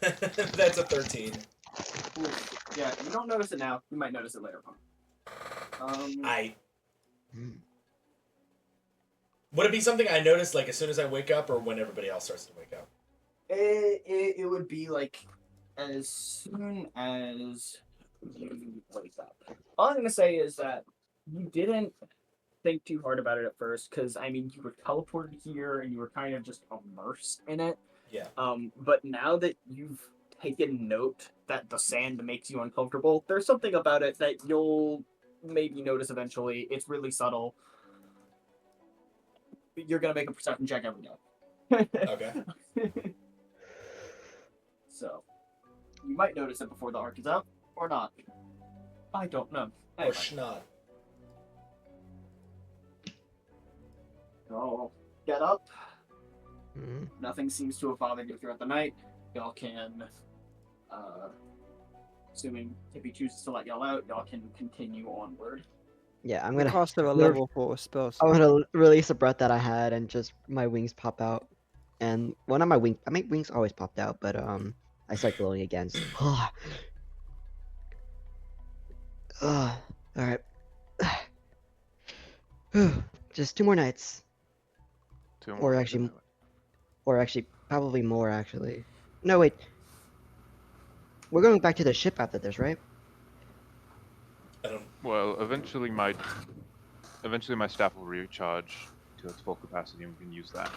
That's a 13. Oof. Yeah, you don't notice it now. You might notice it later on. Would it be something I notice like as soon as I wake up, or when everybody else starts to wake up? It would be like as soon as you wake up. All I'm gonna say is that you didn't think too hard about it at first, because I mean you were teleported here and you were kind of just immersed in it. Yeah. But now that you've taken note that the sand makes you uncomfortable, there's something about it that you'll maybe notice eventually. It's really subtle. You're gonna make a perception check every day. Okay. So, you might notice it before the arc is out, or not. I don't know. Or Anyway. schnot. Y'all get up. Mhm. Nothing seems to have bothered you throughout the night. Y'all can, assuming Tippy chooses to let y'all out, y'all can continue onward. Yeah, I'm The gonna. cost of a Nerf- level 4 spell. I'm gonna release a breath that I had, and just my wings pop out, and one of my wings. I mean, wings always popped out, but I start glowing again. So, all right. Just 2 more nights, 2 or more. actually, probably more. Actually, no, wait. We're going back to the ship after this, right? I don't. Well, eventually my staff will recharge to its full capacity, and we can use that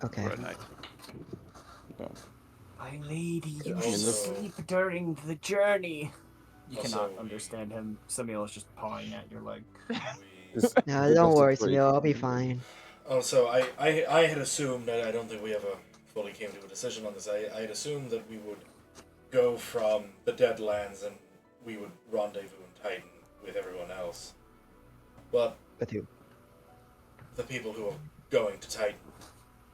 Okay. for a night. My lady, you Also- sleep during the journey. You Also, cannot understand him. Samuel is just pawing at your leg. No, don't worry, Samuel. I'll be fine. Oh, so I had assumed, I don't think we ever fully came to a decision on this. I had assumed that we would go from the Deadlands and we would rendezvous in Titan with everyone else. But With who? the people who are going to Titan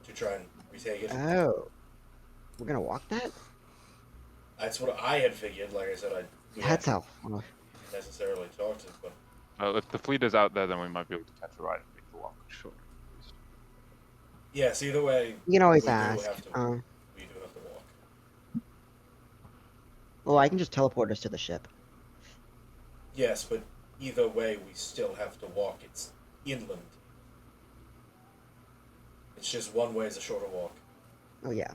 to try and retake it. Oh, we're gonna walk that? That's what I had figured. Like I said, we That's hadn't how. necessarily talked to, but If the fleet is out there, then we might be able to catch a ride and make the walk short. yes, either way, You can always we do ask. have to walk. Well, I can just teleport us to the ship. Yes, but either way, we still have to walk. It's inland. It's just one way is a shorter walk. Oh yeah.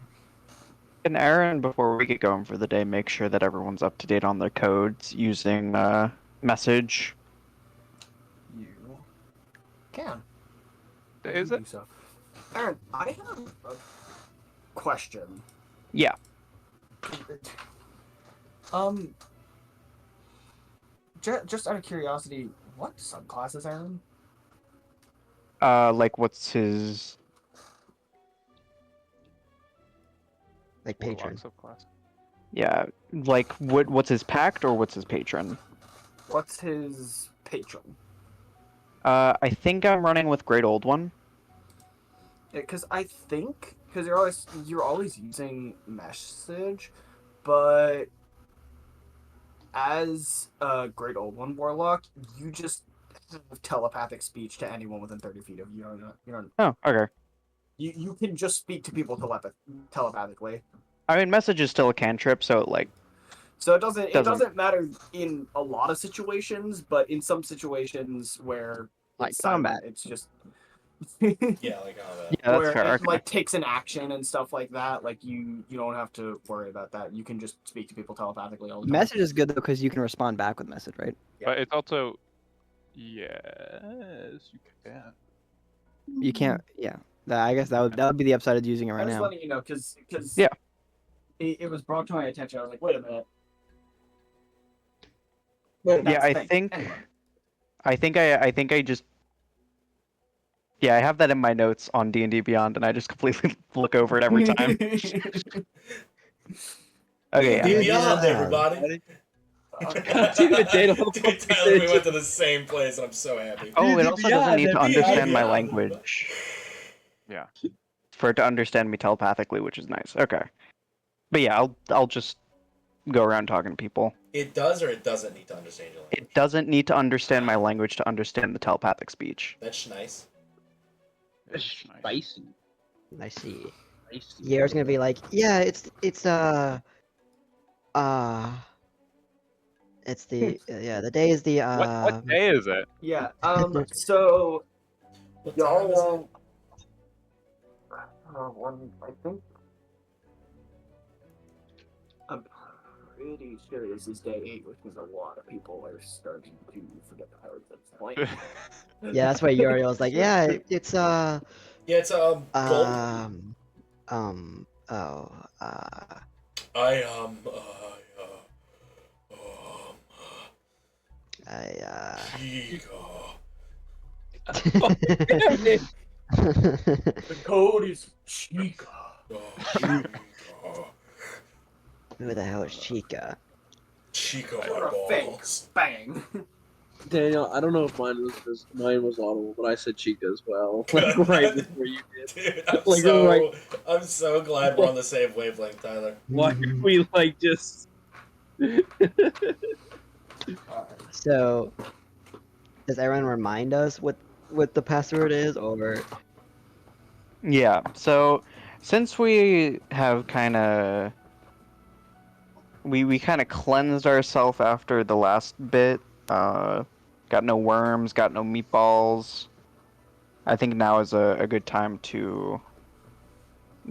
Can Erin, before we get going for the day, make sure that everyone's up to date on their codes using message? You can. Is You it? do so. Aaron, I have a question. Yeah. Just out of curiosity, what subclass is Aaron? Like what's his? Like patron. Warlock subclass. Yeah, like what's his pact or what's his patron? What's his patron? I think I'm running with Great Old One. Because you're always using message, but as a Great Old One warlock, you just have telepathic speech to anyone within 30 feet of you. You don't. Oh, okay. You can just speak to people telepathically. I mean, message is still a cantrip, so like. So it doesn't matter in a lot of situations, but in some situations where Like it's silent, combat. it's just Yeah, like all that. Yeah, that's where fair. it Okay. like takes an action and stuff like that. Like you don't have to worry about that. You can just speak to people telepathically all the time. Message is good though because you can respond back with message, right? Yeah. But it's also, yes, you can. You can't. Yeah. I guess that would be the upside of using it I'm right just now. letting you know because Yeah. it was brought to my attention. I was like, wait a minute. Yeah, I Thanks. think Anyway. I think I just yeah, I have that in my notes on D&D Beyond, and I just completely look over it every time. Okay, yeah. D&D Yeah. Beyond, everybody. God damn it, Daniel. How the Dude, fuck we Tyler, we finish went to it? the same place, and I'm so happy. Oh, it D&D also doesn't Beyond, need to D&D understand my Beyond. language Yeah. for it to understand me telepathically, which is nice. Okay. But yeah, I'll just go around talking to people. It does or it doesn't need to understand your language? It doesn't need to understand my language to understand the telepathic speech. That's nice. It's nice. Spicy. I see. Spicy. Yair's gonna be like, yeah, it's the day is the What day is it? Yeah. So What time is it? I think I'm pretty sure this is day 8, which means a lot of people are starting to forget the powers at this point. Yeah, that's why Uriel's like, yeah, it's Yeah, it's gold. oh I Vico. Damn it. The code is Chica. Who the hell is Chica? Chico You're a fake. Bang. Daniel, I don't know if mine was audible, but I said Chica as well. Like right before you did. Dude, I'm Like, so right. I'm so glad we're on the same wavelength, Tyler. Why did we like just So, does Erin remind us what the password is, or? Yeah, so since we have we kind of cleansed ourselves after the last bit, got no worms, got no meatballs, I think now is a good time to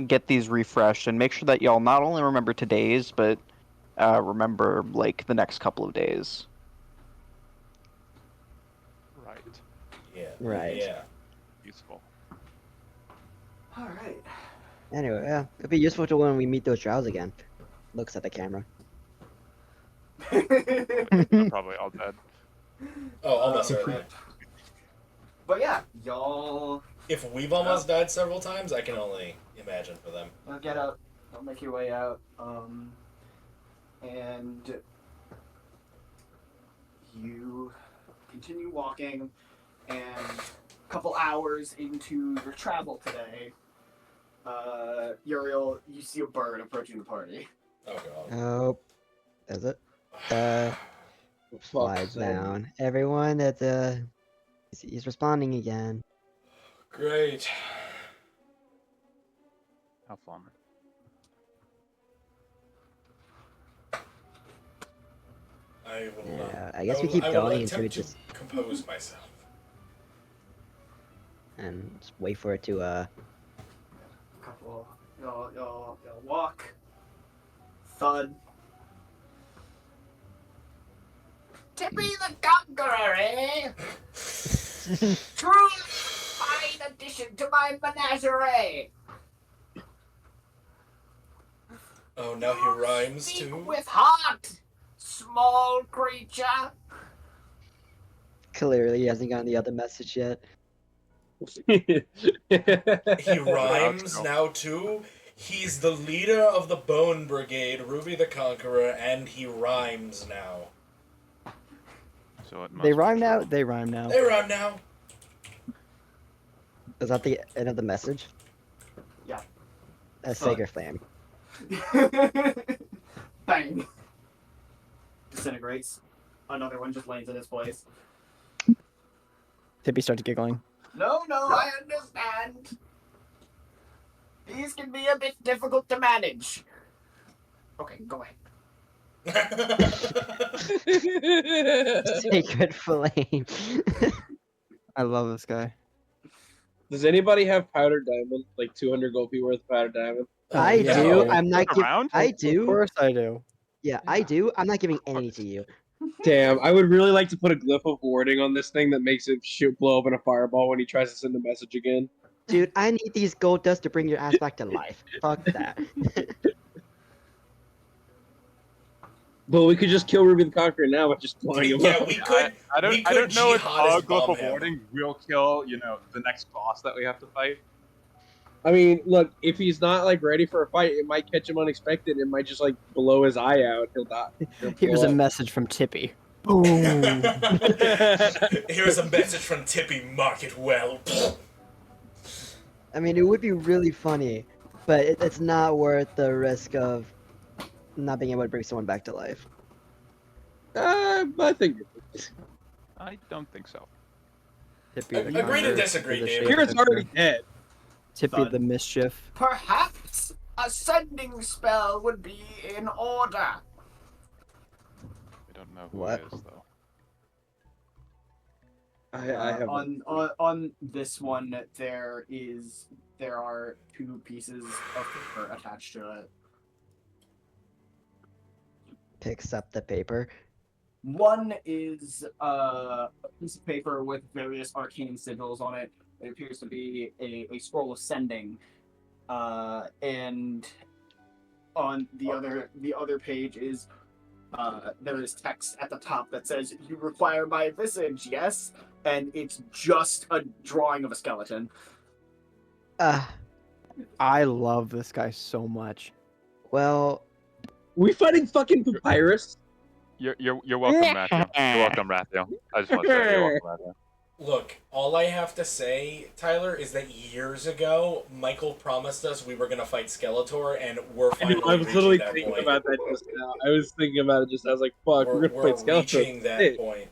get these refreshed and make sure that y'all not only remember today's, but remember like the next couple of days. Right. Yeah. Right. Yeah. Useful. Alright. Anyway, yeah, it'd be useful to when we meet those trials again. Looks at the camera. They're probably all dead. Oh, almost certainly. But yeah, y'all If we've almost died several times, I can only imagine for them. get out. I'll make your way out. And you continue walking, and a couple hours into your travel today, Uriel, you see a bird approaching the party. Oh god. Oh, is it? Slides sake. down. Everyone at he's responding again. Great. How fun. I will. Yeah, I guess we keep I will going until we attempt to just compose myself. and just wait for it to Couple, y'all walk. Thud. Tippy the Conqueror, eh? Truly fine addition to my menagerie. Oh, now he rhymes Speak too. with heart, small creature. clearly he hasn't gotten the other message yet. He rhymes now too. He's the leader of the Bone Brigade, Ruby the Conqueror, and he rhymes now. So it must They be rhyme true. now. They rhyme now. They rhyme now. Is that the end of the message? Yeah. A Sacred Flame. Bang. Disintegrates. Another one just lands in its place. Tippy starts giggling. No, I understand. These can be a bit difficult to manage. Okay, go ahead. Sacred Flame. I love this guy. Does anybody have powdered diamond? Like 200 gold P worth of powdered diamond? I yeah. do. I'm not giving. Around? I Of do. course I do. Yeah, I do. I'm not giving any to you. Damn, I would really like to put a glyph of warding on this thing that makes it blow up in a fireball when he tries to send the message again. Dude, I need these gold dust to bring your ass back to life. Fuck that. But we could just kill Ruby the Conqueror now by just blowing him Yeah, up. we could. I don't we could know if jihadist global bomb him. warning will kill, the next boss that we have to fight. I mean, look, if he's not like ready for a fight, it might catch him unexpected. It might just like blow his eye out. He'll die. Here's a message from Tippy. Boom. Here's a message from Tippy. Mark it well. I mean, it would be really funny, but it's not worth the risk of not being able to bring someone back to life. I think. I don't think so. Tippy the Agree to Conqueror, disagree, the David. Pyrrhot's already dead. Tippy Fun. the Mischief. Perhaps a sending spell would be in order. I don't know who What? it is though. I have On this one, there are 2 pieces of paper attached to it. Picks up the paper. One is a piece of paper with various arcane sigils on it. It appears to be a scroll of sending, and on the other page is there is text at the top that says, "You require my visage, yes?" And it's just a drawing of a skeleton. I love this guy so much. Well, we fighting fucking Papyrus? You're welcome, Matthew. You're welcome, Matthew. I just want to say you're welcome, Matthew. Look, all I have to say, Tyler, is that years ago, Michael promised us we were gonna fight Skeletor, and we're finally I was literally reaching that thinking point. about that just now. I was thinking about it just. I was like, "Fuck, we're gonna fight Skeletor." reaching that Shit. point.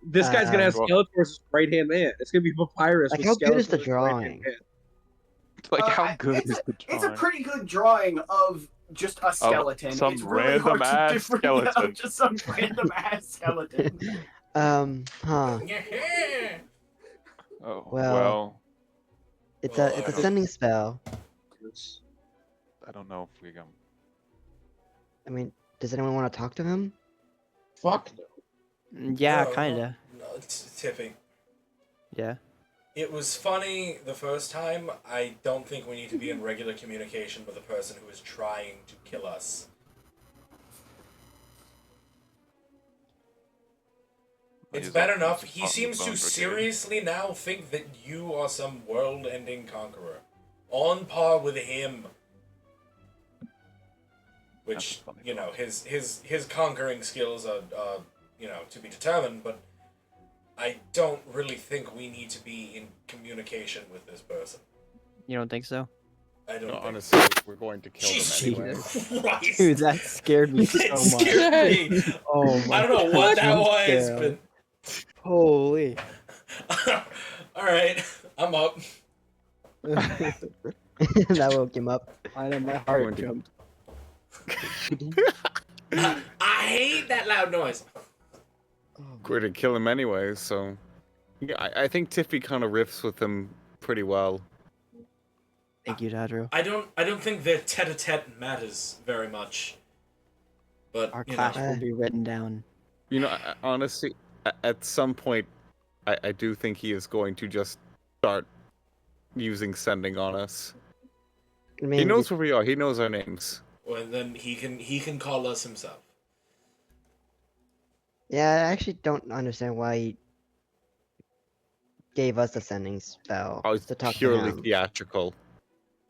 This guy's gonna have Skeletor's right hand man. It's gonna be Papyrus. like, with how good is the Skeletor's right-hand drawing? man. Like, how good it's is the It's a drawing? pretty good drawing of just a skeleton. some It's really hard to random-ass differentiate skeleton. just some random ass skeleton. Huh. Oh, Well- It's a I don't- sending spell. I don't know if we can. I mean, does anyone want to talk to him? Fuck no. Yeah, No, kinda. No, it's Tippy. Yeah. It was funny the first time. I don't think we need to be in regular communication with a person who is trying to kill us. It's bad enough. He seems to seriously now think that you are some world-ending conqueror, on par with him. Which, his conquering skills are to be determined, but I don't really think we need to be in communication with this person. You don't think so? I don't think Honestly, we're going to kill Jesus them anyway. Christ. Dude, that scared me so That much. scared me. Oh my I don't know what that was, God. but... Holy. Alright, I'm up. That woke him up. I know my heart jumped. I hate that loud noise. We're to kill him anyway, so yeah, I think Tiffy kind of riffs with him pretty well. Thank you, Tadriel. I don't think their tete-a-tete matters very much. But Our you clash know, will be written down. Honestly, at some point, I do think he is going to just start using sending on us. I mean, He knows where we are. He knows our names. well, then he can call us himself. yeah, I actually don't understand why he gave us the sending spell Oh, it's to talk to purely him. theatrical.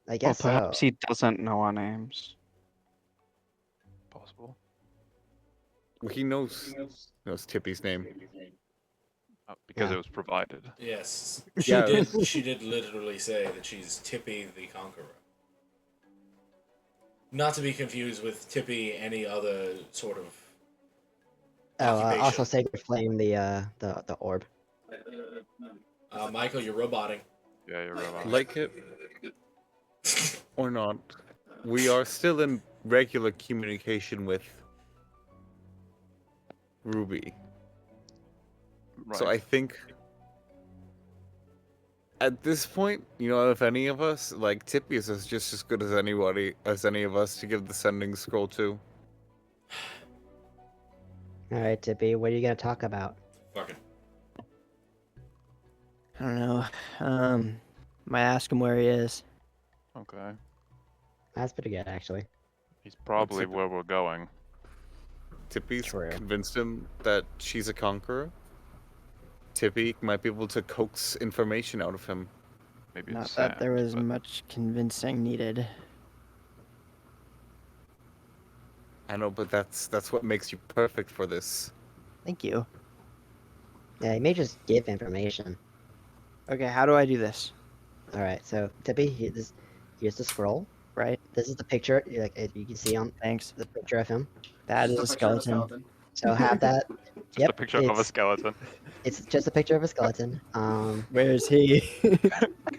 I Well, guess so. perhaps he doesn't know our names. Possible. Well, he knows Tippy's name. Because Yeah. it was provided. Yes, Yeah. she did literally say that she's Tippy the Conqueror. Not to be confused with Tippy any other sort of occupation. Also Sacred Flame, the orb. Michael, you're roboting. Yeah, you're right. Like it or not, we are still in regular communication with Ruby. Right. So I think at this point, if any of us, like Tippy is just as good as any of us to give the sending scroll to. All right, Tippy, what are you gonna talk about? Fucking. I don't know. Might ask him where he is. Okay. That's pretty good, actually. He's probably where we're going. Tippy's True. convinced him that she's a conqueror. Tippy might be able to coax information out of him. Maybe Not it's that there Sam's, was but much convincing needed. I know, but that's what makes you perfect for this. Thank you. Yeah, he may just give information. Okay, how do I do this? All right, so Tippy, here's the scroll. Right? This is the picture. You can see on Thanks. the picture of him. That is The a picture of skeleton. So have that. just Yep, a picture of a it's- skeleton. It's just a picture of a skeleton. Where is he?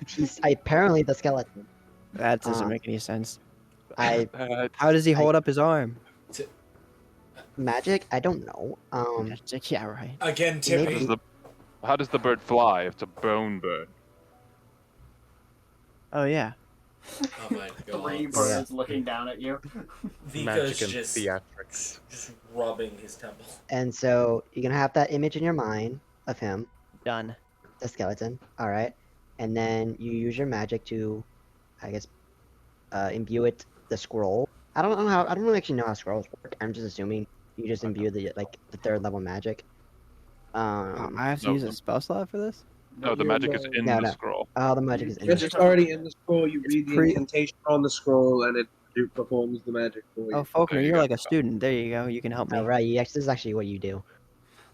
He's apparently the skeleton. That doesn't Um, make any sense. I How does he hold up his arm? magic. I don't know. Yeah, right. Again, Maybe- Tippy. How does the bird fly? It's a bone bird. Oh yeah. Oh my Three god. birds looking down at you. Vico's Magic and just theatrics. rubbing his temple. And so you're gonna have that image in your mind of him, Done. the skeleton. All right, and then you use your magic to, I guess, imbue it the scroll. I don't know how. I don't really actually know how scrolls work. I'm just assuming you just imbue the third level magic. I have to no, use no. a spell slot for this? No, the magic is in No, the no. scroll. Oh, the magic is in. It's already in the scroll. You It's read the pre- incantation on the scroll, and it performs the magic for you. Oh, Falkner, There you you're go. like a student. There you go. You can help me. Oh, right. This is actually what you do.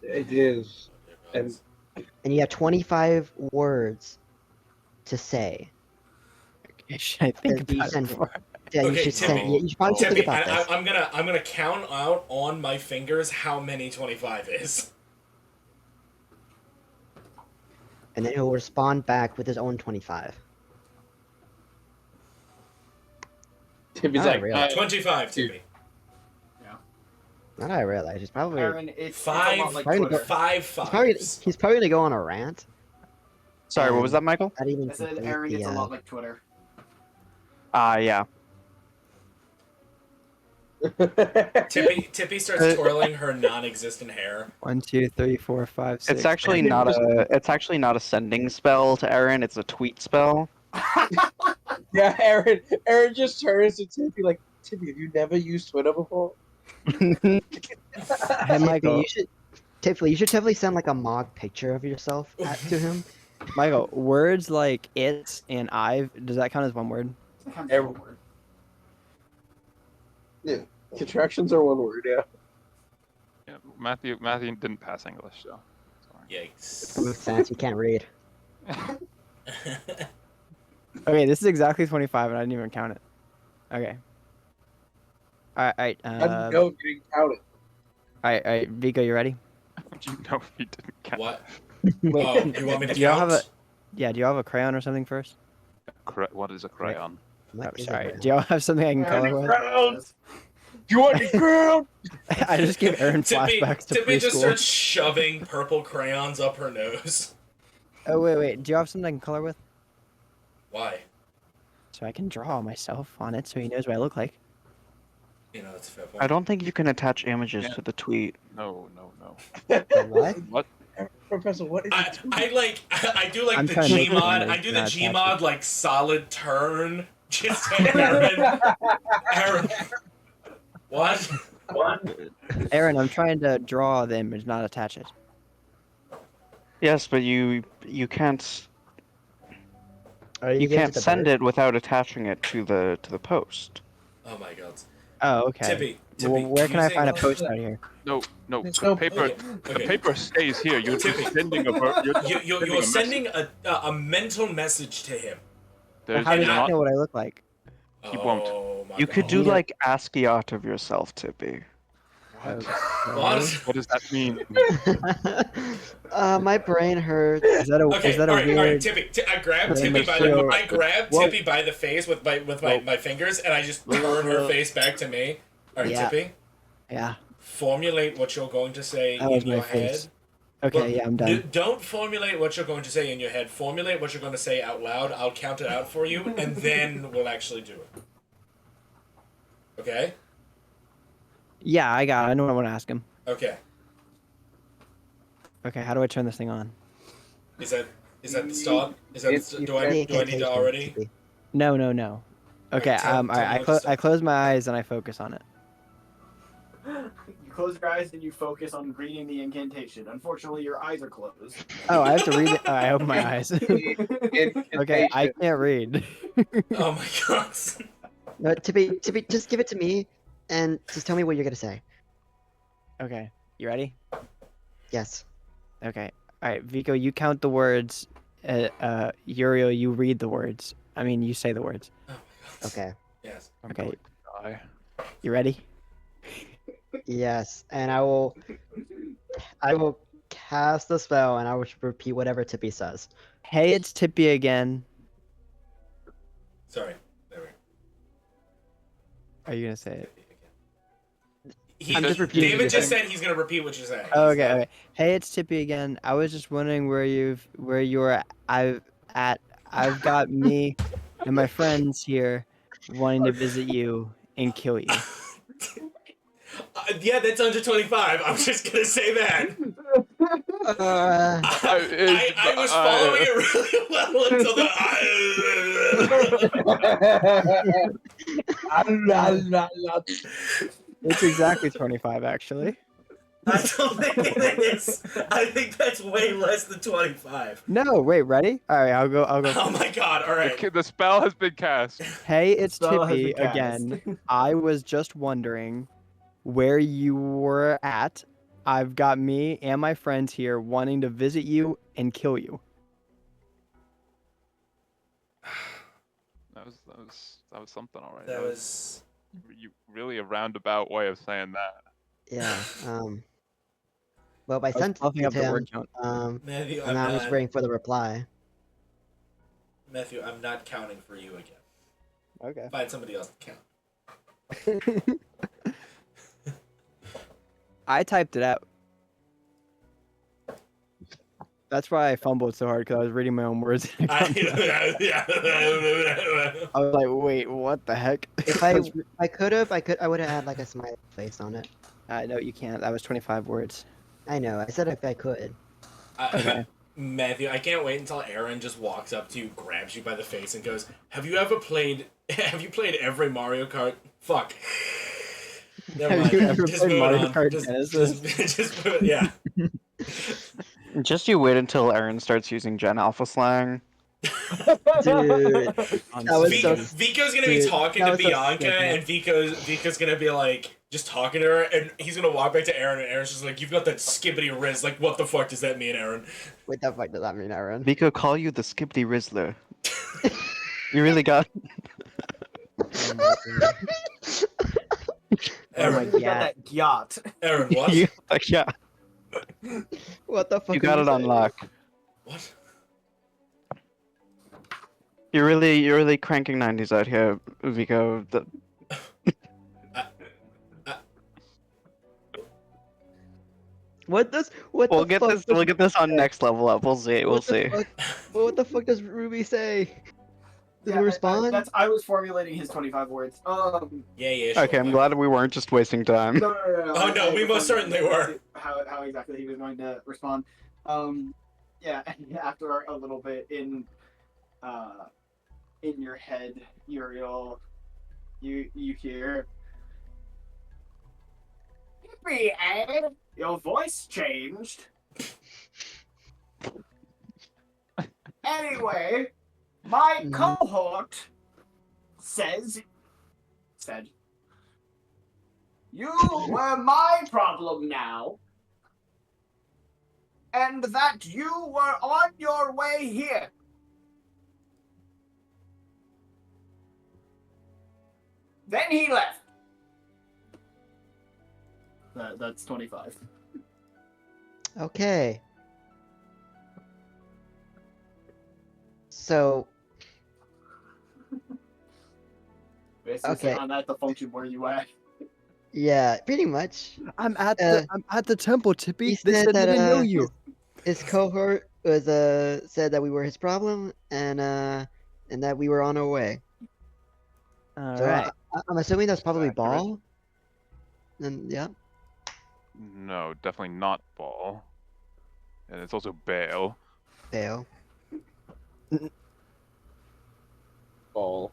It is. And And you have 25 words to say. Okay, should I think You about it send- before? Yeah, Okay, you should Tippy. you should probably think Tippy, about this. I'm gonna count out on my fingers how many 25 is. And then he'll respond back with his own 25. Tippy's Not like, really. 25, Tippy. Not that I realize. He's probably Aaron, it's a Five- lot like Probably- Twitter. Five he's probably gonna go on a rant. Sorry, what was that, Michael? Not even I said, complete Aaron, it's a the, lot like Twitter. Yeah. Tippy starts twirling her non-existent hair. 1, 2, 3, 4, 5, 6. It's actually not a sending spell to Erin. It's a tweet spell. yeah, Aaron just turns to Tippy like, Tippy, have you never used Twitter before? Hey, Michael. You should definitely send like a mock picture of yourself to him. Michael, words like it and I've, does that count as one word? Every- Yeah, contractions are one word, yeah. Yeah, Matthew didn't pass English, so. Sorry. Yikes. With sense, you can't read. Okay, this is exactly 25, and I didn't even count it. Okay. Alright, How do you know if you didn't count it? alright, Vico, you ready? You know he didn't count. What? Wait, Oh, you want me to do y'all count? have do y'all have a crayon or something first? What is a crayon? What is Sorry, it? do y'all have something I can color with? Ground! You want the ground? I just give Erin Tippy, flashbacks to Tippy just preschool. starts shoving purple crayons up her nose. Oh, wait, do you have something I can color with? Why? So I can draw myself on it so he knows what I look like. You know, that's a fair point. I don't think you can attach images Yeah. to the tweet. No. What? What? Professor, what is it? I do like I'm the trying to make Gmod. it I do the not Gmod like solid turn. Just Aaron. What? Erin, I'm trying to draw the image, not attach it. Yes, but you can't you can't send it without attaching it to the post. Oh my god. Oh, okay. Tippy, Well, where can I using- find a post out here? No. There's The no- paper. Okay, The okay. paper stays here. You're Tippy. just sending a. You're sending a mental message to him. There's How does he not. know what I look like? He won't. Oh my You could god. do like ASCII art of yourself, Tippy. What? What does that mean? My brain hurts. Is that a Okay, weird? alright, Tippy. I grab Let Tippy me by show- the I grab Whoa. Tippy by the face with my fingers, and I just turn her face back to me. Alright, Yeah. Tippy. Yeah. Formulate what you're going to say That was in my your head. face. Okay, Look, yeah, I'm done. Don't formulate what you're going to say in your head. Formulate what you're going to say out loud. I'll count it out for you, and then we'll actually do it. Okay? Yeah, I got it. I know what I want to ask him. Okay. Okay, how do I turn this thing on? Is that the start? Is that It's- do I need to already? No. Okay, tell me what to I close my eyes and I focus on it. You close your eyes and you focus on reading the incantation. Unfortunately, your eyes are closed. Oh, I have to read it. Oh, I open my eyes. Okay, I can't read. Oh my god. No, Tippy, just give it to me, and just tell me what you're gonna say. Okay, you ready? Yes. Okay. All right, Vico, you count the words. Uriel, you read the words. I mean, you say the words. Oh my god. Okay. Yes. I'm Okay. going to die. You ready? Yes, and I will cast the spell, and I will repeat whatever Tippy says. Hey, it's Tippy again. Sorry. There we go. Are you gonna say it? I'm just repeating David it. just said he's gonna repeat what you say. Oh, okay, okay. Hey, it's Tippy again. I was just wondering where you were. I've got me and my friends here wanting to visit you and kill you. Yeah, that's under 25. I'm just gonna say that. I was following it really well until the. It's exactly 25, actually. I don't think it is. I think that's way less than 25. No, wait, ready? All right, I'll go. Oh my god! All right. The spell has been cast. Hey, it's Spell has Tippy been cast. again. I was just wondering where you were at. I've got me and my friends here wanting to visit you and kill you. That was something, alright. That was. Really a roundabout way of saying that. Yeah. Well, I I was sent fluffing it up to the him. word count. Matthew, And I'm just waiting for the reply. Matthew, I'm not counting for you again. Okay. Find somebody else to count. I typed it out. That's why I fumbled so hard, because I was reading my own words. I was like, wait, what the heck? If I would have had like a smiley face on it. No, you can't. That was 25 words. I know. I said if I could. Okay. Matthew, I can't wait until Erin just walks up to you, grabs you by the face, and goes, "Have you played every Mario Kart? Fuck." Never mind. Have you ever Just played move Mario on. Kart Just Genesis? move, yeah. Just you wait until Erin starts using Gen Alpha slang. Dude, On that was Steam. so. Vico's gonna be Dude, talking that to was so Bianca, sick, man. and Vico's gonna be like just talking to her, and he's gonna walk back to Erin, and Erin's just like, "You've got that skibbity Riz. Like, what the fuck does that mean, Erin?" What the fuck does that mean, Aaron? Vico call you the Skibbity Rizzler. You really got. Oh my God. Oh my Erin, You got that yacht. Erin, what? You, yeah, What the fuck? you got are it on saying? lock. What? You're really cranking 90s out here, Vico. What does? What We'll the get fuck? this. We'll get this on next level up. We'll see. We'll What the see. fuck? What the fuck does Ruby say? Does he respond? I was formulating his 25 words. Yeah, sure. Okay, I'm glad we weren't just wasting time. No. Oh, no, we most certainly were. How exactly he was going to respond. Yeah, and after a little bit in your head, Uriel, you hear. Tippy, eh? Your voice changed. Anyway, my cohort said, you were my problem now, and that you were on your way here. Then he left. That's 25. Okay. So. Basically, I'm at the function where you at. Yeah, pretty much. I'm at the temple, Tippy. He They said said they that didn't know you. his cohort was said that we were his problem and that we were on our way. All So right. I'm assuming that's probably Accurate. Ball. And yeah. No, definitely not Ball. And it's also Bale. Fail. Ball.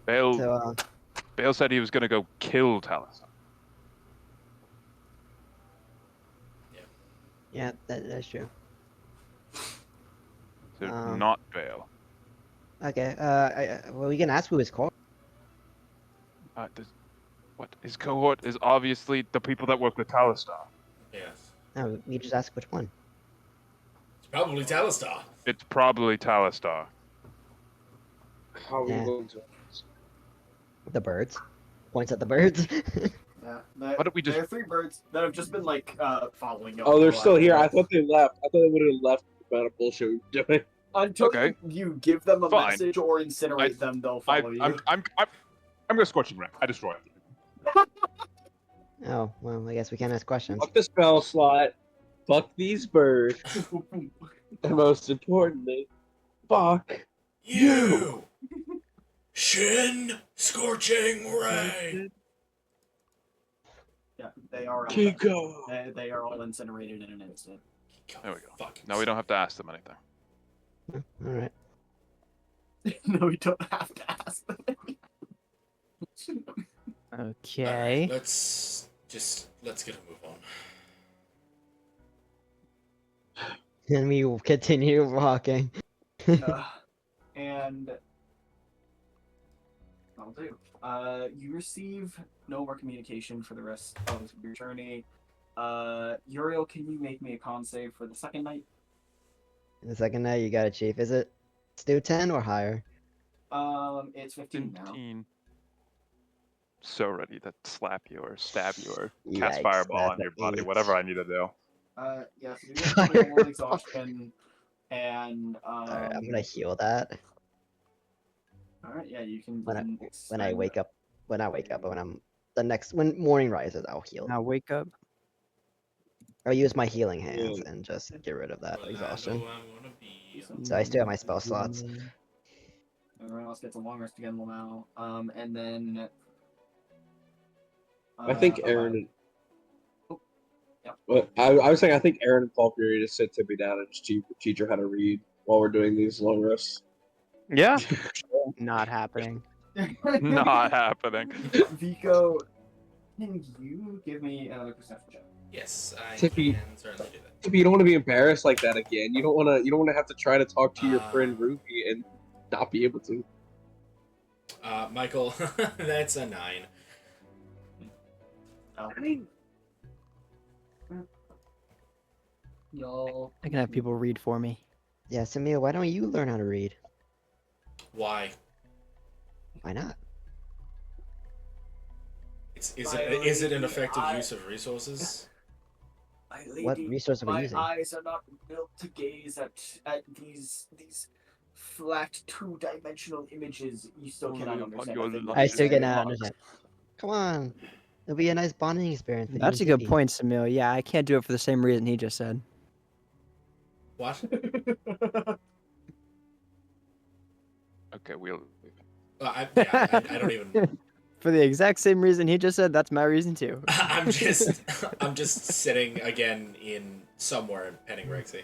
Bale, So, Bale said he was gonna go kill Taliesin. yeah, that's true. So Um, not Bale. Okay, well, we can ask who is called. What? His cohort is obviously the people that work with Talistar. Yes. No, we just ask which one. It's probably Talistar. It's probably Talistar. How are we Yeah. going to? The birds. Points at the birds. Yeah, Why don't we just- there are 3 birds that have just been like following you. Oh, they're still here. I thought they left. I thought they would have left the amount of bullshit we were doing. Until Okay. you give them a Fine. message or incinerate them, they'll follow you. I'm gonna scorching ray. I destroy it. Oh, well, I guess we can't ask questions. Fuck the spell slot. Fuck these birds. And most importantly, fuck You! Shin Scorching Ray! Yeah, they are. Vico. They are all incinerated in an instant. There we go. Fucking Now we don't have to ask them anything. Alright. No, we don't have to ask them. Okay. Let's get a move on. And we will continue walking. And I'll do. You receive no more communication for the rest of your journey. Uriel, can you make me a con save for the second night? The second night, you got it, Chief. Is it still 10 or higher? It's 15 now. 15. So ready to slap you or stab you or cast Yikes, fireball on that's your a body, eight. whatever I need to do. Yeah, so you have 21 exhaustion, and Alright, I'm gonna heal that Alright, yeah, you can. when I you can when I spend- wake up. When I wake up, but when morning rises, I'll heal. Now wake up. I'll use my healing hands and just get rid of that Well, I exhaustion. know I'm gonna be. So I still have my spell slots. Everyone else gets a long rest again now. And then. I think okay. Erin. Oh, yeah. But I was saying I think Erin and Falknir need to sit Tippy down and just teach her how to read while we're doing these long rests. Yeah. Not happening. Not happening. Vico, can you give me another perception check? Yes, I Tippy. can certainly do that. Tippy, you don't want to be embarrassed like that again. You don't want to. You don't want to have to try to talk to your friend Ruby and not be able to. Michael, that's a 9. Oh. I mean, Y'all. I can have people read for me. Yeah, Samir, why don't you learn how to read? Why? Why not? Is it an effective use of resources? My What lady, resource are we my using? eyes are not built to gaze at these flat 2-dimensional images. You still Only cannot upon understand. your a thing life. that I you still say. cannot understand. Come on. It'll be a nice bonding experience. for you That's a and good Tippy. point, Samil. Yeah, I can't do it for the same reason he just said. What? Okay, we'll. I don't even. For the exact same reason he just said, that's my reason too. I'm just sitting again in somewhere in Penning Rexy.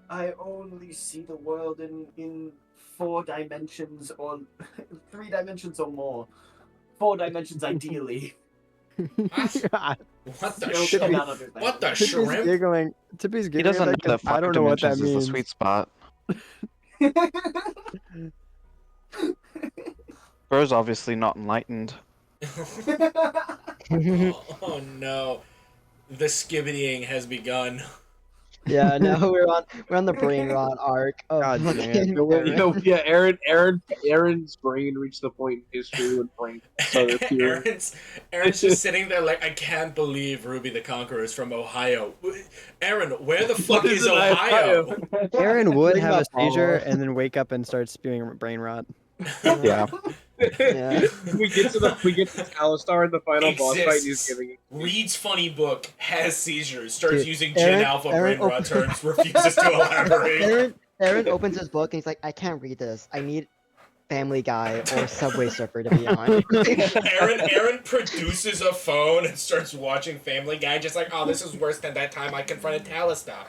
I only see the world in 4 dimensions or 3 dimensions or more. 4 dimensions ideally. What? What the Still shrimp? cannot understand. What the Tippy's shrimp? giggling. Tippy's He giggling. doesn't know like, that 5 I don't know what that dimensions is means. the sweet spot. Bro's obviously not enlightened. Oh no, the skibbitying has begun. Yeah, no, we're on the brain rot arc of God dang it. fucking Erin. yeah, Erin's brain reached the point in history when brain started appearing. Erin's just sitting there like, I can't believe Ruby the Conqueror is from Ohio. Erin, where the fuck is in Ohio? Aaron would Bring have a up seizure Paolo. and then wake up and start spewing brain rot. Yeah. Yeah. we get to Alistar in the final boss fight. And he's giving. Reads funny book, has seizures, starts Dude, using Gen Erin- Alpha Erin brain rot op- terms, refuses to elaborate. Aaron opens his book and he's like, I can't read this. I need Family Guy or Subway Surfer to be on. Erin produces a phone and starts watching Family Guy, just like, oh, this is worse than that time I confronted Talistar.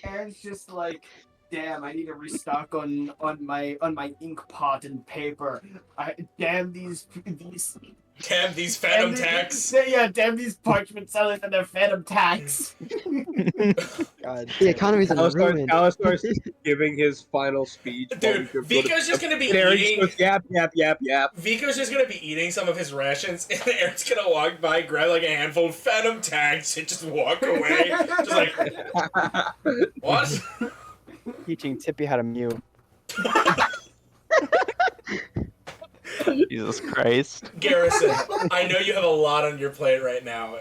Aaron's just like, Damn, I need to restock on my ink pot and paper. Damn these Damn these phantom tax. Yeah, damn these parchment sellers and their phantom tax. God, The economy's in ruin. Alistar's giving his final speech. Dude, Vico's just gonna be eating. Yap, yap, yap, yap. Vico's just gonna be eating some of his rations, and Erin's gonna walk by, grab like a handful of phantom tax, and just walk away. Just like, what? teaching Tippy how to mew. Jesus Christ. Garrison, I know you have a lot on your plate right now.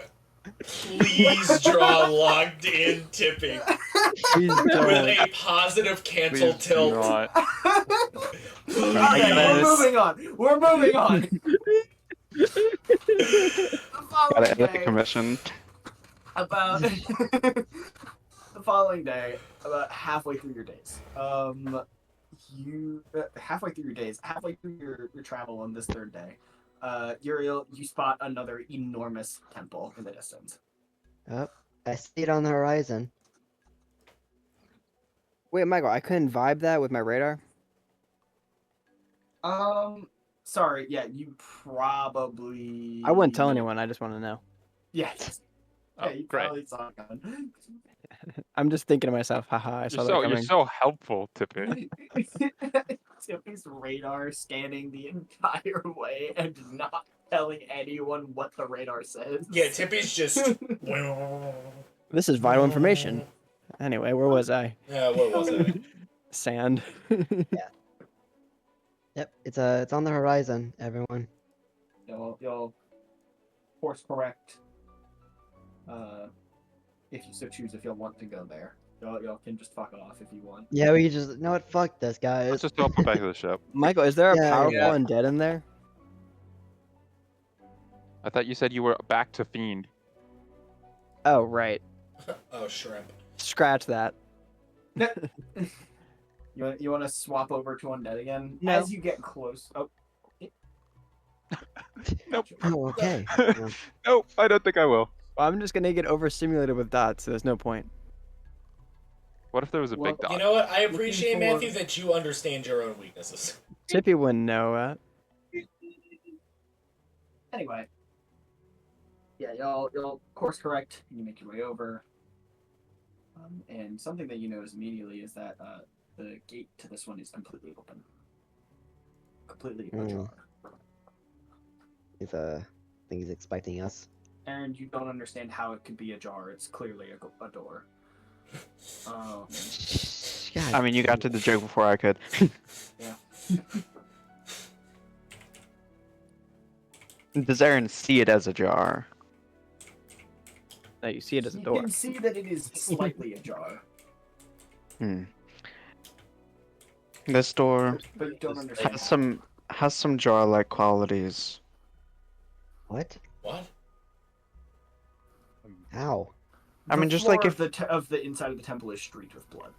Please draw locked in Tippy Please with don't. a positive cancel Please tilt. do not. Okay, we're moving on. We're moving on. The following Gotta edit the day, commission. about the following day, about halfway through your days, halfway through your travel on this third day, Uriel, you spot another enormous temple in the distance. Oh, I see it on the horizon. Wait, Michael, I couldn't vibe that with my radar. Sorry, yeah, you probably. I wouldn't tell anyone. I just want to know. Yes. Oh, Yeah, you great. probably saw it coming. I'm just thinking to myself, haha, I saw that You're coming. so helpful, Tippy. Tippy's radar scanning the entire way and not telling anyone what the radar says. Yeah, Tippy's just. This is vital information. Anyway, where was I? Yeah, what was it? Sand. Yep, it's on the horizon, everyone. You'll course correct. If you so choose, if you'll want to go there, y'all can just fuck off if you want. Yeah, we just know what. Fuck this, guys. Let's just go back to the ship. Michael, is there a Yeah, powerful yeah. undead in there? I thought you said you were back to Fiend. Oh, right. Oh, shrimp. Scratch that. You want to swap over to undead again? No. As you get close. Oh. Nope. Oh, okay. Nope, I don't think I will. Well, I'm just gonna get overstimulated with dots, so there's no point. What if there was a Well, big dot? You know what? I appreciate, Looking for- Matthew, that you understand your own weaknesses. Tippy wouldn't know that. Anyway. Yeah, you'll course correct and you make your way over. And something that you notice immediately is that the gate to this one is completely open. Completely ajar. He's I think he's expecting us. And you don't understand how it could be ajar. It's clearly a door. God. I mean, you got to the joke before I could. Yeah. Does Erin see it as a jar? No, you see it as a You door. can see that it is slightly ajar, Hmm. This door but you don't understand. has some jar-like qualities. What? What? How? I mean, The just like floor if of the inside of the temple is streaked with blood.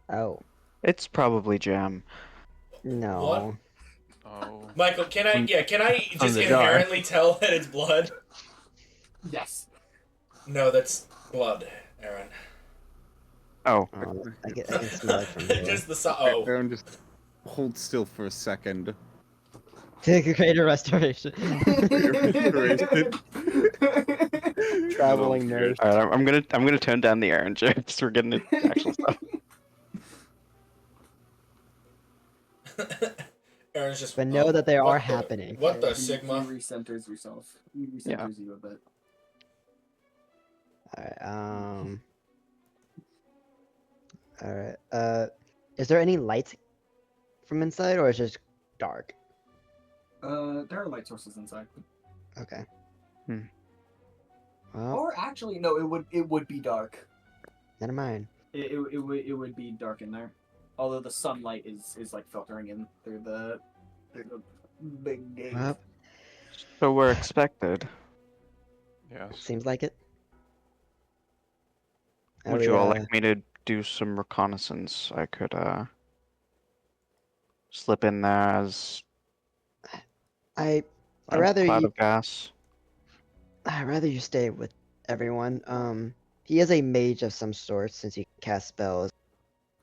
Oh it's probably jam. no. Oh. Michael, can I just the jar. inherently tell that it's blood? Yes. No, that's blood, Aaron. Oh, I can smell it from here. Just the oh. Aaron, just hold still for a second. Take a greater restoration. Traveling nurse. all right. I'm gonna tone down the Erin jokes. We're getting into actual stuff. Aaron's just. But know oh, that they what are the- happening. What the He Sigma? recenters yourself. He recenters Yeah. you a bit. Alright, Alright, is there any light from inside or is it just dark? There are light sources inside. Okay. Hmm. Well, Or actually, no, it would be dark. never mind. It would be dark in there. Although the sunlight is like filtering in through the big gate. Well, So we're expected. Yes. seems like it. Would you all like me to do some reconnaissance? I could slip in there as I'd a rather cloud you, of gas. I'd rather you stay with everyone. He is a mage of some sort since he can cast spells.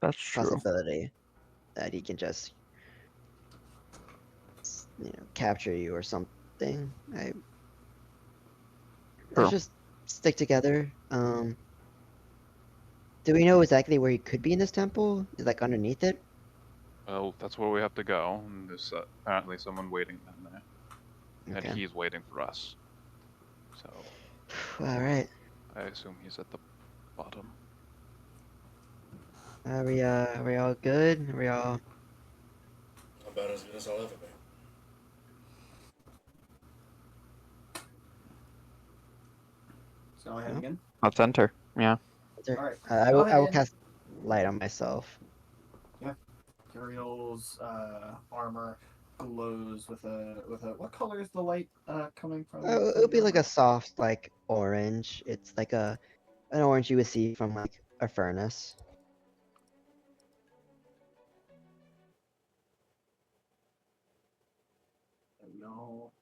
That's true. possibility that he can just, capture you or something. True. Let's just stick together. Do we know exactly where he could be in this temple? Is like underneath it? Well, that's where we have to go. And there's apparently someone waiting down there, and Okay. he's waiting for us. So All right. I assume he's at the bottom. Are we all good? Are we all? About as good as I'll ever be. So go ahead again. Let's enter. Yeah. Alright, I go will ahead. cast light on myself. Uriel's armor glows with a what color is the light coming from? It would be like a soft like orange. It's like an orange you would see from like a furnace. Y'all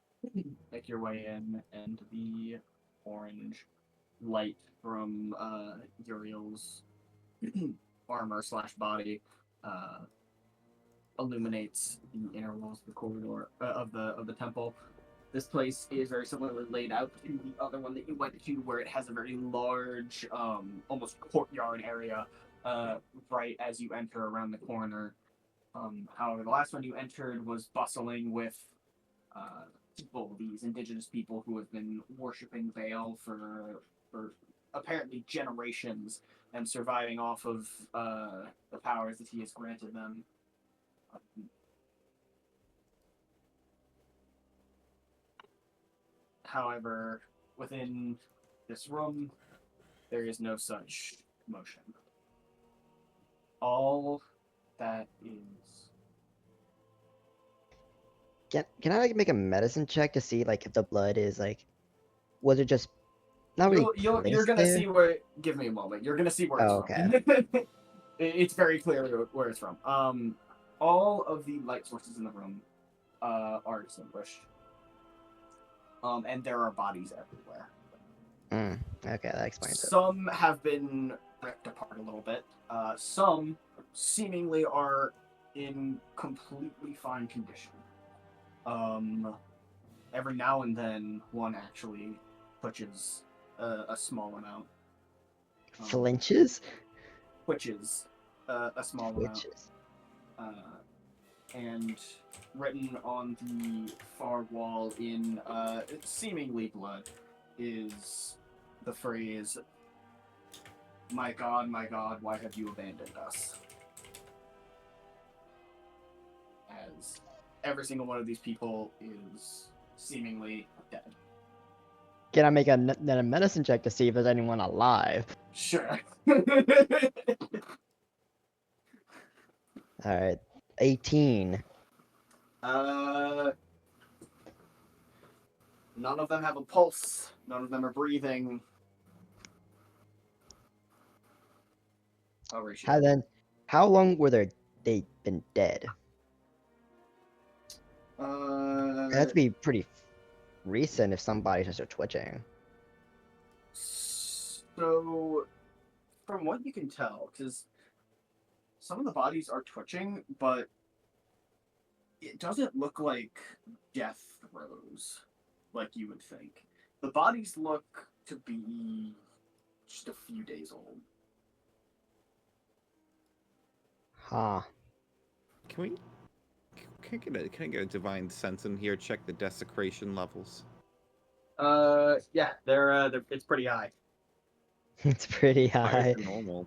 make your way in, and the orange light from Uriel's armor slash body illuminates the inner walls of the corridor of the temple. This place is very similarly laid out to the other one that you went to, where it has a very large, almost courtyard area right as you enter around the corner. However, the last one you entered was bustling with people, these indigenous people who have been worshiping Baal for apparently generations and surviving off of the powers that he has granted them. However, within this room, there is no such motion. All that is. Can I like make a medicine check to see like if the blood is like, was it just not really You're placed gonna there? see where. Give me a moment. You're gonna see where it's Oh, from. It's very clear where it's from. All of the light sources in the room are extinguished. And there are bodies everywhere. Okay, that explains it. Some have been ripped apart a little bit. Some seemingly are in completely fine condition. Every now and then, one actually twitches a small amount. Flinches? Twitches a small Twitches. amount. And written on the far wall in seemingly blood is the phrase, my God, why have you abandoned us?" As every single one of these people is seemingly dead. Can I make a medicine check to see if there's anyone alive? Sure. Alright. 18. None of them have a pulse. None of them are breathing. How long were they been dead? It had to be pretty recent if somebody's just twitching. So, from what you can tell, because some of the bodies are twitching, but it doesn't look like death throes, like you would think. The bodies look to be just a few days old. Huh. Can I get a divine sense in here? Check the desecration levels. Yeah, they're it's pretty high. It's pretty Higher high. than normal.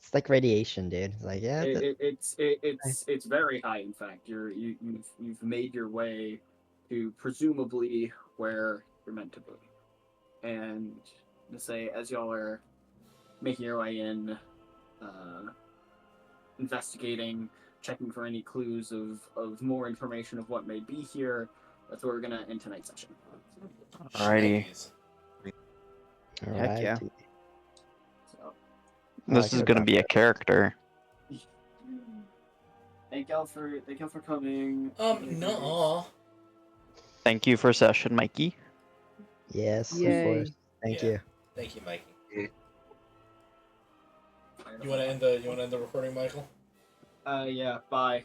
It's like radiation, dude. It's like, yeah. It's very high. In fact, you've made your way to presumably where you're meant to be, and to say as y'all are making your way in, investigating, checking for any clues of more information of what may be here. That's where we're gonna end tonight's session. Alrighty. Heck yeah. So, This is gonna be a character. thank y'all for coming. No. Thank you for session, Mikey. Yes, of Yay. course. Thank Yeah. you. Thank you, Mikey. You want to end the recording, Michael? Yeah. Bye.